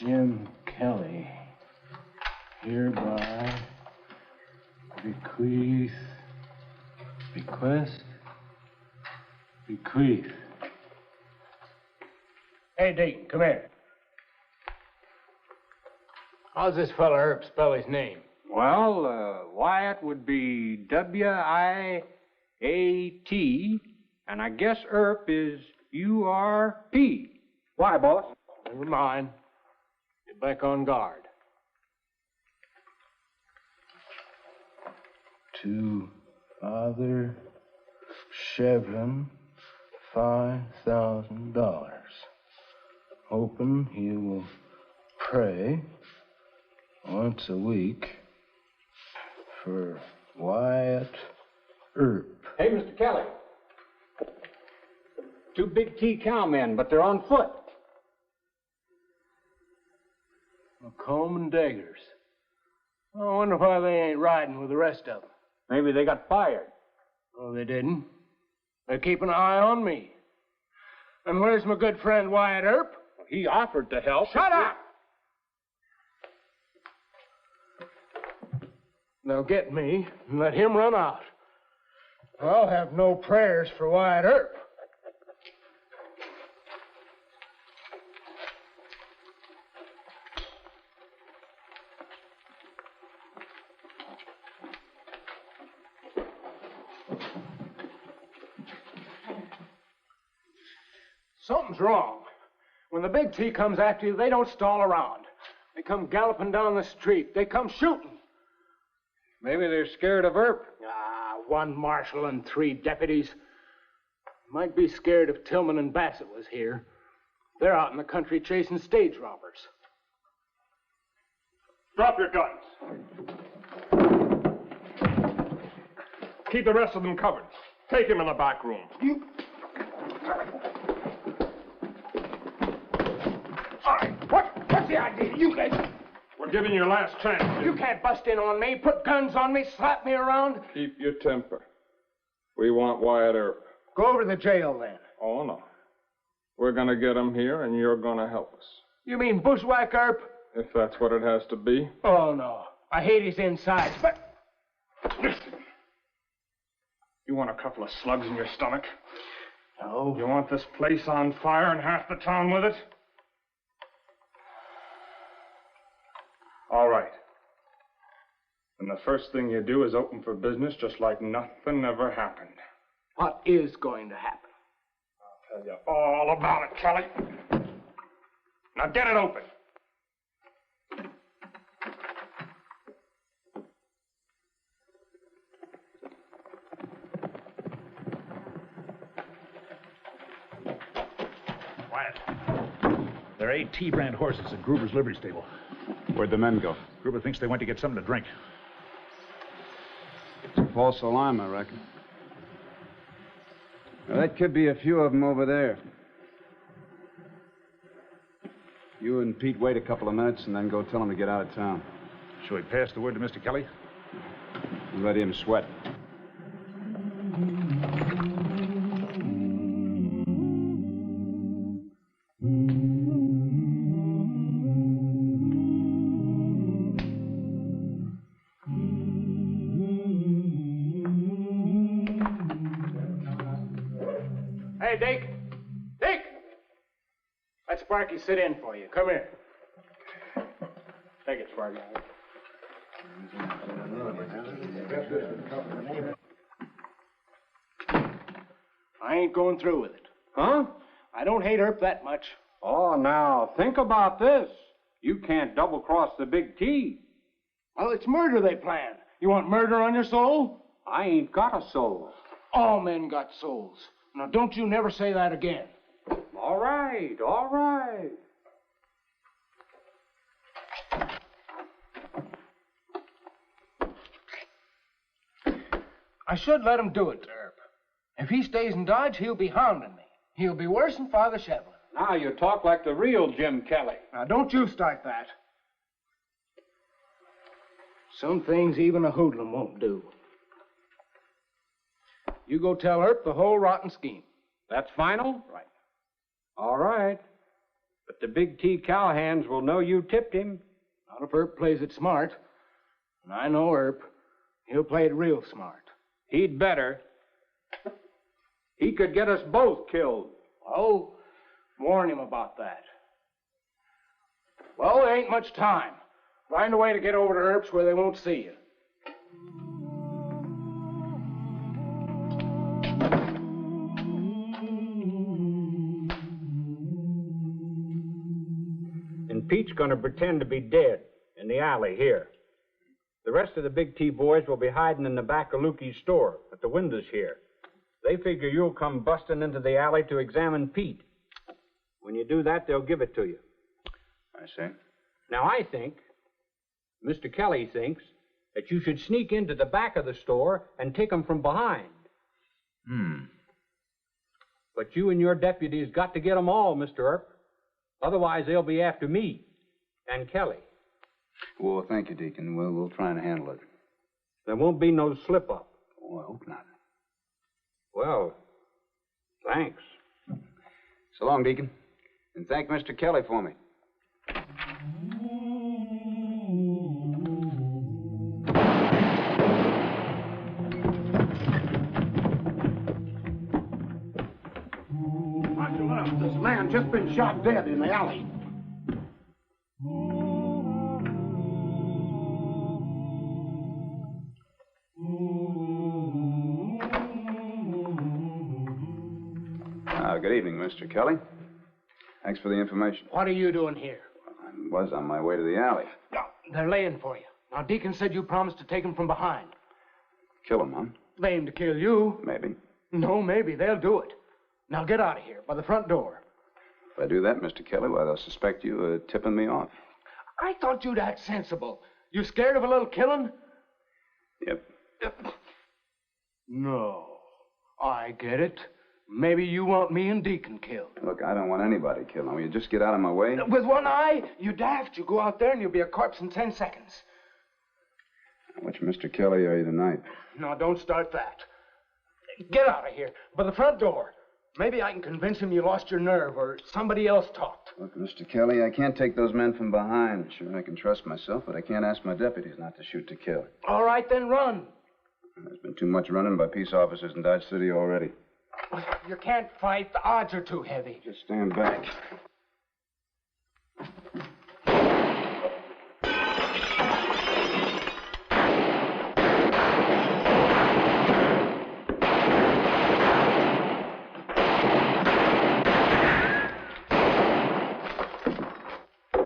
Jim I bequeath, bequest, bequeath. Hey, Deacon, come here. How's this fella Earp spell his name? Well, Wyatt would be W-I-A-T, and I guess Earp is U-R-P. Why, boss? Never mind. Get back on guard. To Father Chevron, $5,000. Hoping he will pray once a week for Wyatt Earp. Hey, Mr. Kelly. 2 big T cowmen, but they're on foot. Comb and daggers. I wonder why they ain't riding with the rest of them. Maybe they got fired. Oh, they didn't. They're keeping an eye on me. And where's my good friend Wyatt Earp? He offered to help. Shut up! They'll get me and let him run out. I'll have no prayers for Wyatt Earp. Something's wrong. When the big T comes after you, they don't stall around. They come galloping down the street. They come shooting. Maybe they're scared of Earp. Ah, 1 marshal and 3 deputies. Might be scared if Tillman and Bassett was here. They're out in the country chasing stage robbers. Drop your guns. Keep the rest of them covered. Take him in the back room. All right, what's the idea? You guys... We're giving you your last chance. You can't bust in on me, put guns on me, slap me around. Keep your temper. We want Wyatt Earp. Go over to the jail, then. Oh, no. We're going to get him here, and you're going to help us. You mean bushwhack Earp? If that's what it has to be. Oh, no. I hate his insides, but... Listen. You want a couple of slugs in your stomach? No. You want this place on fire and half the town with it? All right. And the first thing you do is open for business just like nothing ever happened. What is going to happen? I'll tell you all about it, Kelly. Now get it open. Quiet. There are 8 T-brand horses at Gruber's livery stable. Where'd the men go? Gruber thinks they went to get something to drink. It's a false alarm, I reckon. Now, that could be a few of them over there. You and Pete wait a couple of minutes and then go tell them to get out of town. Shall we pass the word to Mr. Kelly? And let him sweat. Hey, Dick. Dick! Let Sparky sit in for you. Come here. Take it, Sparky. I ain't going through with it. Huh? I don't hate Earp that much. Oh, now, think about this. You can't double-cross the big T. Well, it's murder they plan. You want murder on your soul? I ain't got a soul. All men got souls. Now, don't you never say that again. All right, all right. I should let him do it to Earp. If he stays in Dodge, he'll be hounding me. He'll be worse than Father Shevlin. Now you talk like the real Jim Kelly. Now, don't you start that. Some things even a hoodlum won't do. You go tell Earp the whole rotten scheme. That's final? Right. All right. But the big T cowhands will know you tipped him. Not if Earp plays it smart. I know Earp. He'll play it real smart. He'd better. He could get us both killed. Oh, warn him about that. Well, there ain't much time. Find a way to get over to Earp's where they won't see you. And Pete's gonna pretend to be dead in the alley here. The rest of the Big T boys will be hiding in the back of Lukey's store at the windows here. They figure you'll come busting into the alley to examine Pete. When you do that, they'll give it to you. I see. Now, I think, Mr. Kelly thinks, that you should sneak into the back of the store and take them from behind. But you and your deputies got to get them all, Mr. Earp. Otherwise, they'll be after me and Kelly. Well, thank you, Deacon. We'll try and handle it. There won't be no slip-up. Oh, I hope not. Well, thanks. So long, Deacon. And thank Mr. Kelly for me. Marshal Earp, this man just been shot dead in the alley. Good evening, Mr. Kelly. Thanks for the information. What are you doing here? I was on my way to the alley. No, they're laying for you. Now, Deacon said you promised to take him from behind. Kill him, huh? They aim to kill you. Maybe. No, maybe. They'll do it. Now, get out of here, by the front door. If I do that, Mr. Kelly, why, they'll suspect you of tipping me off. I thought you'd act sensible. You scared of a little killing? Yep. No. I get it. Maybe you want me and Deacon killed. Look, I don't want anybody killed. Now, will you just get out of my way? With one eye? You daft. You go out there and you'll be a corpse in 10 seconds. Which Mr. Kelly are you tonight? No, don't start that. Get out of here. By the front door. Maybe I can convince him you lost your nerve or somebody else talked. Look, Mr. Kelly, I can't take those men from behind. Sure, I can trust myself, but I can't ask my deputies not to shoot to kill. All right, then run. There's been too much running by peace officers in Dodge City already. You can't fight. The odds are too heavy. Just stand back.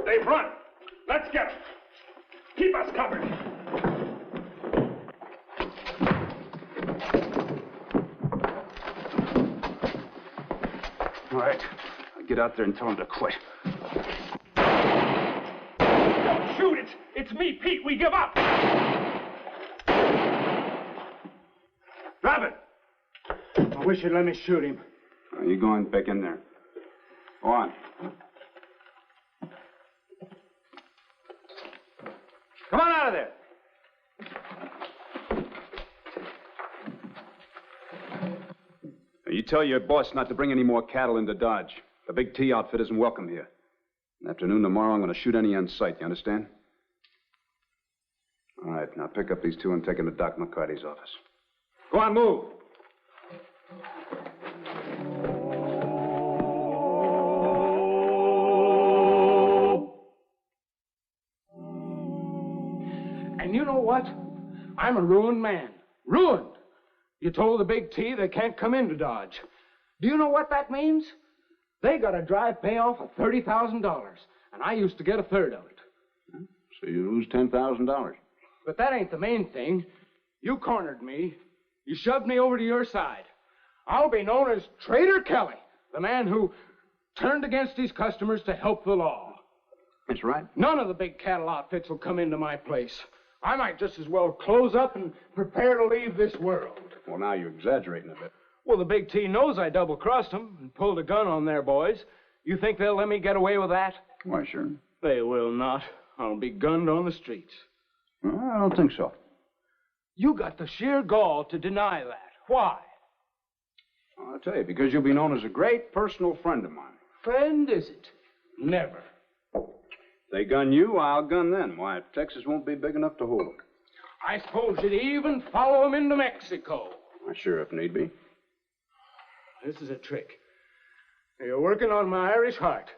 They've run. Let's get them. Keep us covered. All right. I'll get out there and tell them to quit. Don't shoot it. It's me, Pete. We give up. Drop it. I wish you'd let me shoot him. You go on back in there. Go on. Come on out of there. You tell your boss not to bring any more cattle into Dodge. The Big T outfit isn't welcome here. Afternoon tomorrow, I'm going to shoot any on sight. You understand? All right, now pick up these two and take them to Doc McCarty's office. Go on, move. And you know what? I'm a ruined man. Ruined. You told the Big T they can't come into Dodge. Do you know what that means? They got a drive payoff of $30,000, and I used to get a third of it. So you lose $10,000. But that ain't the main thing. You cornered me. You shoved me over to your side. I'll be known as Trader Kelly, the man who turned against his customers to help the law. That's right. None of the big cattle outfits will come into my place. I might just as well close up and prepare to leave this world. Well, now you're exaggerating a bit. Well, the Big T knows I double-crossed them and pulled a gun on their boys. You think they'll let me get away with that? Why, sure. They will not. I'll be gunned on the streets. Well, I don't think so. You got the sheer gall to deny that. Why? I'll tell you, because you'll be known as a great personal friend of mine. Friend, is it? Never. They gun you, I'll gun them. Why, Texas won't be big enough to hold them. I suppose you'd even follow him into Mexico. Sure, if need be. This is a trick. You're working on my Irish heart.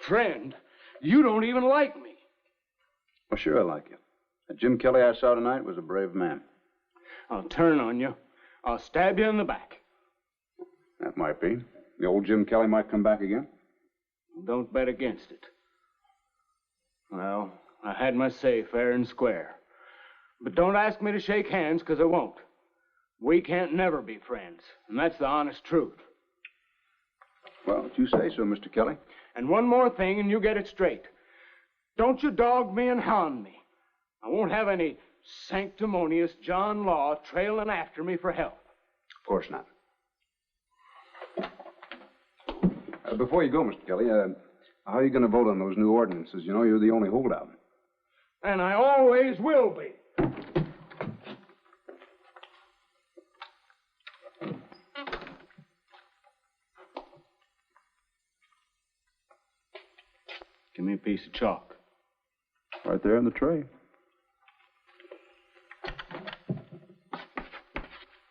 Friend, you don't even like me. Well, sure I like you. That Jim Kelly I saw tonight was a brave man. I'll turn on you. I'll stab you in the back. That might be. The old Jim Kelly might come back again. Don't bet against it. Well, I had my say fair and square. But don't ask me to shake hands, because I won't. We can't never be friends, and that's the honest truth. Well, if you say so, Mr. Kelly. And one more thing, and you get it straight. Don't you dog me and hound me. I won't have any sanctimonious John Law trailing after me for help. Of course not. Before you go, Mr. Kelly, how are you going to vote on those new ordinances? You know, you're the only holdout. And I always will be. Give me a piece of chalk. Right there in the tray.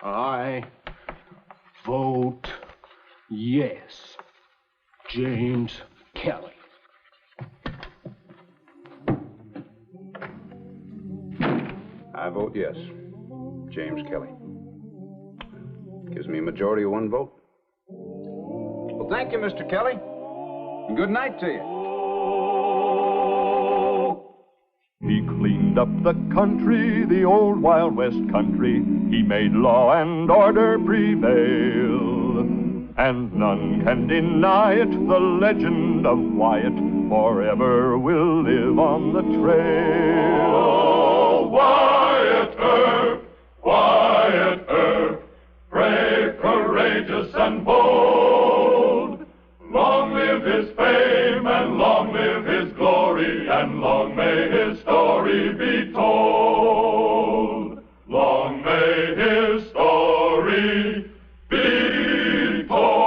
I vote yes. James Kelly. I vote yes. James Kelly. Gives me a majority of one vote. Well, thank you, Mr. Kelly. And good night to you. He cleaned up the country, the old Wild West country. He made law and order prevail. And none can deny it, the legend of Wyatt forever will live on the trail. Oh, Wyatt Earp, brave, courageous, and bold. Long live his fame, and long live his glory, and long may his story be told. Long may his story be told.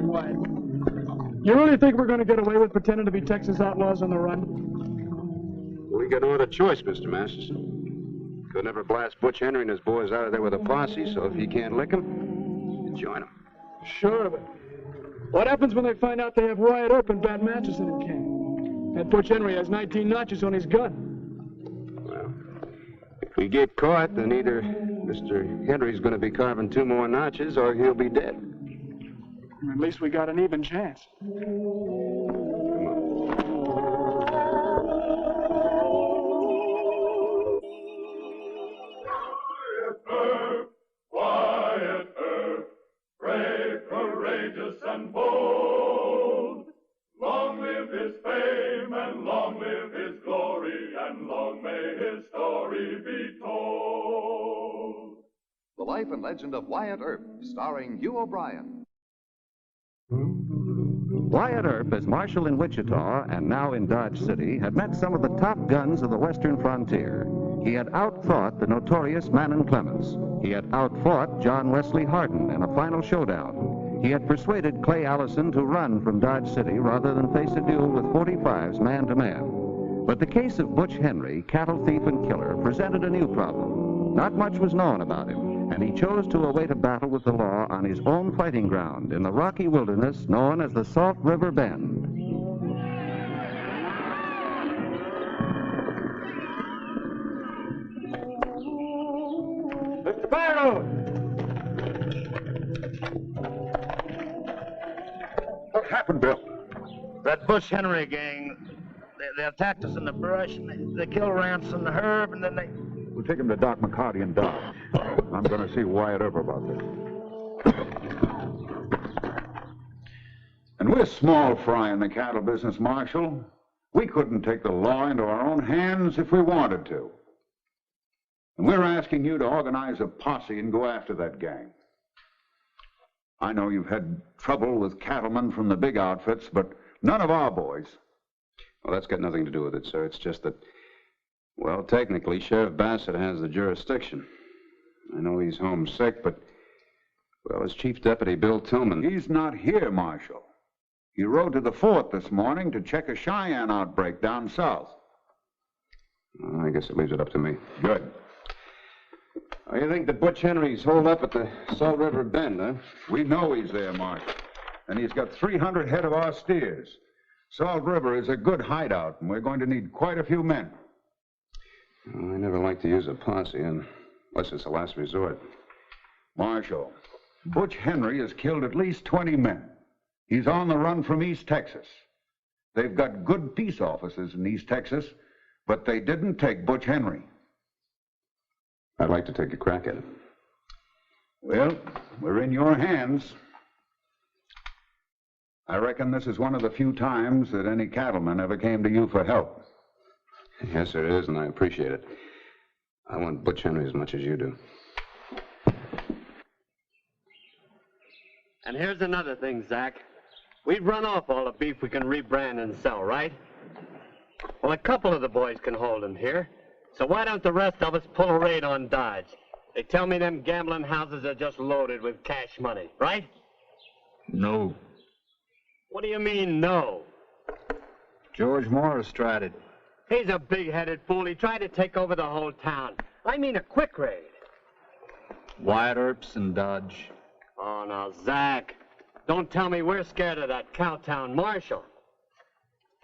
Wyatt, you really think we're going to get away with pretending to be Texas outlaws on the run? We got no other choice, Mr. Masterson. Could never blast Butch Henry and his boys out of there with a posse, so if he can't lick them, you join them. Sure, but what happens when they find out they have Wyatt Earp and Bat Masterson in camp? That Butch Henry has 19 notches on his gun. Well, if we get caught, then either Mr. Henry's going to be carving 2 more notches or he'll be dead. At least we got an even chance. Wyatt Earp, brave, courageous, and bold. Long live his fame, and long live his glory, and long may his story be told. The Life and Legend of Wyatt Earp, starring Hugh O'Brien. Wyatt Earp, as marshal in Wichita and now in Dodge City, had met some of the top guns of the western frontier. He had outfought the notorious Manon Clements. He had outfought John Wesley Hardin in a final showdown. He had persuaded Clay Allison to run from Dodge City rather than face a duel with 45s man to man. But the case of Butch Henry, cattle thief and killer, presented a new problem. Not much was known about him, and he chose to await a battle with the law on his own fighting ground in the rocky wilderness known as the Salt River Bend. Mr. Barrow! What happened, Bill? That Butch Henry gang, they attacked us in the brush, and they killed Ransom and Herb, and then they... We'll take him to Doc McCarty in Dodge. I'm going to see Wyatt Earp about this. And we're small fry in the cattle business, Marshal. We couldn't take the law into our own hands if we wanted to. And we're asking you to organize a posse and go after that gang. I know you've had trouble with cattlemen from the big outfits, but none of our boys. Well, that's got nothing to do with it, sir. It's just that, well, technically, Sheriff Bassett has the jurisdiction. I know he's homesick, but, well, his chief deputy, Bill Tillman... He's not here, Marshal. He rode to the fort this morning to check a Cheyenne outbreak down south. Well, I guess it leaves it up to me. Good. Oh, you think that Butch Henry's holed up at the Salt River Bend, huh? We know he's there, Marshal. And he's got 300 head of our steers. Salt River is a good hideout, and we're going to need quite a few men. Well, I never like to use a posse, unless it's a last resort. Marshal, Butch Henry has killed at least 20 men. He's on the run from East Texas. They've got good peace officers in East Texas, but they didn't take Butch Henry. I'd like to take a crack at him. Well, we're in your hands. I reckon this is one of the few times that any cattleman ever came to you for help. Yes, it is, and I appreciate it. I want Butch Henry as much as you do. And here's another thing, Zach. We've run off all the beef we can rebrand and sell, right? Well, a couple of the boys can hold them here. So why don't the rest of us pull a raid on Dodge? They tell me them gambling houses are just loaded with cash money, right? No. What do you mean, no? George Morris tried it. He's a big-headed fool. He tried to take over the whole town. I mean a quick raid. Wyatt Earps and Dodge. Oh, now, Zach, don't tell me we're scared of that Cowtown Marshal.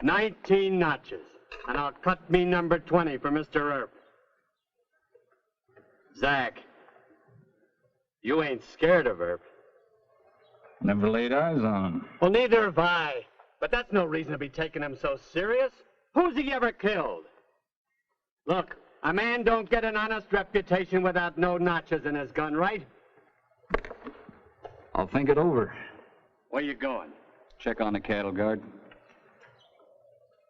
19 notches, and I'll cut me number 20 for Mr. Earp. Zach, you ain't scared of Earp. Never laid eyes on him. Well, neither have I. But that's no reason to be taking him so serious. Who's he ever killed? Look, a man don't get an honest reputation without no notches in his gun, right? I'll think it over. Where you going? Check on the cattle guard.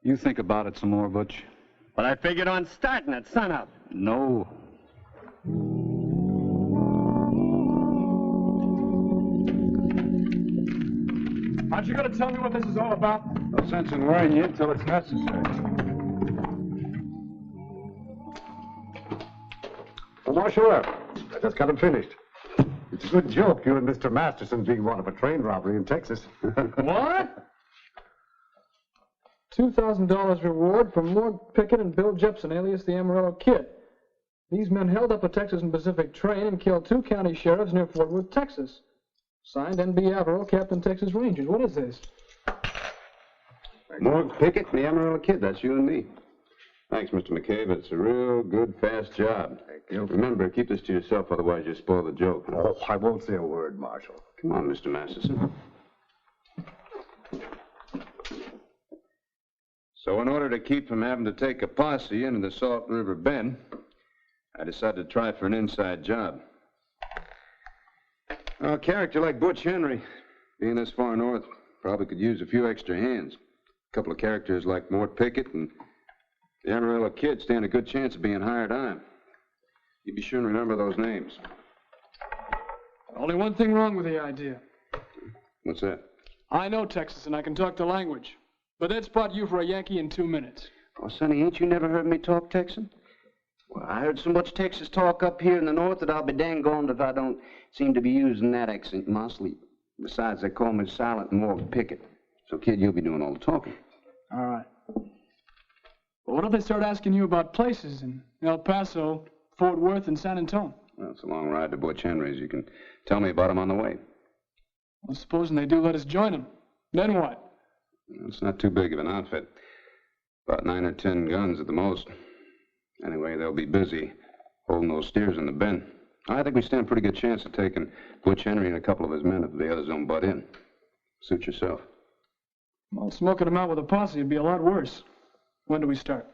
You think about it some more, Butch. But I figured on starting at sunup. No. Aren't you going to tell me what this is all about? No sense in worrying you until it's necessary. Well, Marshal Earp, I just got him finished. It's a good joke, you and Mr. Masterson being one of a train robbery in Texas. What? $2,000 reward for Mort Pickett and Bill Jepson, alias the Amarillo Kid. These men held up a Texas and Pacific train and killed 2 county sheriffs near Fort Worth, Texas. Signed, N.B. Averill, Captain Texas Rangers. What is this? Mort Pickett and the Amarillo Kid. That's you and me. Thanks, Mr. McCabe. It's a real good, fast job. Thank you. Remember, keep this to yourself, otherwise you spoil the joke. Oh, I won't say a word, Marshal. Come on, Mr. Masterson. So in order to keep from having to take a posse into the Salt River Bend, I decided to try for an inside job. A character like Butch Henry, being this far north, probably could use a few extra hands. A couple of characters like Mort Pickett and the Amarillo Kid stand a good chance of being hired on. You be sure and remember those names. Only one thing wrong with the idea. What's that? I know Texas and I can talk the language. But they'd spot you for a Yankee in 2 minutes. Oh, Sonny, ain't you never heard me talk Texan? Well, I heard so much Texas talk up here in the north that I'll be dang gone if I don't seem to be using that accent in my sleep. Besides, they call me Silent and Mort Pickett. So, kid, you'll be doing all the talking. All right. But what if they start asking you about places in El Paso, Fort Worth, and San Antonio? Well, it's a long ride to Butch Henry's. You can tell me about them on the way. Well, supposing they do let us join them. Then what? It's not too big of an outfit. About 9 or 10 guns at the most. Anyway, they'll be busy holding those steers in the bend. I think we stand a pretty good chance of taking Butch Henry and a couple of his men if the others don't butt in. Suit yourself. Well, smoking them out with a posse would be a lot worse. When do we start?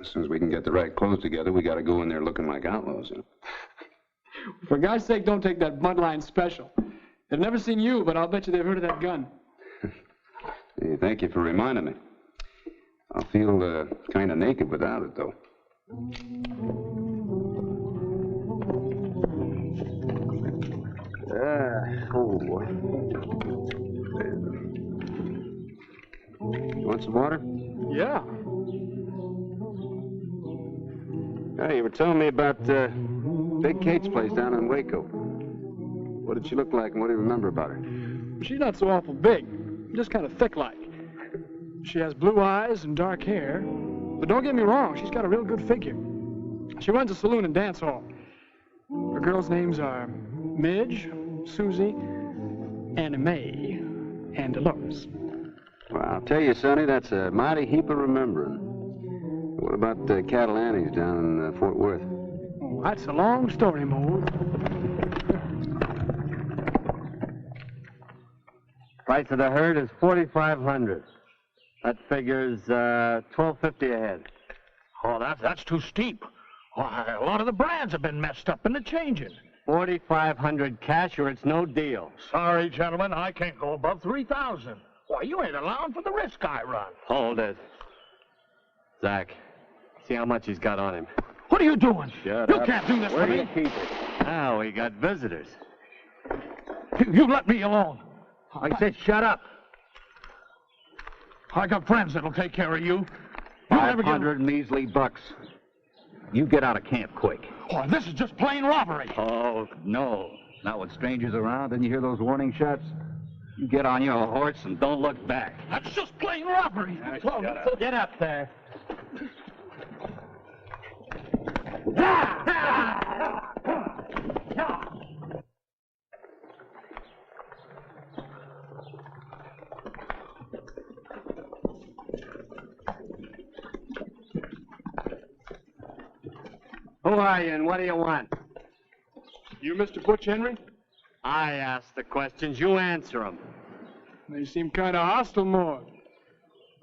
As soon as we can get the right clothes together, we got to go in there looking like outlaws. You know? For God's sake, don't take that Mudline special. They've never seen you, but I'll bet you they've heard of that gun. Hey, thank you for reminding me. I'll feel kind of naked without it, though. boy. Want some water? Yeah. Hey, you were telling me about Big Kate's place down in Waco. What did she look like, and what do you remember about her? She's not so awful big, just kind of thick-like. She has blue eyes and dark hair, but don't get me wrong, she's got a real good figure. She runs a saloon and dance hall. Her girls' names are Midge, Susie, Anna Mae, and Dolores. Well, I'll tell you, Sonny, that's a mighty heap of remembering. What about the cattle Annie's down in Fort Worth? Oh, that's a long story, Mo. Price of the herd is $4,500. That figures $12.50 a head. Oh, that's too steep. Why, a lot of the brands have been messed up in the changing. $4,500 cash or it's no deal. Sorry, gentlemen, I can't go above $3,000. Why, you ain't allowing for the risk I run. Hold it. Zach, see how much he's got on him. What are you doing? Shut you up. can't do this Where to do me. you keep it? Now we got visitors. You let me alone. I said shut up. I got friends that'll take care of you. 500 measly bucks. You get out of camp quick. Oh, this is just plain robbery. Oh, no. Not with strangers around. Then you hear those warning shots? You get on your horse and don't look back. That's just plain robbery. Get up there. Who are you and what do you want? You Mr. Butch Henry? I ask the questions, you answer them. They seem kind of hostile, Morg.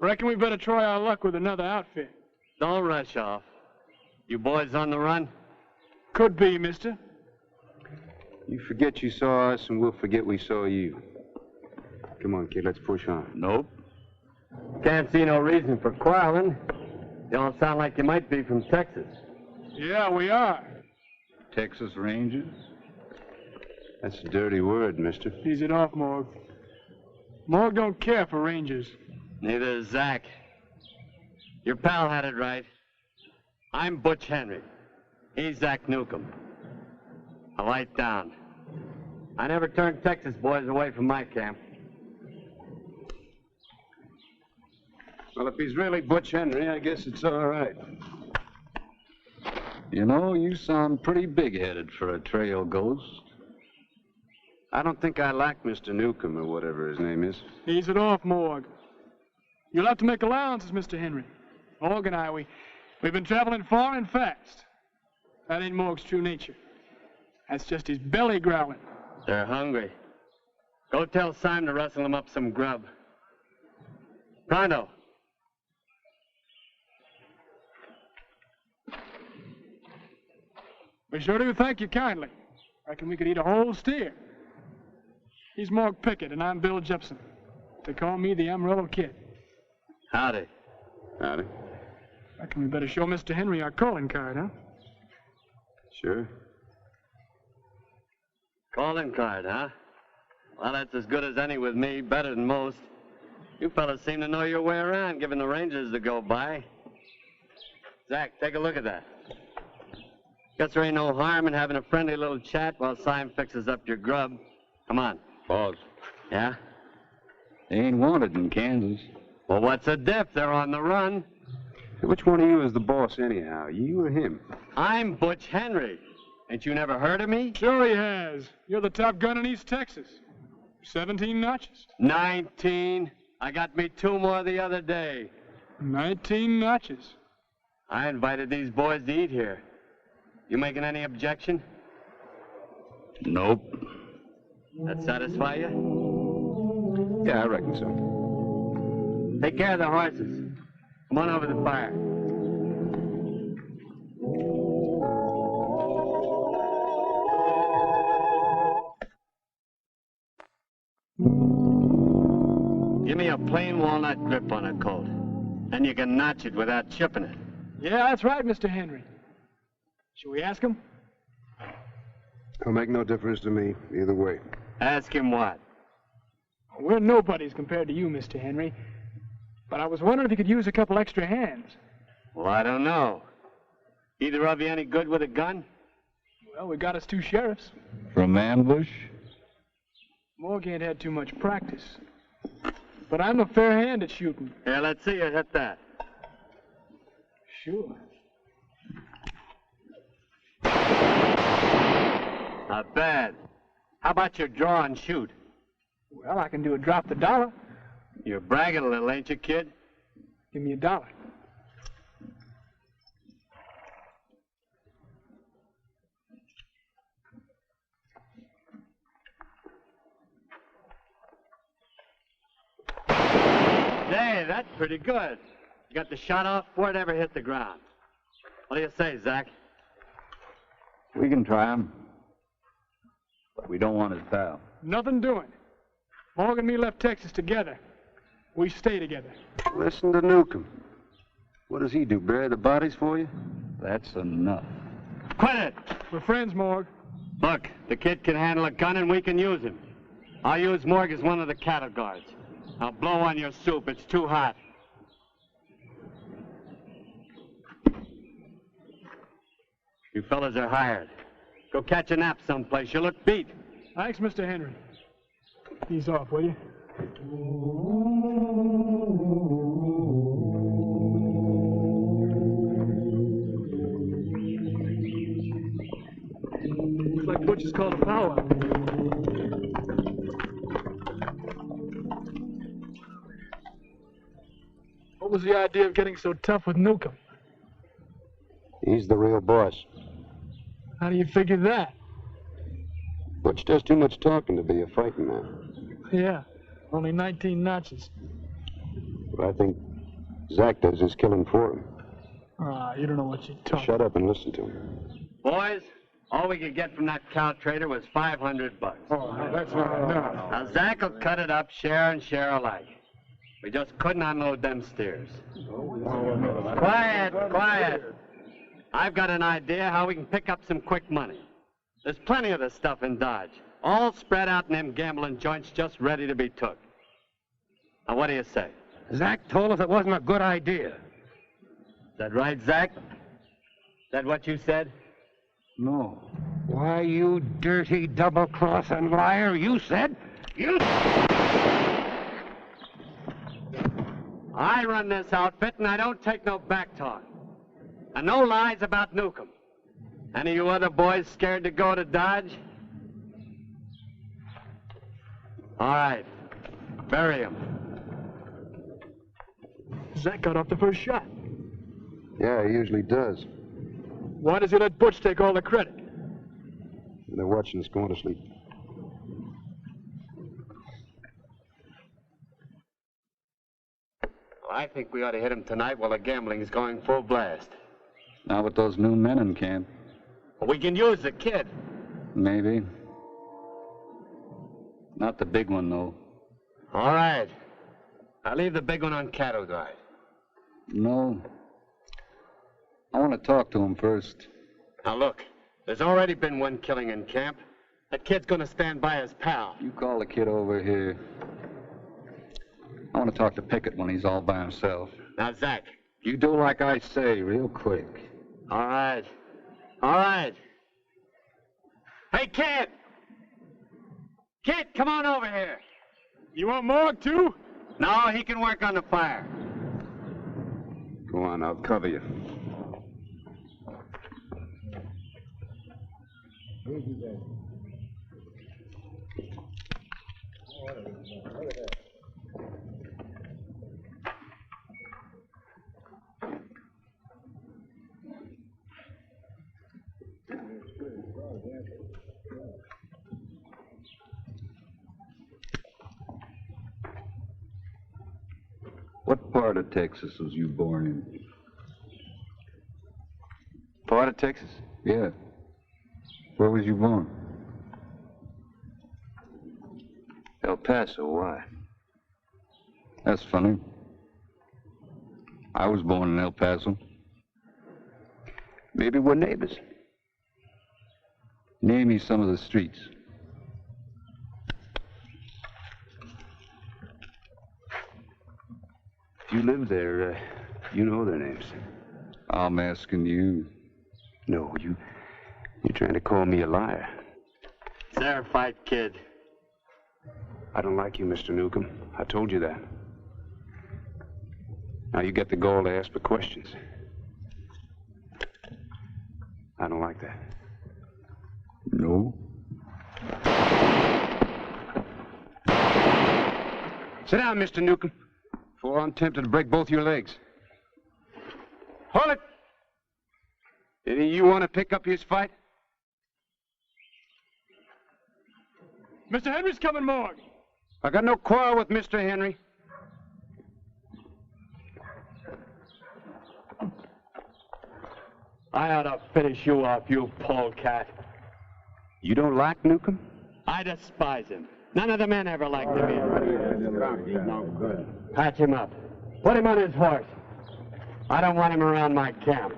Reckon we better try our luck with another outfit. Don't rush off. You boys on the run? Could be, mister. You forget you saw us, and we'll forget we saw you. Come on, kid, let's push on. Nope. Can't see no reason for quarreling. You all sound like you might be from Texas. Yeah, we are. Texas Rangers? That's a dirty word, mister. Ease it off, Morg. Morg don't care for Rangers. Neither does Zach. Your pal had it right. I'm Butch Henry. He's Zach Newcomb. Now light down. I never turned Texas boys away from my camp. Well, if he's really Butch Henry, I guess it's all right. You know, you sound pretty big-headed for a trail ghost. I don't think I like Mr. Newcomb or whatever his name is. Ease it off, Morg. You'll have to make allowances, Mr. Henry. Morg and I, we've been traveling far and fast. That ain't Morg's true nature. That's just his belly growling. They're hungry. Go tell Simon to rustle them up some grub. Pronto. We sure do thank you kindly. Reckon we could eat a whole steer. He's Morg Pickett, and I'm Bill Jepson. They call me the Amarillo Kid. Howdy. Howdy. Reckon we better show Mr. Henry our calling card, huh? Sure. Calling card, huh? Well, that's as good as any with me, better than most. You fellas seem to know your way around, giving the Rangers the go by. Zach, take a look at that. Guess there ain't no harm in having a friendly little chat while Simon fixes up your grub. Come on. Boss. Yeah? They ain't wanted in Kansas. Well, what's the diff? They're on the run. Which one of you is the boss, anyhow? You or him? I'm Butch Henry. Ain't you never heard of me? Sure he has. You're the top gun in East Texas. 17 notches. 19. I got me 2 more the other day. 19 notches. I invited these boys to eat here. You making any objection? Nope. That satisfy you? Yeah, I reckon so. Take care of the horses. Come on over the fire. Give me a plain walnut grip on a coat. Then you can notch it without chipping it. Yeah, that's right, Mr. Henry. Shall we ask him? It'll make no difference to me, either way. Ask him what? We're nobodies compared to you, Mr. Henry. But I was wondering if you could use a couple extra hands. Well, I don't know. Either of you any good with a gun? Well, we got us 2 sheriffs. From ambush? Morgan ain't had too much practice. But I'm a fair hand at shooting. Here, let's see you hit that. Sure. Not bad. How about your draw and shoot? Well, I can do a drop the dollar. You're bragging a little, ain't you, kid? Give me $1. Hey, that's pretty good. You got the shot off before it ever hit the ground. What do you say, Zach? We can try him. But we don't want his pal. Nothing doing. Morgan and me left Texas together. We stay together. Listen to Newcomb. What does he do, bury the bodies for you? That's enough. Quit it! We're friends, Morg. Look, the kid can handle a gun and we can use him. I'll use Morg as one of the cattle guards. I'll blow on your soup. It's too hot. You fellas are hired. Go catch a nap someplace. You look beat. Thanks, Mr. Henry. Ease off, will you? Looks like Butch has called a powwow. What was the idea of getting so tough with Newcomb? He's the real boss. How do you figure that? Butch does too much talking to be a fighting man. Yeah, only 19 notches. But I think Zach does his killing for him. Ah, you don't know what you're talking. Shut up and listen to him. Boys, all we could get from that cow trader was $500. Oh, no, that's not enough. Now, Zach will cut it up, share and share alike. We just couldn't unload them steers. Quiet, quiet. I've got an idea how we can pick up some quick money. There's plenty of this stuff in Dodge, all spread out in them gambling joints just ready to be took. Now, what do you say? Zach told us it wasn't a good idea. Is that right, Zach? Is that what you said? No. Why, you dirty double-crossing liar, you said... You... I run this outfit, and I don't take no back talk. And no lies about Newcomb. Any of you other boys scared to go to Dodge? All right. Bury him. Zach got off the first shot. Yeah, he usually does. Why does he let Butch take all the credit? They're watching us going to sleep. Well, I think we ought to hit him tonight while the gambling's going full blast. Not with those new men in camp. Well, we can use the kid. Maybe. Not the big one, though. All right. I'll leave the big one on cattle guard. No. I want to talk to him first. Now, look. There's already been one killing in camp. That kid's going to stand by his pal. You call the kid over here. I want to talk to Pickett when he's all by himself. Now, Zach. You do like I say, real quick. All right. All right. Hey, kid! Kid, come on over here. You want Morg, too? No, he can work on the fire. Go on, I'll cover you. What part of Texas was you born in? Part of Texas? Yeah. Where was you born? El Paso, why? That's funny. I was born in El Paso. Maybe we're neighbors. Name me some of the streets. If you live there, you know their names. I'm asking you. No, you're trying to call me a liar. It's their fight, kid. I don't like you, Mr. Newcomb. I told you that. Now you get the gall to ask for questions. I don't like that. No. Sit down, Mr. Newcomb, before I'm tempted to break both your legs. Hold it! Any of you want to pick up his fight? Mr. Henry's coming, Morg. I got no quarrel with Mr. Henry. I ought to finish you off, you polecat. You don't like Newcomb? I despise him. None of the men ever liked him either. Patch him up. Put him on his horse. I don't want him around my camp.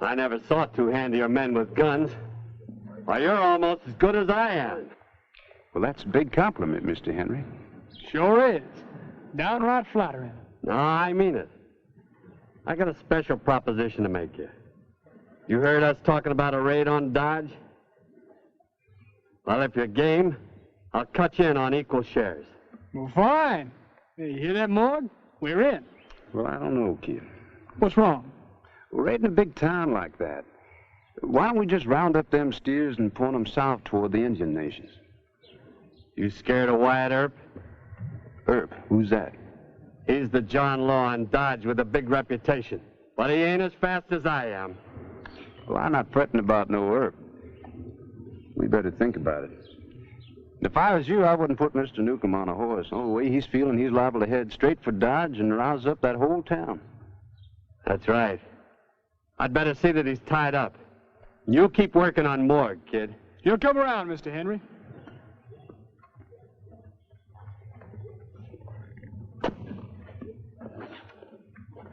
I never saw two handier men with guns. Why, you're almost as good as I am. Well, that's a big compliment, Mr. Henry. Sure is. Downright flattering. No, I mean it. I got a special proposition to make you. You heard us talking about a raid on Dodge? Well, if you're game, I'll cut you in on equal shares. Well, fine. Hey, you hear that, Morg? We're in. Well, I don't know, kid. What's wrong? We're raiding a big town like that. Why don't we just round up them steers and point them south toward the Indian nations? You scared of Wyatt Earp? Earp? Who's that? He's the John Law in Dodge with a big reputation. But he ain't as fast as I am. Well, I'm not fretting about no Earp. We better think about it. If I was you, I wouldn't put Mr. Newcomb on a horse. Oh, the way he's feeling, he's liable to head straight for Dodge and rouse up that whole town. That's right. I'd better see that he's tied up. You keep working on Morg, kid. You'll come around, Mr. Henry.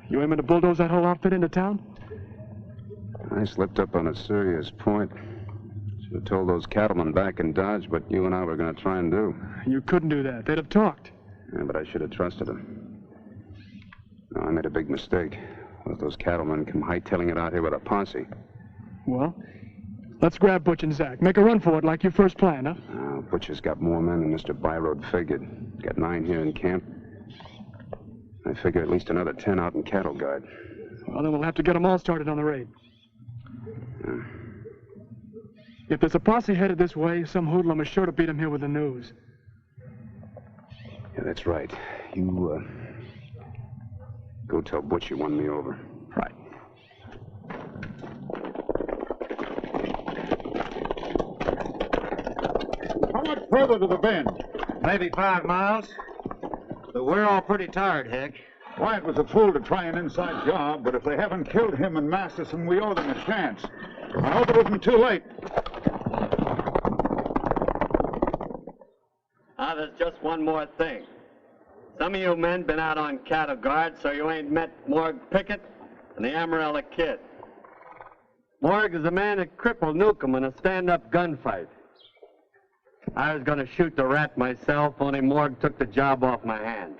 You aiming to bulldoze that whole outfit into town? I slipped up on a serious point. Should have told those cattlemen back in Dodge what you and I were going to try and do. You couldn't do that. They'd have talked. Yeah, but I should have trusted them. No, I made a big mistake. Let those cattlemen come hightailing it out here with a posse. Well, let's grab Butch and Zach. Make a run for it like you first planned, huh? Butch has got more men than Mr. Byrode figured. Got 9 here in camp. I figure at least another 10 out in cattle guard. Well, then we'll have to get them all started on the raid. If there's a posse headed this way, some hoodlum is sure to beat him here with the news. Yeah, that's right. You, go tell Butch you won me over. Right. How much further to the bend? Maybe 5 miles. But we're all pretty tired, Hick. Wyatt was a fool to try an inside job, but if they haven't killed him and Masterson, we owe them a chance. I hope it isn't too late. There's just one more thing. Some of you men been out on cattle guard, so you ain't met Morg Pickett and the Amarella Kid. Morg is the man that crippled Newcomb in a stand-up gunfight. I was going to shoot the rat myself, only Morg took the job off my hands.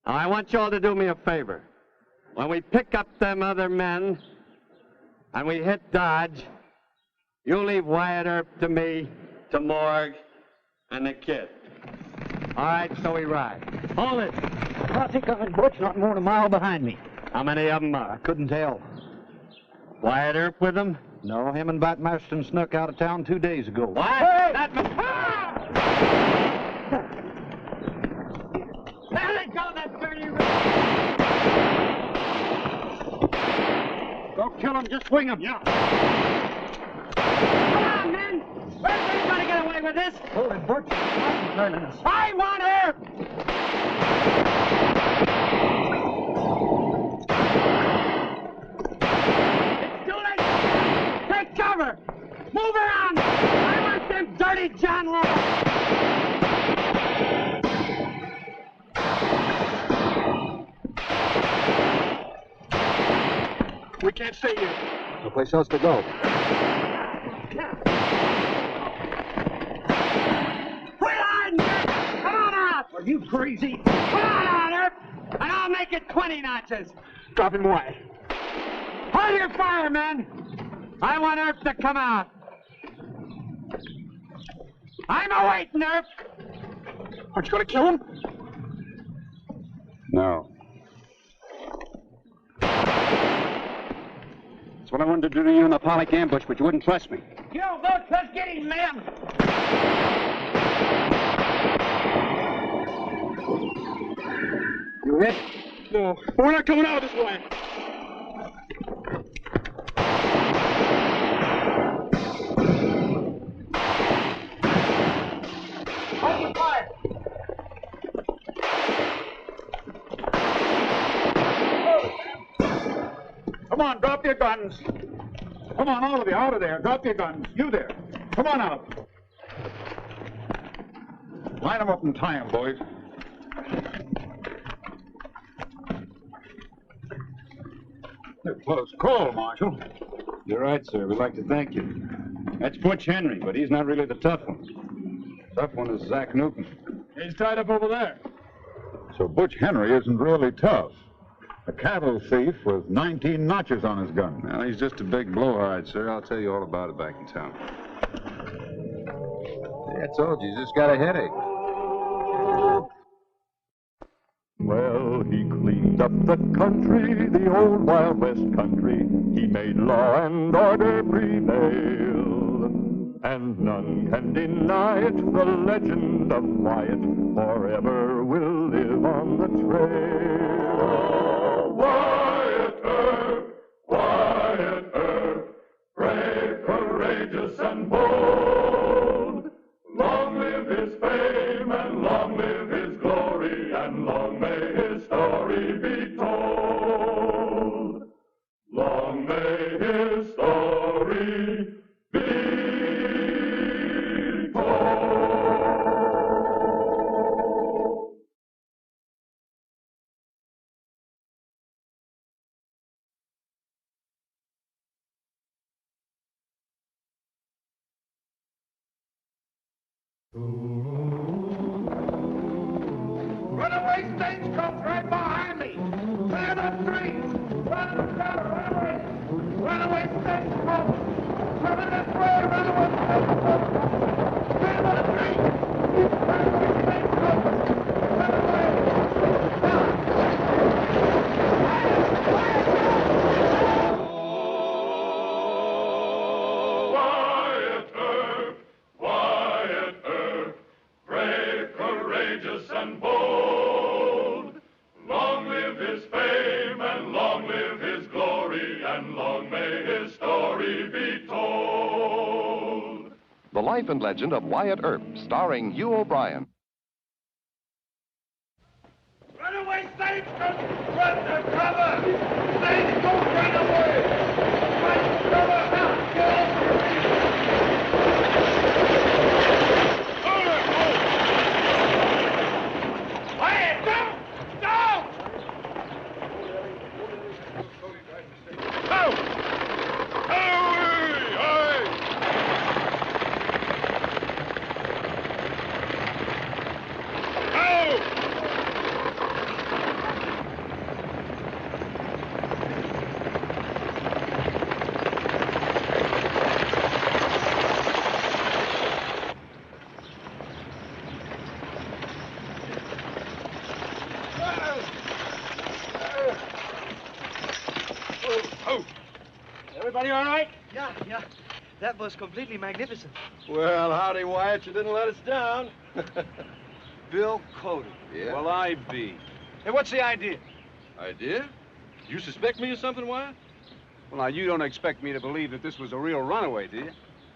Now, I want you all to do me a favor. When we pick up them other men and we hit Dodge, you leave Wyatt Earp to me, to Morg, and the Kid. All right, so we ride. Hold it. I think I was Butch not more than a mile behind me. How many of them are? I couldn't tell. Wyatt Earp with them? No, him and Bat Marston snuck out of town 2 days ago. What? Hey! There they go, that dirty Don't kill him, just swing him. Yeah. Come on, men! Where's anybody get away with this? Hold it, Butch. I'm turning us. I want her! It's too late! Take cover! Move around! I want them dirty John Law! We can't stay here. No place else to go. Quit on, Nerf! Come on out! Are you crazy? Come on out, Nerf! And I'll make it 20 notches. Drop him away. Hold your fire, men! I want Nerf to come out. I'm awaiting Nerf! Aren't you going to kill him? No. That's what I wanted to do to you in the Pollock ambush, but you wouldn't trust me. You vote, let's get him, men! You hit? No. We're not coming out this way. Hold your fire! Come on, drop your guns. Come on, all of you, out of there. Drop your guns. You there. Come on out. Line them up and tie them, boys. A close call, Marshal. You're right, sir. We'd like to thank you. That's Butch Henry, but he's not really the tough one. Tough one is Zach Newton. He's tied up over there. So Butch Henry isn't really tough. A cattle thief with 19 notches on his gun. Well, he's just a big blowhard, sir. I'll tell you all about it back in town. Yeah, I told you, he's just got a headache. Well, he cleaned up the country, the old Wild West country. He made law and order prevail. And none can deny it, the legend of Wyatt forever will live on the trail. Wyatt Earp, brave, courageous, and bold. Long live his fame, and long live his glory, and long may his story be told. Long may his story be told. Runaway stagecoach right behind me! Clear the street! Runaway stagecoach! Coming this way! Runaway stagecoach! Clear the street! Runaway stagecoach! Runaway! Wyatt Earp, brave, courageous, and bold. Long live his fame, and long live his glory, and long may his story be told. The Life and Legend of Wyatt Earp, starring Hugh O'Brien. Runaway stagecoach! Run to cover! Stagecoach, run away! Run to cover! Now, get off your feet! Quiet! Down! Down! Go! Everybody all right? Yeah. That was completely magnificent. Well, howdy, Wyatt. You didn't let us down. Bill Cody. Yeah? Well, I be. Hey, what's the idea? Idea? You suspect me of something, Wyatt? Well, now, you don't expect me to believe that this was a real runaway, do you?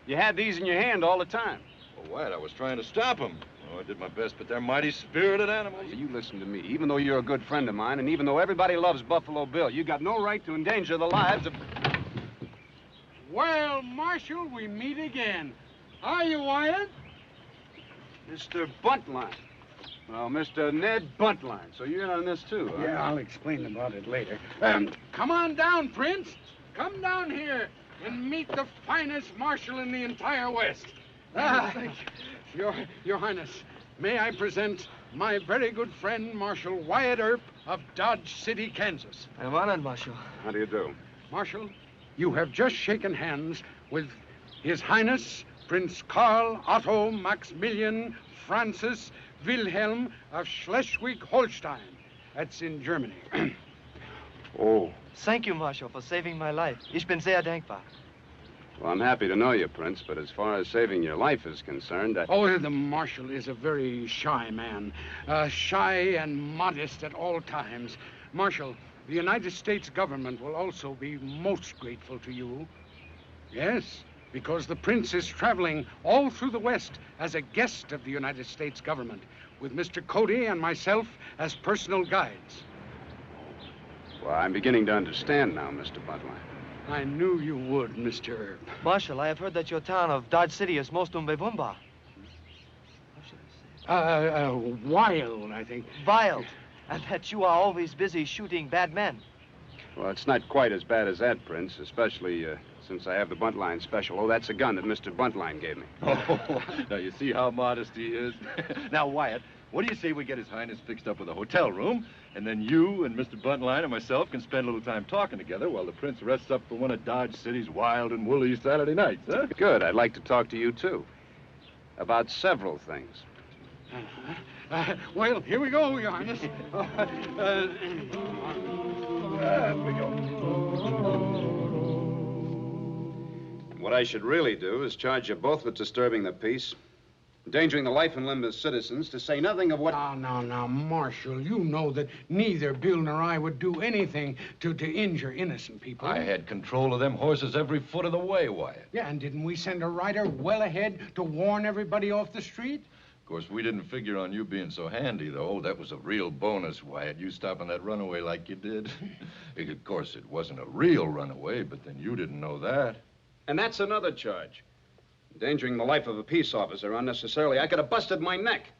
You had these in your hand all the time. Well, Wyatt, I was trying to stop them. Oh, I did my best, but they're mighty spirited animals. You listen to me. Even though you're a good friend of mine, and even though everybody loves Buffalo Bill, you got no right to endanger the lives of... Well, Marshal, we meet again. Are you, Wyatt? Mr. Buntline. Well, Mr. Ned Buntline. So you're in on this, too, huh? Yeah, I'll explain about it later. Come on down, Prince. come down here and meet the finest marshal in the entire West. Thank you. Your Highness, may I present my very good friend, Marshal Wyatt Earp of Dodge City, Kansas. I'm honored, Marshal. How do you do? Marshal, you have just shaken hands with His Highness Prince Karl Otto Maximilian Francis Wilhelm of Schleswig-Holstein. That's in Germany. Oh. Thank you, Marshal, for saving my life. Ich bin sehr dankbar. Well, I'm happy to know you, Prince, but as far as saving your life is concerned, Oh, the Marshal is a very shy man. Shy and modest at all times. Marshal, the United States government will also be most grateful to you. Yes, because the Prince is traveling all through the West as a guest of the United States government, with Mr. Cody and myself as personal guides. Well, I'm beginning to understand now, Mr. Buntline. I knew you would, Mr. Earp. Marshal, I have heard that your town of Dodge City is most unbewunderbar. Wild, I think. Wild. And that you are always busy shooting bad men. Well, it's not quite as bad as that, Prince, especially since I have the Buntline special. Oh, that's a gun that Mr. Buntline gave me. Oh, now you see how modest he is. Now, Wyatt, what do you say we get His Highness fixed up with a hotel room, and then you and Mr. Buntline and myself can spend a little time talking together while the Prince rests up for one of Dodge City's wild and woolly Saturday nights, huh? Good. I'd like to talk to you, too. About several things. Well, here we go, Your Highness. There we go. What I should really do is charge you both with disturbing the peace, endangering the life and limb of citizens, to say nothing of what... Now, Marshal, you know that neither Bill nor I would do anything to injure innocent people. I had control of them horses every foot of the way, Wyatt. Yeah, and didn't we send a rider well ahead to warn everybody off the street? Of course, we didn't figure on you being so handy, though. That was a real bonus, Wyatt, you stopping that runaway like you did. Of course, it wasn't a real runaway, but then you didn't know that. And that's another charge. Endangering the life of a peace officer unnecessarily. I could have busted my neck.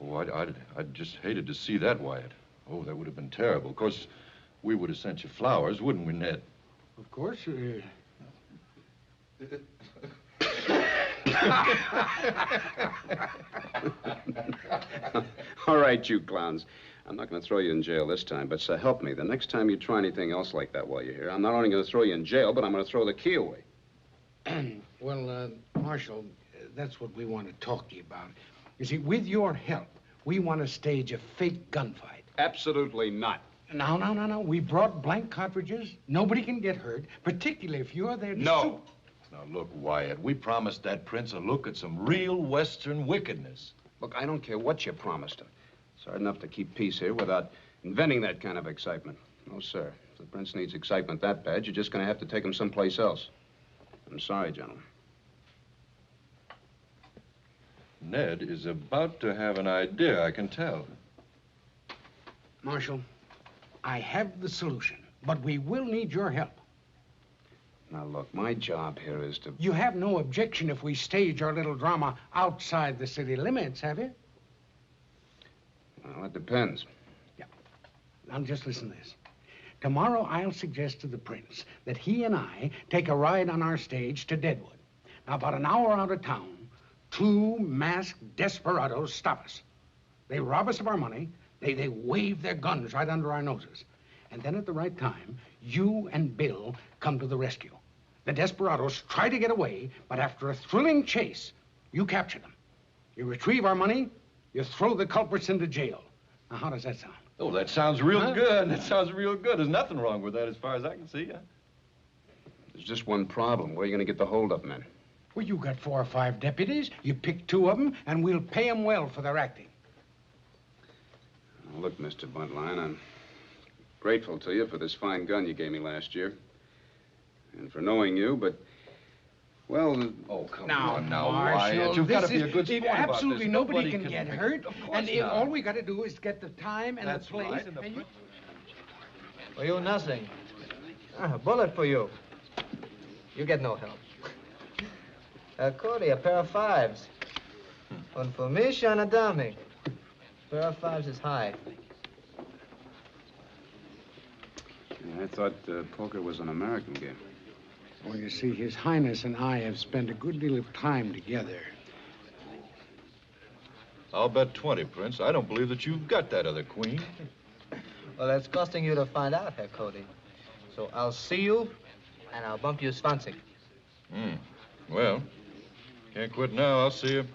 Oh, I'd just hated to see that, Wyatt. Oh, that would have been terrible. Of course, we would have sent you flowers, wouldn't we, Ned? Of course. All right, you clowns. I'm not going to throw you in jail this time, but help me. The next time you try anything else like that while you're here, I'm not only going to throw you in jail, but I'm going to throw the key away. Well, Marshal, that's what we want to talk to you about. You see, with your help, we want to stage a fake gunfight. Absolutely not. No. We brought blank cartridges. Nobody can get hurt, particularly if you're there to No. Now, look, Wyatt, we promised that Prince a look at some real Western wickedness. Look, I don't care what you promised him. It's hard enough to keep peace here without inventing that kind of excitement. No, sir. If the Prince needs excitement that bad, you're just going to have to take him someplace else. I'm sorry, gentlemen. Ned is about to have an idea, I can tell. Marshal, I have the solution, but we will need your help. Now, look, my job here is to... You have no objection if we stage our little drama outside the city limits, have you? Well, it depends. Yeah. Now, just listen to this. Tomorrow, I'll suggest to the Prince that he and I take a ride on our stage to Deadwood. Now, about an hour out of town, two masked desperados stop us. They rob us of our money. They wave their guns right under our noses. And then at the right time, you and Bill come to the rescue. The desperados try to get away, but after a thrilling chase, you capture them. You retrieve our money, you throw the culprits into jail. Now, how does that sound? Oh, that sounds real good. That sounds real good. There's nothing wrong with that as far as I can see. Huh? There's just one problem. Where are you going to get the hold-up men? Well, you got 4 or 5 deputies. You pick 2 of them, and we'll pay them well for their acting. Now, look, Mr. Buntline, I'm grateful to you for this fine gun you gave me last year. And for knowing you, but... Well... Oh, come now, on now, Marshal, Wyatt. You've got to be a good sport about absolutely this. nobody can get hurt. And not. all we got to do is get the time and That's the place. right, and the you... For you, nothing. A bullet for you. You get no help. Cody, a pair of 5s. And for me, Shana Dami. Pair of 5s is high. Yeah, I thought poker was an American game. Well, you see, His Highness and I have spent a good deal of time together. I'll bet 20, Prince. I don't believe that you've got that other queen. Well, that's costing you to find out, Herr Cody. So I'll see you, and I'll bump you 20. Well, can't quit now. I'll see you.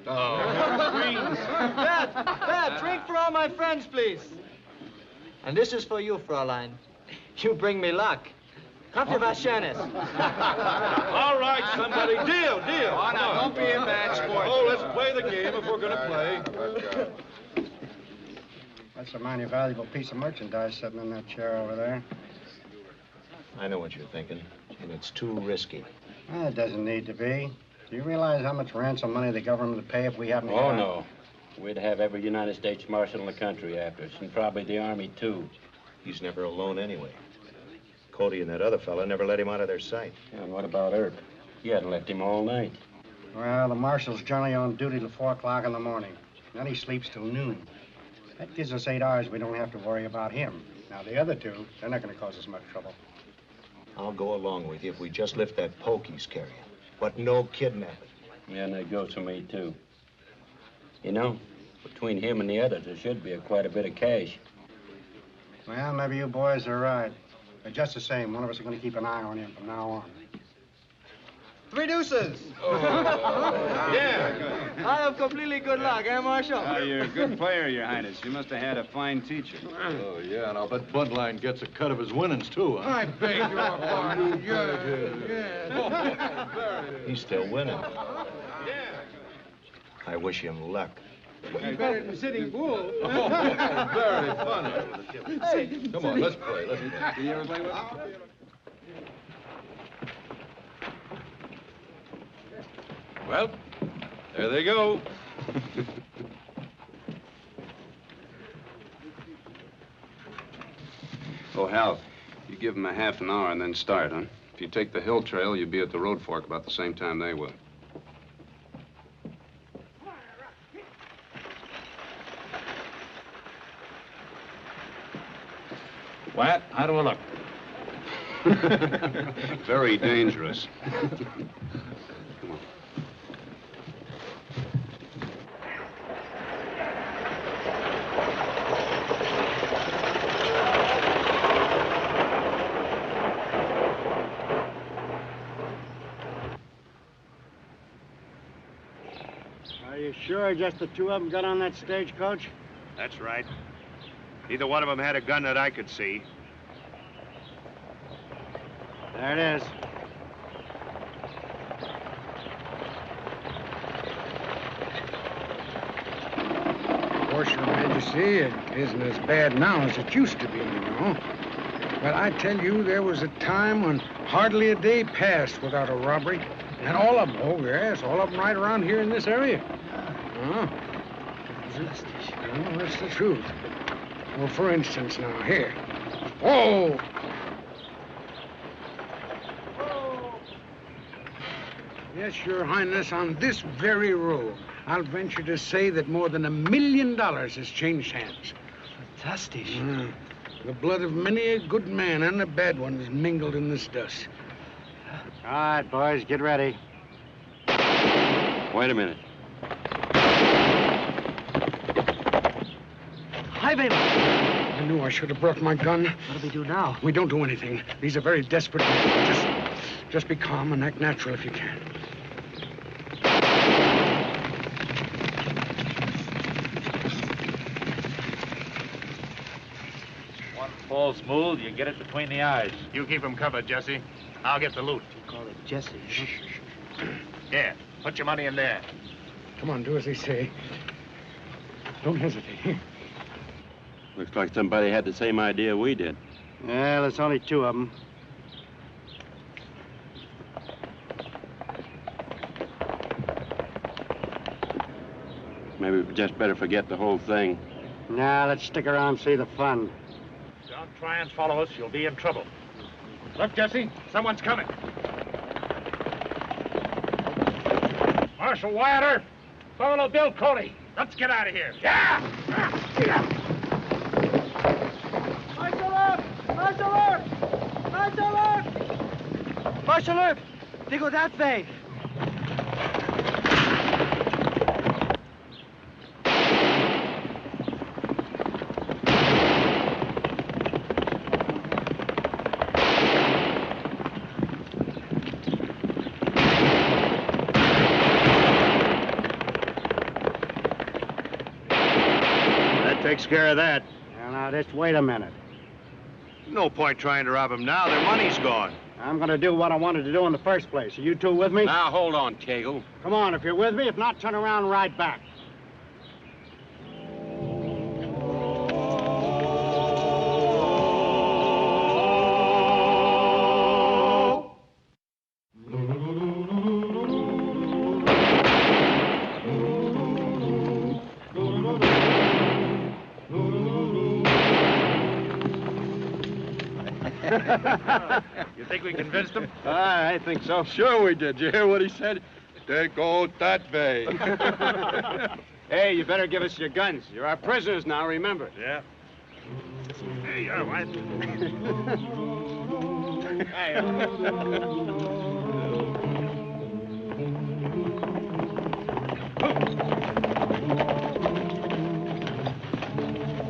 Oh. Bert, drink for all my friends, please. And this is for you, Fräulein. You bring me luck. Kaffee was Schönes. All right, somebody. Deal. Oh, now, don't be a bad sport. Oh, let's play the game if we're going to play. That's a mighty valuable piece of merchandise sitting in that chair over there. I know what you're thinking, and it's too risky. Well, it doesn't need to be. Do you realize how much ransom money the government would pay if we happen to Oh, no. We'd have every United States Marshal in the country after us, and probably the Army, too. He's never alone anyway. Cody and that other fella never let him out of their sight. Yeah, and what about Earp? He hadn't left him all night. Well, the marshal's generally on duty till 4 o'clock in the morning. Then he sleeps till noon. That gives us 8 hours we don't have to worry about him. Now, the other two, they're not going to cause us much trouble. I'll go along with you if we just lift that poke he's carrying. But no kidnapping. Yeah, and that goes for me, too. You know, between him and the others, there should be quite a bit of cash. Well, maybe you boys are right. But just the same, one of us is going to keep an eye on him from now on. 3 deuces. Yeah. I have completely good luck, eh, Marshal? You're a good player, Your Highness. You must have had a fine teacher. Oh, yeah, and I'll bet Buntline gets a cut of his winnings, too. Huh? I beg your pardon. He's still winning. I wish him luck. He's better than Sitting Bull. Oh, very funny. Hey. Come on, let's play. Did you ever play with him? Well, there they go. Oh, Hal, you give them a half an hour and then start, huh? If you take the hill trail, you'll be at the road fork about the same time they will. Wyatt, how do I look? Very dangerous. Are you sure just the two of them got on that stagecoach? That's right. Neither one of them had a gun that I could see. There it is. Of course, Your Majesty, it isn't as bad now as it used to be, you know. But I tell you, there was a time when hardly a day passed without a robbery. And all of them, oh yes, all of them right around here in this area. Oh, that's the truth. Well, for instance, now, here. Whoa! Yes, Your Highness, on this very road, I'll venture to say that more than $1 million has changed hands. Fantastic. The blood of many a good man and a bad one is mingled in this dust. All right, boys, get ready. Wait a minute. Highwayman! I knew I should have brought my gun. What do we do now? We don't do anything. These are very desperate men. Just be calm and act natural if you can. One false move, you get it between the eyes. You keep him covered, Jesse. I'll get the loot. You call it Jesse. Here, put your money in there. Come on, do as they say. Don't hesitate. Here. Looks like somebody had the same idea we did. Yeah, there's only two of them. Maybe we just better forget the whole thing. Nah, let's stick around and see the fun. Don't try and follow us, you'll be in trouble. Look, Jesse, someone's coming. Marshal Wyatt Earp, Buffalo Bill Cody. Let's get out of here. Yeah! Michael Marshal Earp! Marshal Earp! They go that way. That takes care of that. Now, just wait a minute. No point trying to rob him now. Their money's gone. I'm going to do what I wanted to do in the first place. Are you two with me? Now, hold on, Cagle. Come on, if you're with me. If not, turn around and ride back. You think we convinced him? I think so. Sure we did. You hear what he said? They go that way. Hey, you better give us your guns. You're our prisoners now, remember. Yeah. Hey, you what?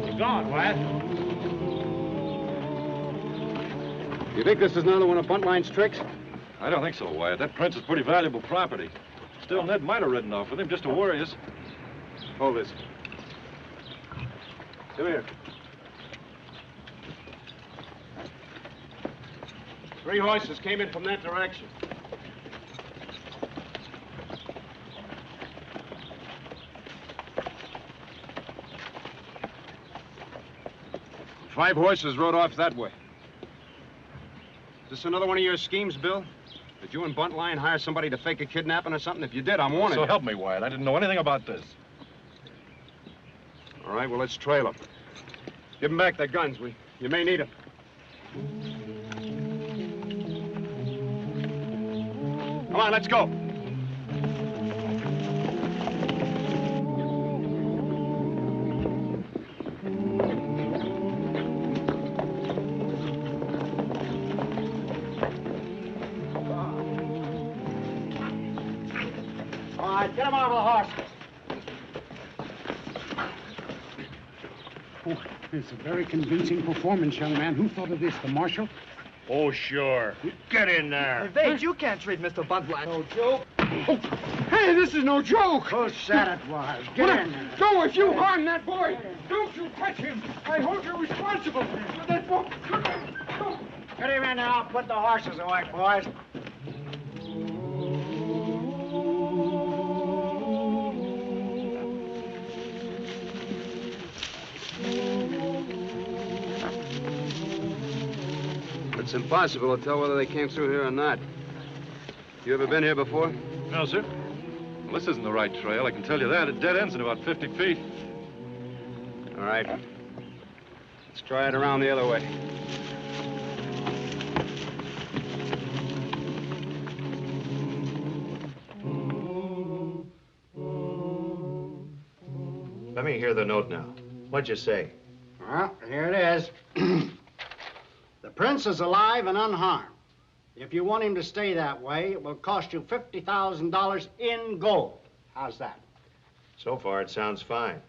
You're gone, Wyatt. You think this is another one of Buntline's tricks? I don't think so, Wyatt. That prince is pretty valuable property. Still, Ned might have ridden off with him just to worry us. Hold this. Come here. 3 horses came in from that direction. Five horses rode off that way. Is this another one of your schemes, Bill? Did you and Buntline hire somebody to fake a kidnapping or something? If you did, I'm warning you. So help me, Wyatt. I didn't know anything about this. All right, well, let's trail them. Give them back their guns. You may need them. Come on, let's go. All right, get him out of the horses. Oh, it's a very convincing performance, young man. Who thought of this, the marshal? Oh, sure. Get in there. Wait, you can't treat Mr. Buntline. No joke. Oh, hey, this is no joke. Who said it was? Get in there. Joe, if you harm that boy, don't you touch him. I hold you responsible for that boy. Get him in there. I'll put the horses away, boys. It's impossible to tell whether they came through here or not. You ever been here before? No, sir. Well, this isn't the right trail, I can tell you that. It dead ends in about 50 feet. All right. Let's try it around the other way. Let me hear the note now. What'd you say? Well, here it is. The prince is alive and unharmed. If you want him to stay that way, it will cost you $50,000 in gold. How's that? So far, it sounds fine.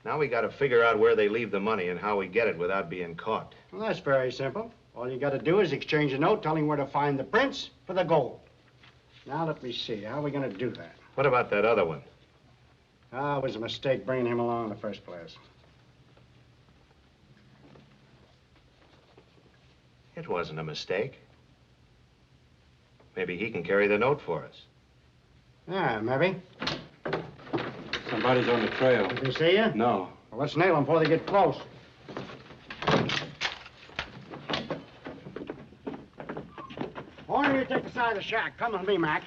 Now we got to figure out where they leave the money and how we get it without being caught. Well, that's very simple. All you got to do is exchange a note telling where to find the prince for the gold. Now, let me see. How are we going to do that? What about that other one? Ah, it was a mistake bringing him along in the first place. It wasn't a mistake. Maybe he can carry the note for us. Yeah, maybe. Somebody's on the trail. Did they see you? No. Well, let's nail them before they get close. Why don't you take the side of the shack? Come with me, Mac.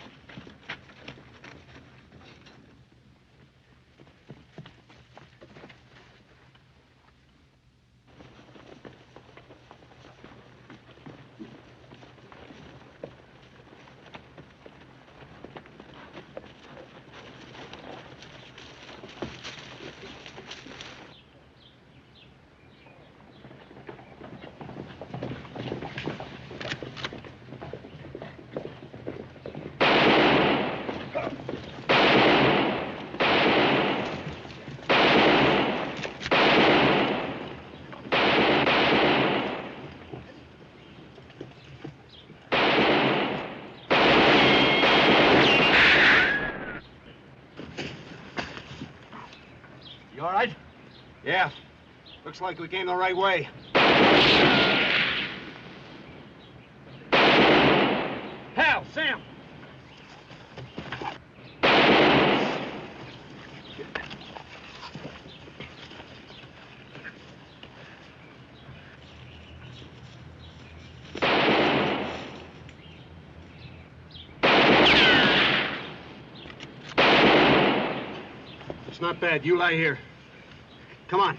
Yeah. Looks like we came the right way. Hal, Sam! It's not bad. You lie here. Come on.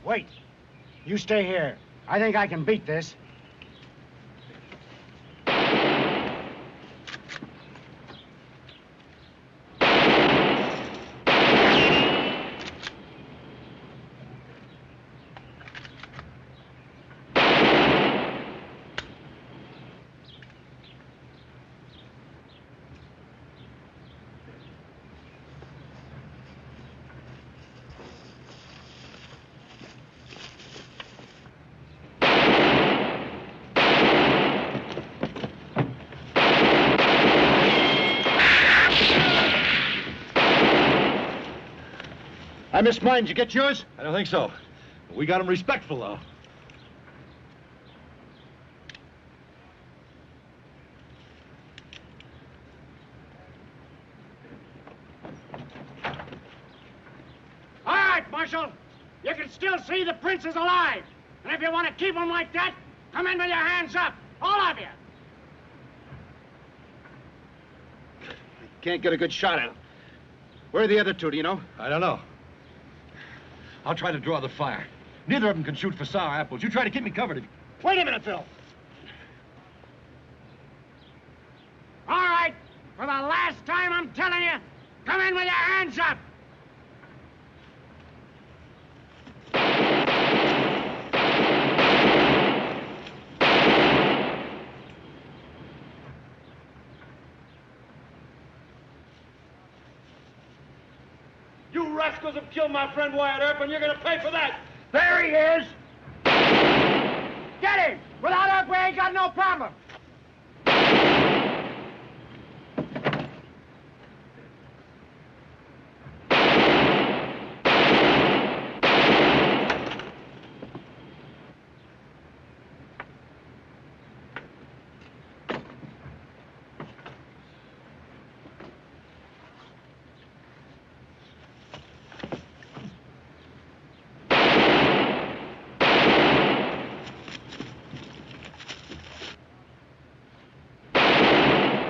Wait. You stay here. I think I can beat this. I missed mine. Did you get yours? I don't think so. We got him respectful, though. All right, Marshal. You can still see the prince is alive. And if you want to keep him like that, come in with your hands up. All of you. Can't get a good shot at him. Where are the other two, do you know? I don't know. I'll try to draw the fire. Neither of them can shoot for sour apples. You try to keep me covered. Wait a minute, Phil. All right. For the last time, I'm telling you, come in with your hands up. You rascals have killed my friend Wyatt Earp, and you're going to pay for that. There he is. Get him. Without Earp, we ain't got no problem.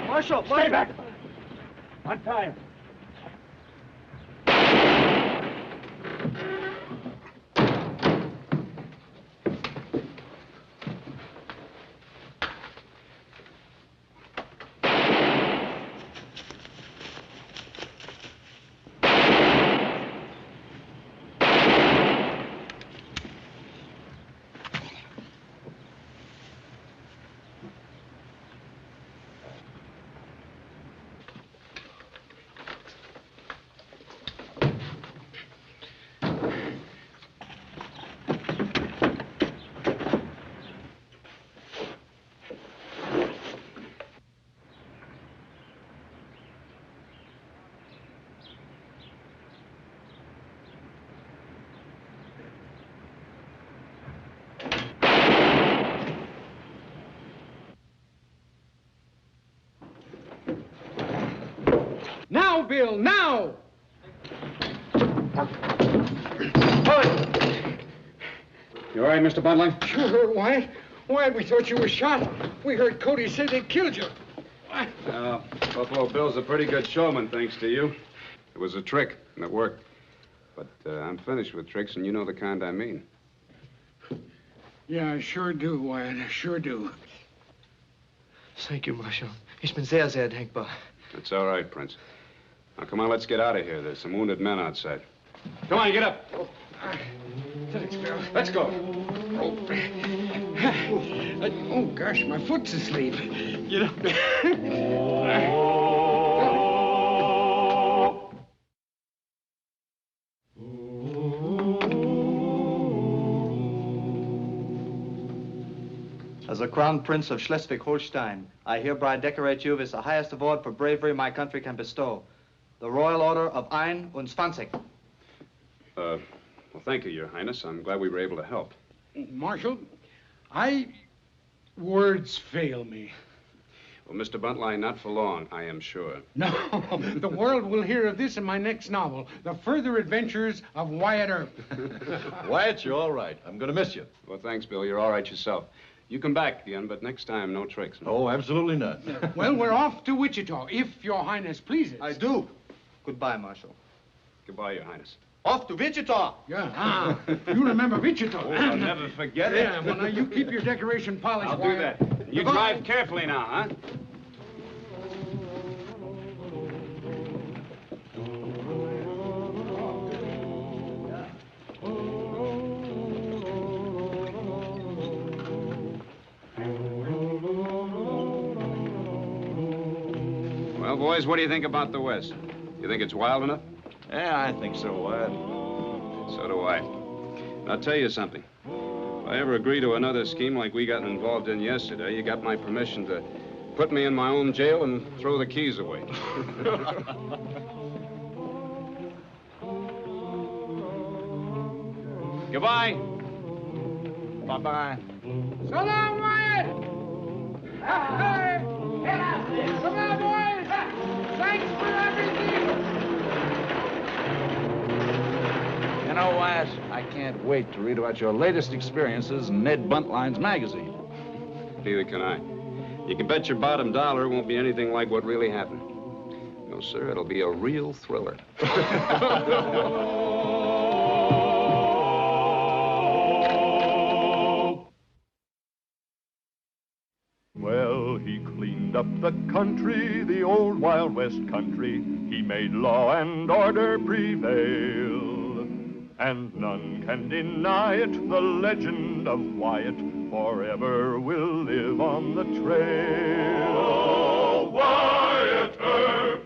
Marshal, Stay back. Untie him. Now, Bill, now! You all right, Mr. Bundling? Sure, Wyatt. Wyatt, we thought you were shot. We heard Cody say they killed you. Buffalo Bill's a pretty good showman, thanks to you. It was a trick, and it worked. But I'm finished with tricks, and you know the kind I mean. Yeah, I sure do, Wyatt. I sure do. Thank you, Marshal. Ich bin sehr, sehr dankbar. That's all right, Prince. Now, come on, let's get out of here. There's some wounded men outside. Come on, get up. Thanks, Bill. Let's go. Oh, gosh, my foot's asleep. Get up. As the Crown Prince of Schleswig-Holstein, I hereby decorate you with the highest award for bravery my country can bestow, the Royal Order of 21. Well, thank you, Your Highness. I'm glad we were able to help. Marshal, words fail me. Well, Mr. Buntline, not for long, I am sure. No, the world will hear of this in my next novel, The Further Adventures of Wyatt Earp. Wyatt, you're all right. I'm going to miss you. Well, thanks, Bill. You're all right yourself. You come back again, but next time, no tricks. Oh, absolutely not. Well, we're off to Wichita, if Your Highness pleases. I do. Goodbye, Marshal. Goodbye, Your Highness. Off to Wichita! Yeah, you remember Wichita. Oh, I'll never forget it. Yeah, well, now you keep your decoration polished. I'll do Wyatt. that. You drive carefully now, huh? Well, boys, what do you think about the West? You think it's wild enough? Yeah, I think so, Wyatt. So do I. And I'll tell you something. If I ever agree to another scheme like we got involved in yesterday, you got my permission to put me in my own jail and throw the keys away. Goodbye. Bye-bye. So long, Wyatt! Hey! Come on, boys! Thanks for everything! You know, Wyatt, I can't wait to read about your latest experiences in Ned Buntline's magazine. Neither can I. You can bet your bottom dollar it won't be anything like what really happened. No, sir, it'll be a real thriller. Well, he cleaned up the country, the old Wild West country. He made law and order prevail. And none can deny it, the legend of Wyatt forever will live on the trail. Oh, Wyatt Earp,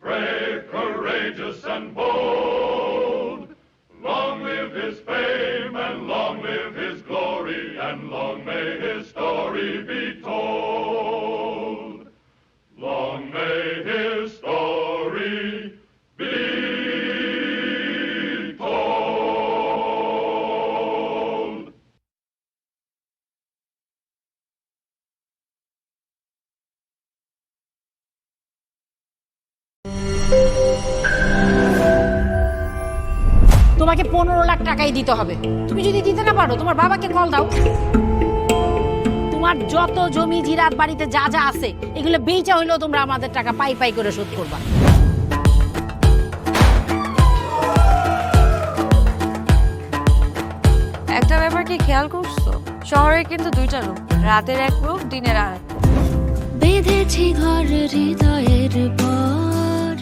brave, courageous, and bold. Long live his fame, and long live his glory, and long may his story be told. Long may his story be told. তোমাকে 15 লাখ টাকাই দিতে হবে। তুমি যদি দিতে না পারো তোমার বাবাকে কল দাও। তোমার যত জমি জিরাত বাড়িতে যা যা আছে এগুলো বেচা হইলেও তোমরা আমাদের টাকা পাই পাই করে শোধ করবা। একটা ব্যাপার কি খেয়াল করছো? শহরে কিন্তু দুইটা রূপ, রাতের এক রূপ, দিনের আর এক। বেঁধেছি ঘর হৃদয়ের পর,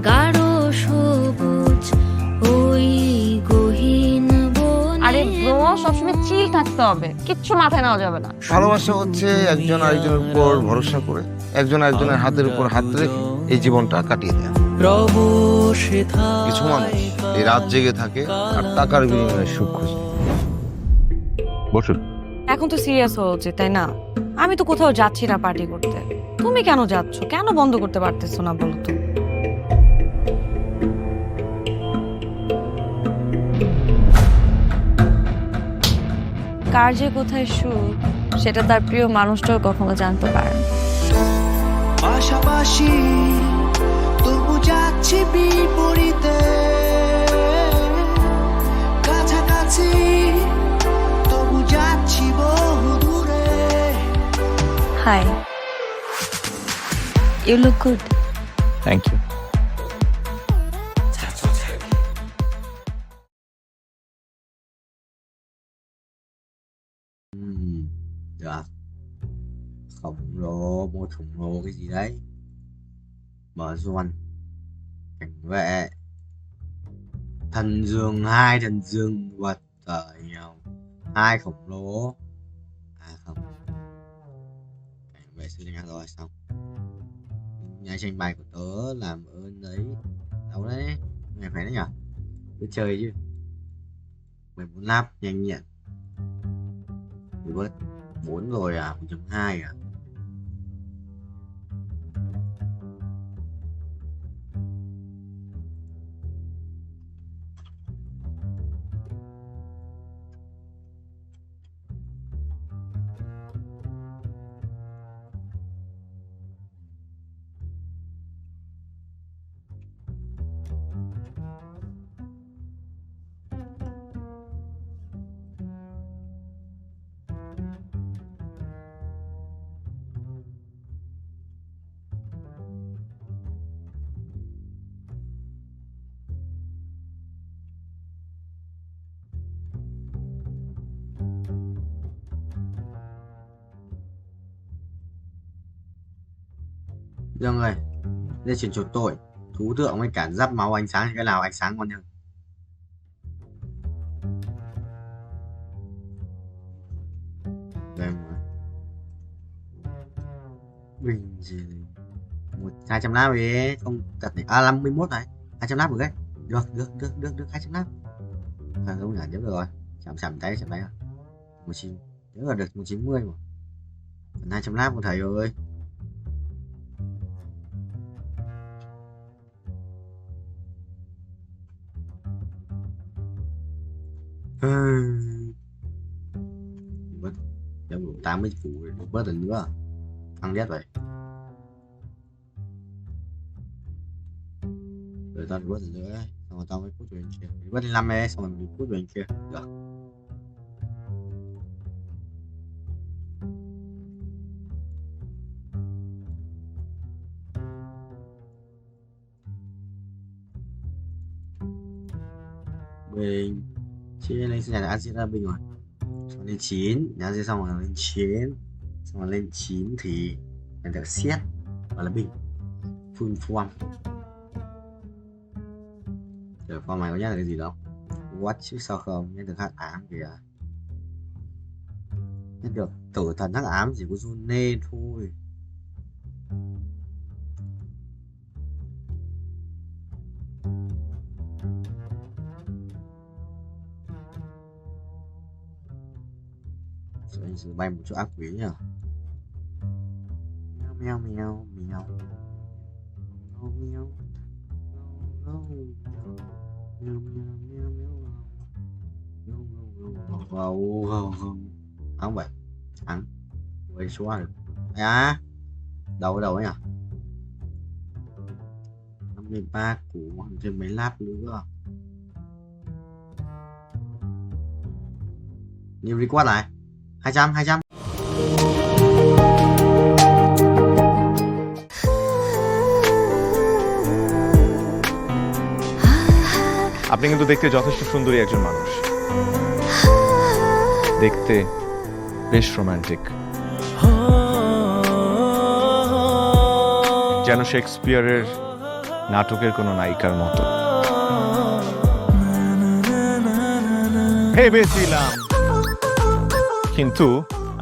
গাঢ় সবুজ ওই গহীন বনে। আরে ব্রো, সবসময় চিল থাকতে হবে, কিচ্ছু মাথায় নেওয়া যাবে না। ভালোবাসা হচ্ছে একজন আরেকজনের উপর ভরসা করে, একজন আরেকজনের হাতের উপর হাত রেখে এই জীবনটা কাটিয়ে দেয়। কিছু মানুষ এই রাত জেগে থাকে আর টাকার বিনিময়ে সুখ খোঁজে। বসুন। এখন তো সিরিয়াস হওয়া উচিত, তাই না? আমি তো কোথাও যাচ্ছি না পার্টি করতে। তুমি কেন যাচ্ছ? কেন বন্ধ করতে পারতেছো না বলো তো? কার যে কোথায় সুখ সেটা তার প্রিয় মানুষটাও কখনো জানতে পারে না। পাশাপাশি তবু যাচ্ছি বিপরীতে, কাছাকাছি তবু যাচ্ছি বহু দূরে। Hi, you look good. Thank you. Được. Khổng lồ, một khổng lồ cái gì đấy? Mở ruồn, cảnh vệ, thần dương, hai thần dương vật ở nhau, hai khổng lồ. À không, cảnh vệ xử lý ngang rồi, xong. Nhà tranh bài của tớ làm ơn đấy. Đâu đấy, mày khỏe đấy nhở? Cứ chơi chứ. 14 lap nhanh nhẹn. Bị bớt 4 rồi à, 1.2 à. Dương ơi, đây chuyển chuột tội, thú tượng với cả giáp máu ánh sáng thì cái nào ánh sáng ngon hơn? Đây mà. Bình gì 200 lát về không tật này, 51 này, 200 lát một cái. Được 200 lát. À, không nhả tiếp được rồi. Chạm tay rồi. 19. Nếu là được 190 mà. Còn 200 lát của thầy ơi. Bớt em đủ 80 củ được bớt lần nữa ăn đét vậy rồi tao bớt lần nữa xong rồi tao mới cút về bên kia bớt 5 ấy xong rồi mình cút về bên kia được bình chia lên nhà đã chia ra bình rồi xong lên 9 nhà chia xong rồi lên 9 xong rồi lên 9 thì mình được xét và là bình full form rồi form này có nhắc là cái gì đâu what chứ sao không nhắc được hắc ám kìa nhắc được tử thần hắc ám chỉ có June thôi rồi bay một chỗ ác quỷ nhỉ mèo không vậy ăn quay xóa được à đầu ấy à 53 củ thêm mấy lát nữa new record lại 200 আপনি কিন্তু দেখতে যথেষ্ট সুন্দরী একজন মানুষ দেখতে বেশ romantic যেন শেক্সপিয়ারের নাটকের কোনো নায়িকার মতো ভেবেছিলাম কিন্তু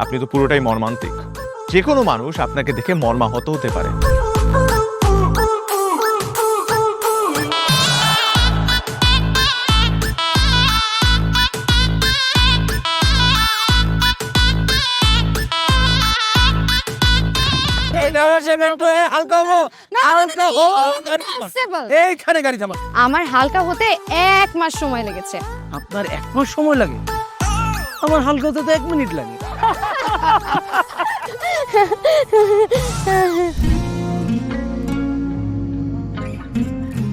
আপনি তো পুরোটাই মর্মান্তিক যে কোনো মানুষ আপনাকে দেখে মর্মাহত হতে পারে আমার হালকা হতে 1 মাস সময় লেগেছে আপনার 1 মাস সময় লাগে আমার হালকা হতে তো 1 মিনিট লাগে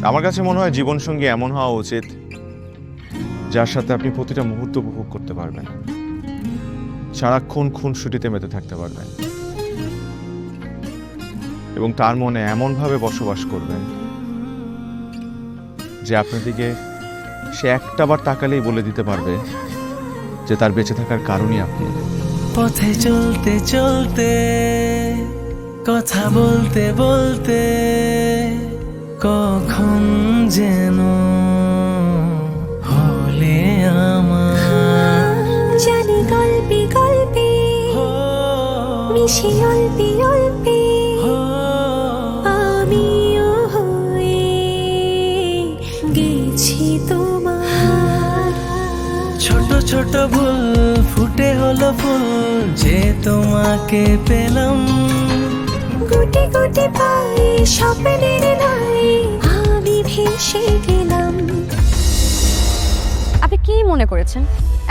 আমার কাছে মনে হয় জীবনসঙ্গী এমন হওয়া উচিত যার সাথে আপনি প্রতিটা মুহূর্ত উপভোগ করতে পারবেন সারাক্ষণ খুনসুটিতে মেতে থাকতে পারবেন এবং তার মনে এমনভাবে বসবাস করবেন যে আপনার দিকে সে একটাবার তাকালেই বলে দিতে পারবে যে তার বেঁচে থাকার কারণই আপনি পথে চলতে চলতে কথা বলতে বলতে কখন যেন হলে আমার জানি গল্পে গল্পে মিশে অল্পে অল্পে আমিও হয়ে গেছি তোমার ছোট ছোট ভুল ফুটে হলো ফুল যে তোমাকে পেলাম গুটি গুটি পাই স্বপ্নের নাই আমি ভেসে গেলাম। আপনি কি মনে করেছেন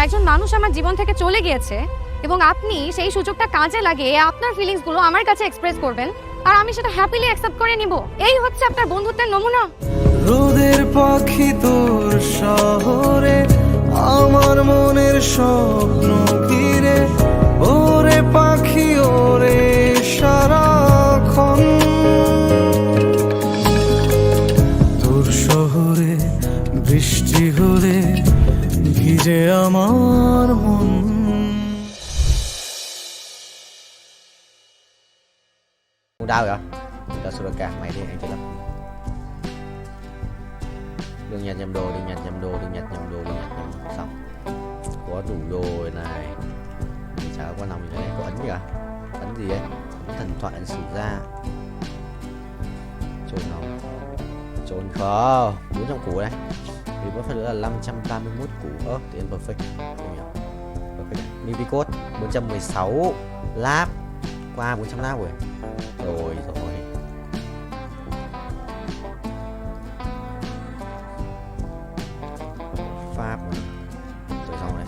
একজন মানুষ আমার জীবন থেকে চলে গিয়েছে এবং আপনি সেই সুযোগটা কাজে লাগিয়ে আপনার ফিলিংস গুলো আমার কাছে এক্সপ্রেস করবেন আর আমি সেটা হ্যাপিলি অ্যাকসেপ্ট করে নিব? এই হচ্ছে আপনার বন্ধুত্বের নমুনা? রোদের পাখি তোর শহরে আমার মনের স্বপ্ন ঘিরে ওরে পাখি ওরে সারাক্ষণ তোর শহরে বৃষ্টি হলে ভিজে আমার মন। Đau vậy? Tao sửa cả mày đi anh chơi lắm. Đừng nhặt nhầm đồ, đừng nhặt nhầm đồ, đừng nhặt nhầm đồ, đừng nhặt nhầm đồ. Xong. Có đủ đồ này. Chả có nằm gì này, có ấn gì à? Ấn gì ấy? Ấn thần thoại, ấn sử ra. Trốn nào? Trốn khó. 400 củ đây. Vì có phải nữa là 531 củ. Thì ăn perfect. Không hiểu. Perfect. Mini code 416 lap. Qua 400 lap rồi. Rồi. Pháp rồi xong này.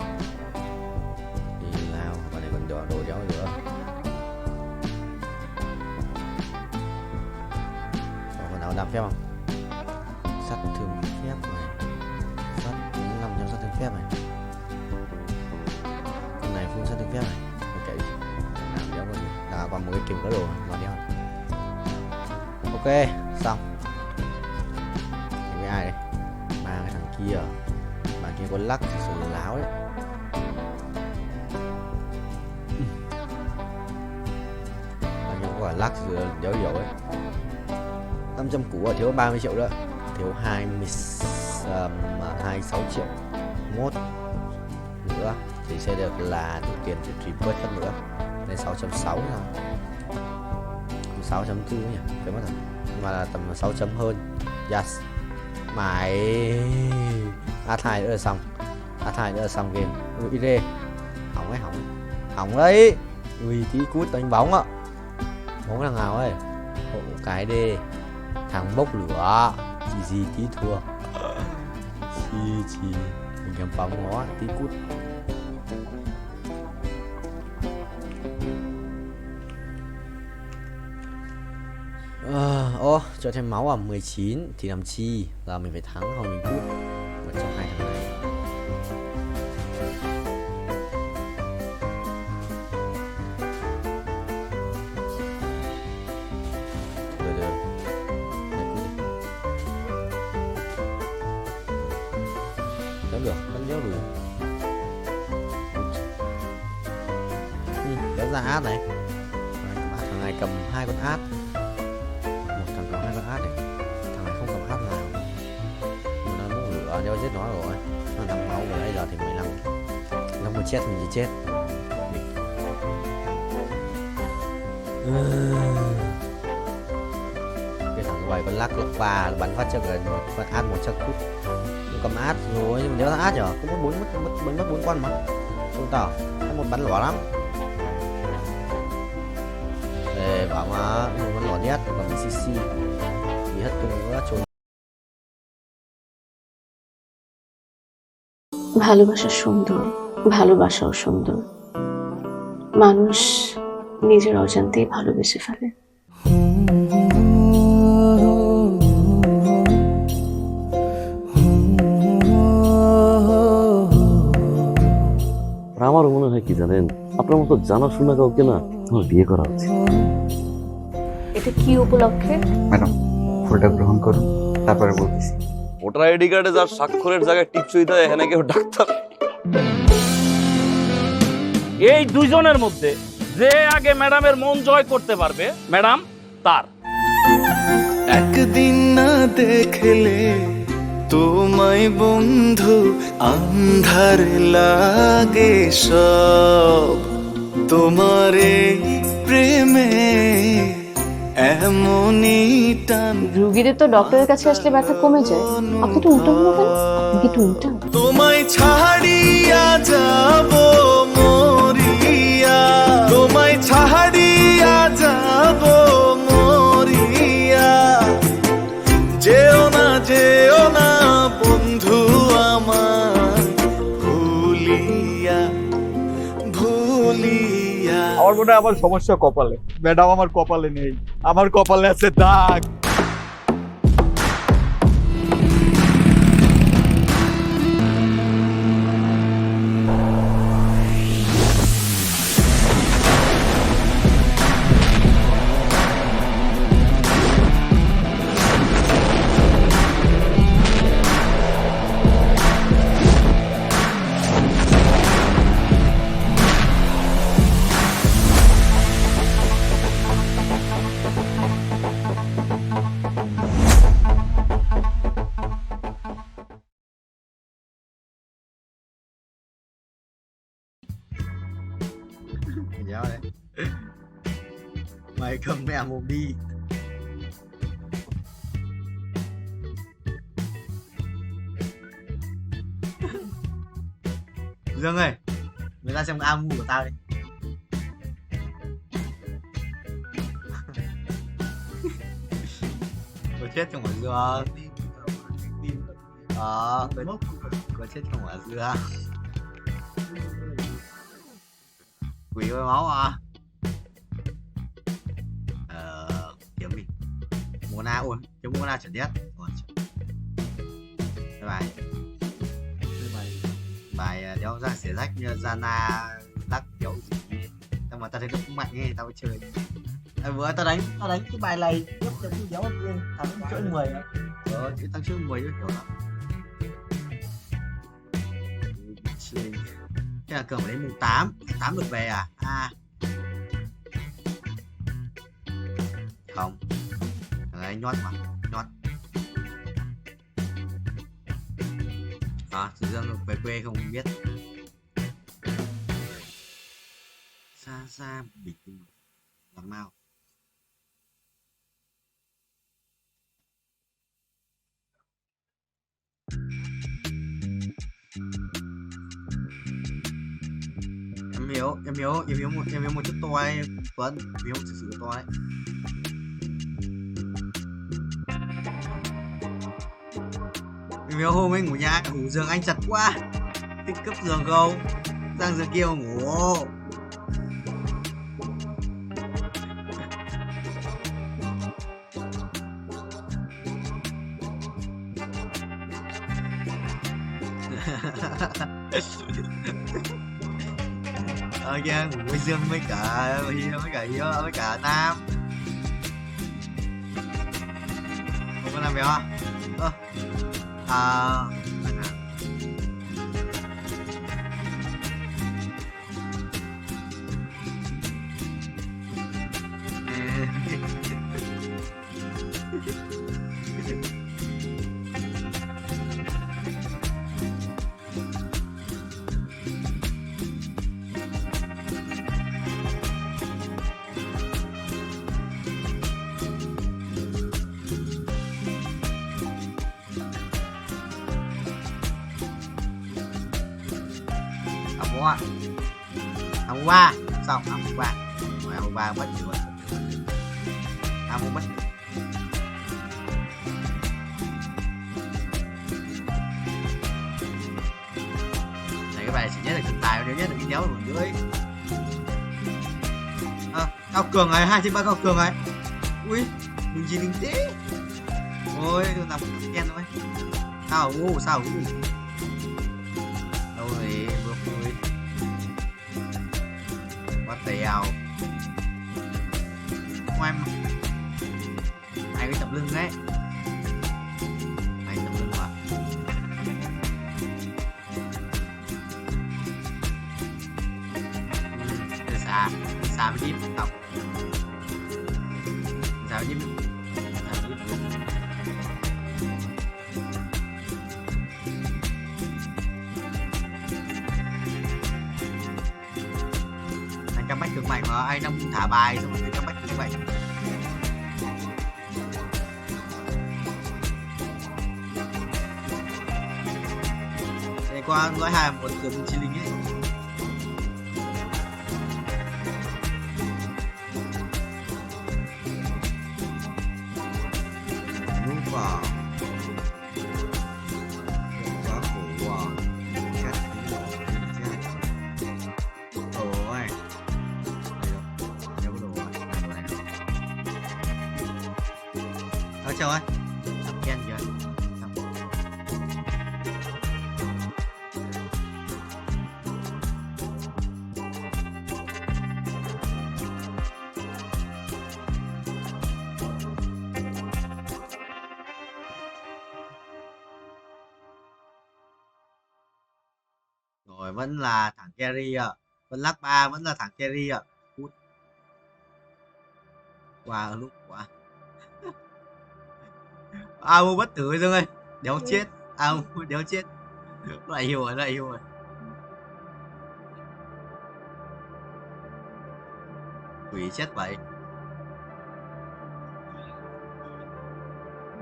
Đi Lào và này còn đồ đéo nữa. Còn nào làm phép không? Sắt thường phép này. Sắt 500 sắt thường phép này. Con này full sắt thường phép này. Ok. Làm đéo có gì. Là còn một cái kìm có đồ mà đéo. Ok, xong. Với ai đây? Ba cái thằng kia. Bạn kia có lắc thì sự láo đấy. Bạn kia có cả lắc thì đéo dấu ấy. 500 củ ở thiếu 30 triệu đó. Thiếu 26 triệu. Mốt nữa thì sẽ được là đủ tiền để trip bớt hơn nữa. Nên 6.6 rồi. 6.4 nhỉ, quên mất rồi. Nhưng mà là tầm 6 chấm hơn. Yes. Mày A2 nữa là xong. A2 nữa là xong game. Ui đi. Hỏng ấy, hỏng. Hỏng đấy. Ui tí cút đánh bóng ạ. Bóng thằng nào ấy. Hộ cái đi. Thằng bốc lửa. Gì tí thua. Chi. Mình cầm bóng nó tí cút. Cho thêm máu à 19 thì làm chi là mình phải thắng không mình cút một trong hai thằng này. Được. Vẫn được, vẫn đéo đủ. Đéo ra át này. Thằng này cầm 2 con át. Át này. Thằng này không cầm át nào. Nó muốn lửa đeo giết nó rồi. Nó nằm máu rồi bây giờ thì 15. Nó mà chết mình chỉ chết. Cái thằng quay con lắc và bắn phát cho gần con át 100 phút. Nó cầm át rồi nhưng mà nếu nó át nhở cũng mất 4 con mà. Không tao. Có một bắn lỏ lắm. Để bảo mà một bắn lỏ nhất còn bị CC. ভালোবাসা সুন্দর, ভালোবাসাও সুন্দর। মানুষ নিজের অজান্তেই ভালোবেসে ফেলে। আমারও মনে হয় কি জানেন, আপনার মতো জানাশোনা কাউকে না আমার বিয়ে করা উচিত। এটা কি উপলক্ষে? ম্যাডাম ফুলটা গ্রহণ করুন, তারপরে বলতেছি। ভোটার আইডি কার্ডে যার স্বাক্ষরের জায়গায় টিপসই দেয় এখানে কেউ ডাক্তার। এই দুইজনের মধ্যে যে আগে ম্যাডামের মন জয় করতে পারবে ম্যাডাম তার। একদিন না দেখলে তোমায় বন্ধু আন্ধার লাগে সব, তোমার এই প্রেমে এমনই টান রুগীদের তো ডক্টরের কাছে আসলে ব্যথা কমে যায়, আপনি তো উল্টো হলো কেন? আপনি কি একটু উল্টা? তোমায় ছাড়িয়া যাব মরিয়া, তোমায় ছাড়িয়া যাব মরিয়া, যেও না বন্ধু আমার ভুলিয়া ভুলিয়া। আমার মনে হয় আমার সমস্যা কপালে, ম্যাডাম আমার কপালে নেই, আমার কপালে আছে দাগ। Dạo đấy. Mày cầm mẹ một đi. Dương ơi, người ta xem cái album của tao đi. Có chết trong quả dưa. Có chết trong quả dưa. Quỷ ơi máu à. Kiếm đi. Mona ôi, kiếm Mona trở đét. Bài đéo ra xẻ rách như Zana lắc kiểu gì. Nhưng mà tao thấy nó cũng mạnh ấy, tao mới chơi. Vừa tao đánh cái bài này tiếp cho cái đéo kia thằng chỗ 10 á. Cái thằng chỗ 10 nó kiểu lắm. Thế là cường đến mùng 8 được về à? Không. Thằng ấy nhót mà, nhót. Từ Dương về quê không biết. Xa bịch làm mau. Em hiểu một chút toi Tuấn, em hiểu một sự toi. Em hiểu hôm anh ngủ nhà ngủ giường anh chặt quá, thích cấp giường không? Sang giường kia ngủ. Kìa ngủ với Dương với cả Nam không có làm việc không? Hàm 3 xong, hàm 3 mất rồi, hàm mất. Này cái bài chỉ nhớ được thực tài, nếu nhớ được cái đéo ở dưới. Cao cường này, 2/3 cao cường này. Ui, đừng gì đừng thế. Ôi, tôi làm đen thôi. Sao đâu rồi, vừa rồi bắt tèo ngoan hai cái tập lưng đấy, hai tập lưng mà xà với díp tập xà với díp Cam Bách cực mạnh mà, ai đang thả bài xong rồi Cam Bách cực mạnh. Ngày qua nói hai một cửa một chi linh ấy. Đúng vào. Quá khổ à. Cắt ôi. Đâu đồ à. Thôi chào ơi. Tập khen kìa. Rồi vẫn là thằng Kerry ạ. Vẫn lắc ba vẫn là thằng Kerry ạ. Cút. Qua lúc quá. Ao bất tử Dương ơi. Đéo chết. Ao đéo chết. Lại hiểu rồi, lại hiểu rồi. Quỷ chết vậy.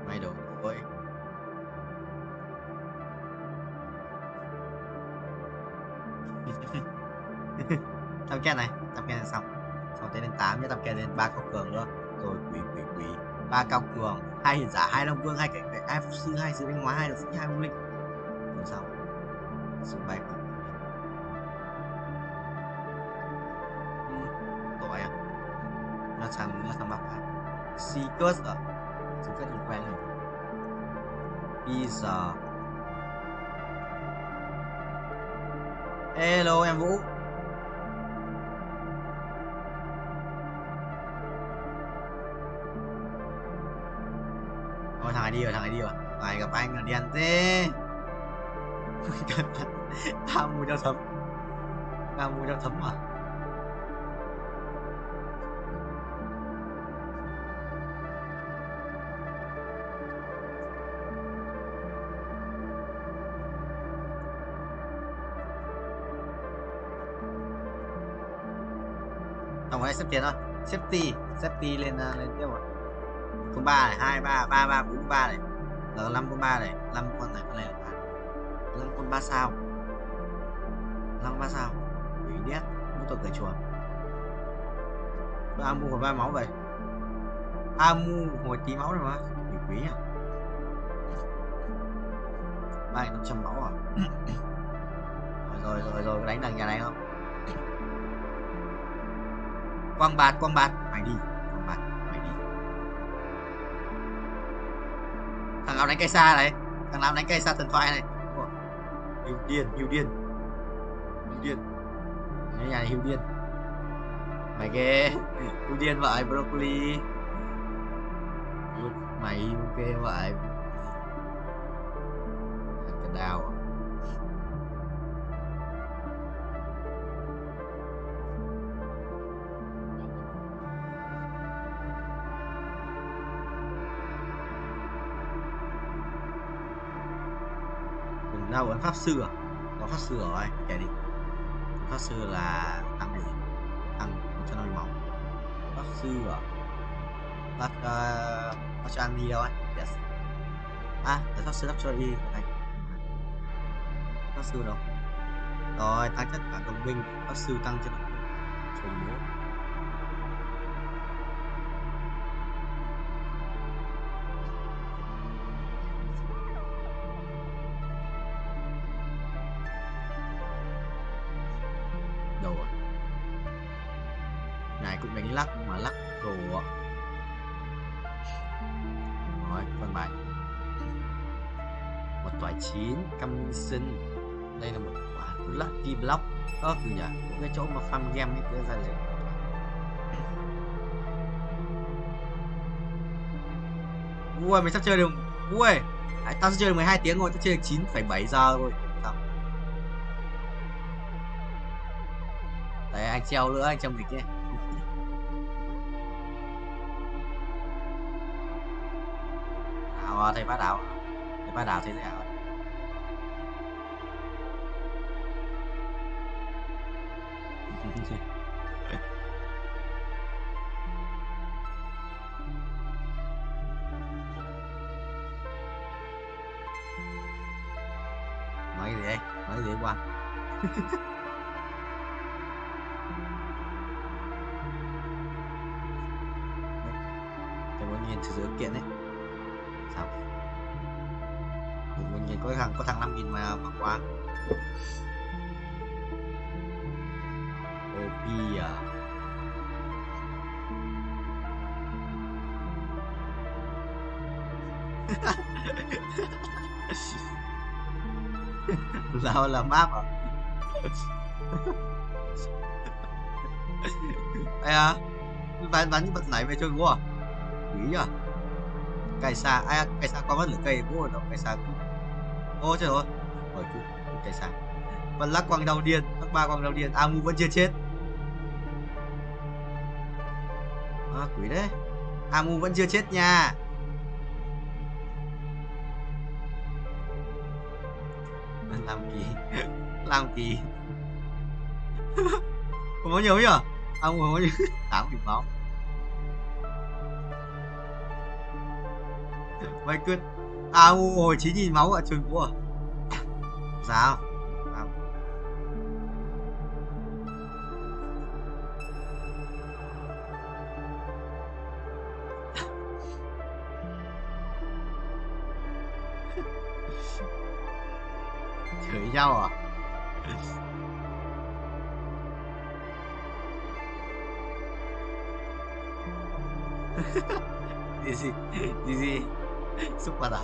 Mày đổ thôi. Tao kia này xong. Xong tới lên 8 nhá, tao kia lên 3 cao cường nữa. Rồi quỷ. 3 cao cường, 2 hiền giả, 2 long vương, 2 cảnh vệ, 2 pháp sư, 2 sứ đánh hóa, 2 lực sĩ, 2 hung linh. Rồi xong. Số 7. Tội à. Nó sang bác à. Seekers à. Seekers thì quen rồi. Pizza. Hello em Vũ. Thôi thằng này đi rồi. Phải gặp anh là đen thế. Tao mua cho thấm mà. Xong rồi xếp tiền thôi. Safety lên tiếp rồi. Con 3 này, 2 3 3 3 4 3 này. Là 5 con 3 này, 5 con này, con này là 5 con 3 sao. 5 3 sao. Quỷ đét, muốn tôi cởi chuồng. Amu còn 3 máu vậy. Amu hồi tí máu rồi mà. Quỷ à. 3.500 máu à. Rồi đánh đằng nhà này không? Quang bạt, mày đi. Thằng nào đánh cây xa này, thần thoại này. Hiu điên. Cái nhà này hiu điên. Mày ghê. Hiu điên vậy broccoli. Mày hiu ghê vậy. Thằng đào. Đâu ấn pháp sư à? Có pháp sư rồi, kể đi. Pháp sư là tăng gì? Tăng 150 máu. Pháp sư à? Bắt cho ăn đi đâu ấy? Yes. À, để pháp sư đắp cho đi. Pháp sư đâu? Rồi, tăng chất cả đồng minh. Pháp sư tăng chất số 1. Cũng đánh lắc mà lắc đồ ạ. Rồi con bài một tỏi 9 cam sinh. Đây là một quả lucky block. Từ nhỉ, cái chỗ mà farm game ấy kia ra rồi. Ui mày sắp chơi được. Ui tao sẽ chơi được 12 tiếng rồi, tao chơi được 9,7 giờ rồi. Đấy anh treo nữa, anh trong nghịch ấy. Thầy bá đạo thế nào? Nói Nói gì đây? Nói gì qua? Tôi muốn nhìn sự kiện ấy. Sao? Tôi muốn nhìn có thằng 5.000 mà qua. OP à? Là map à? Ê à, bán những vật này về chơi vua à? Quý à? Cây xa, ai cây xa qua mất lửa cây vua rồi, cây xa cũng... Ô trời ơi, rồi cụ, cây xa. Vẫn lắc quăng đầu điên, lắc ba quăng đầu điên, Amu vẫn chưa chết. À, quý đấy, Amu vẫn chưa chết nha. Làm kỳ không có nhiều nhỉ? Không có nhiều 8.000 máu. Vậy cứ hồi 9.000 máu ở trường của sao? Chửi nhau à? gì xúc vào đầu.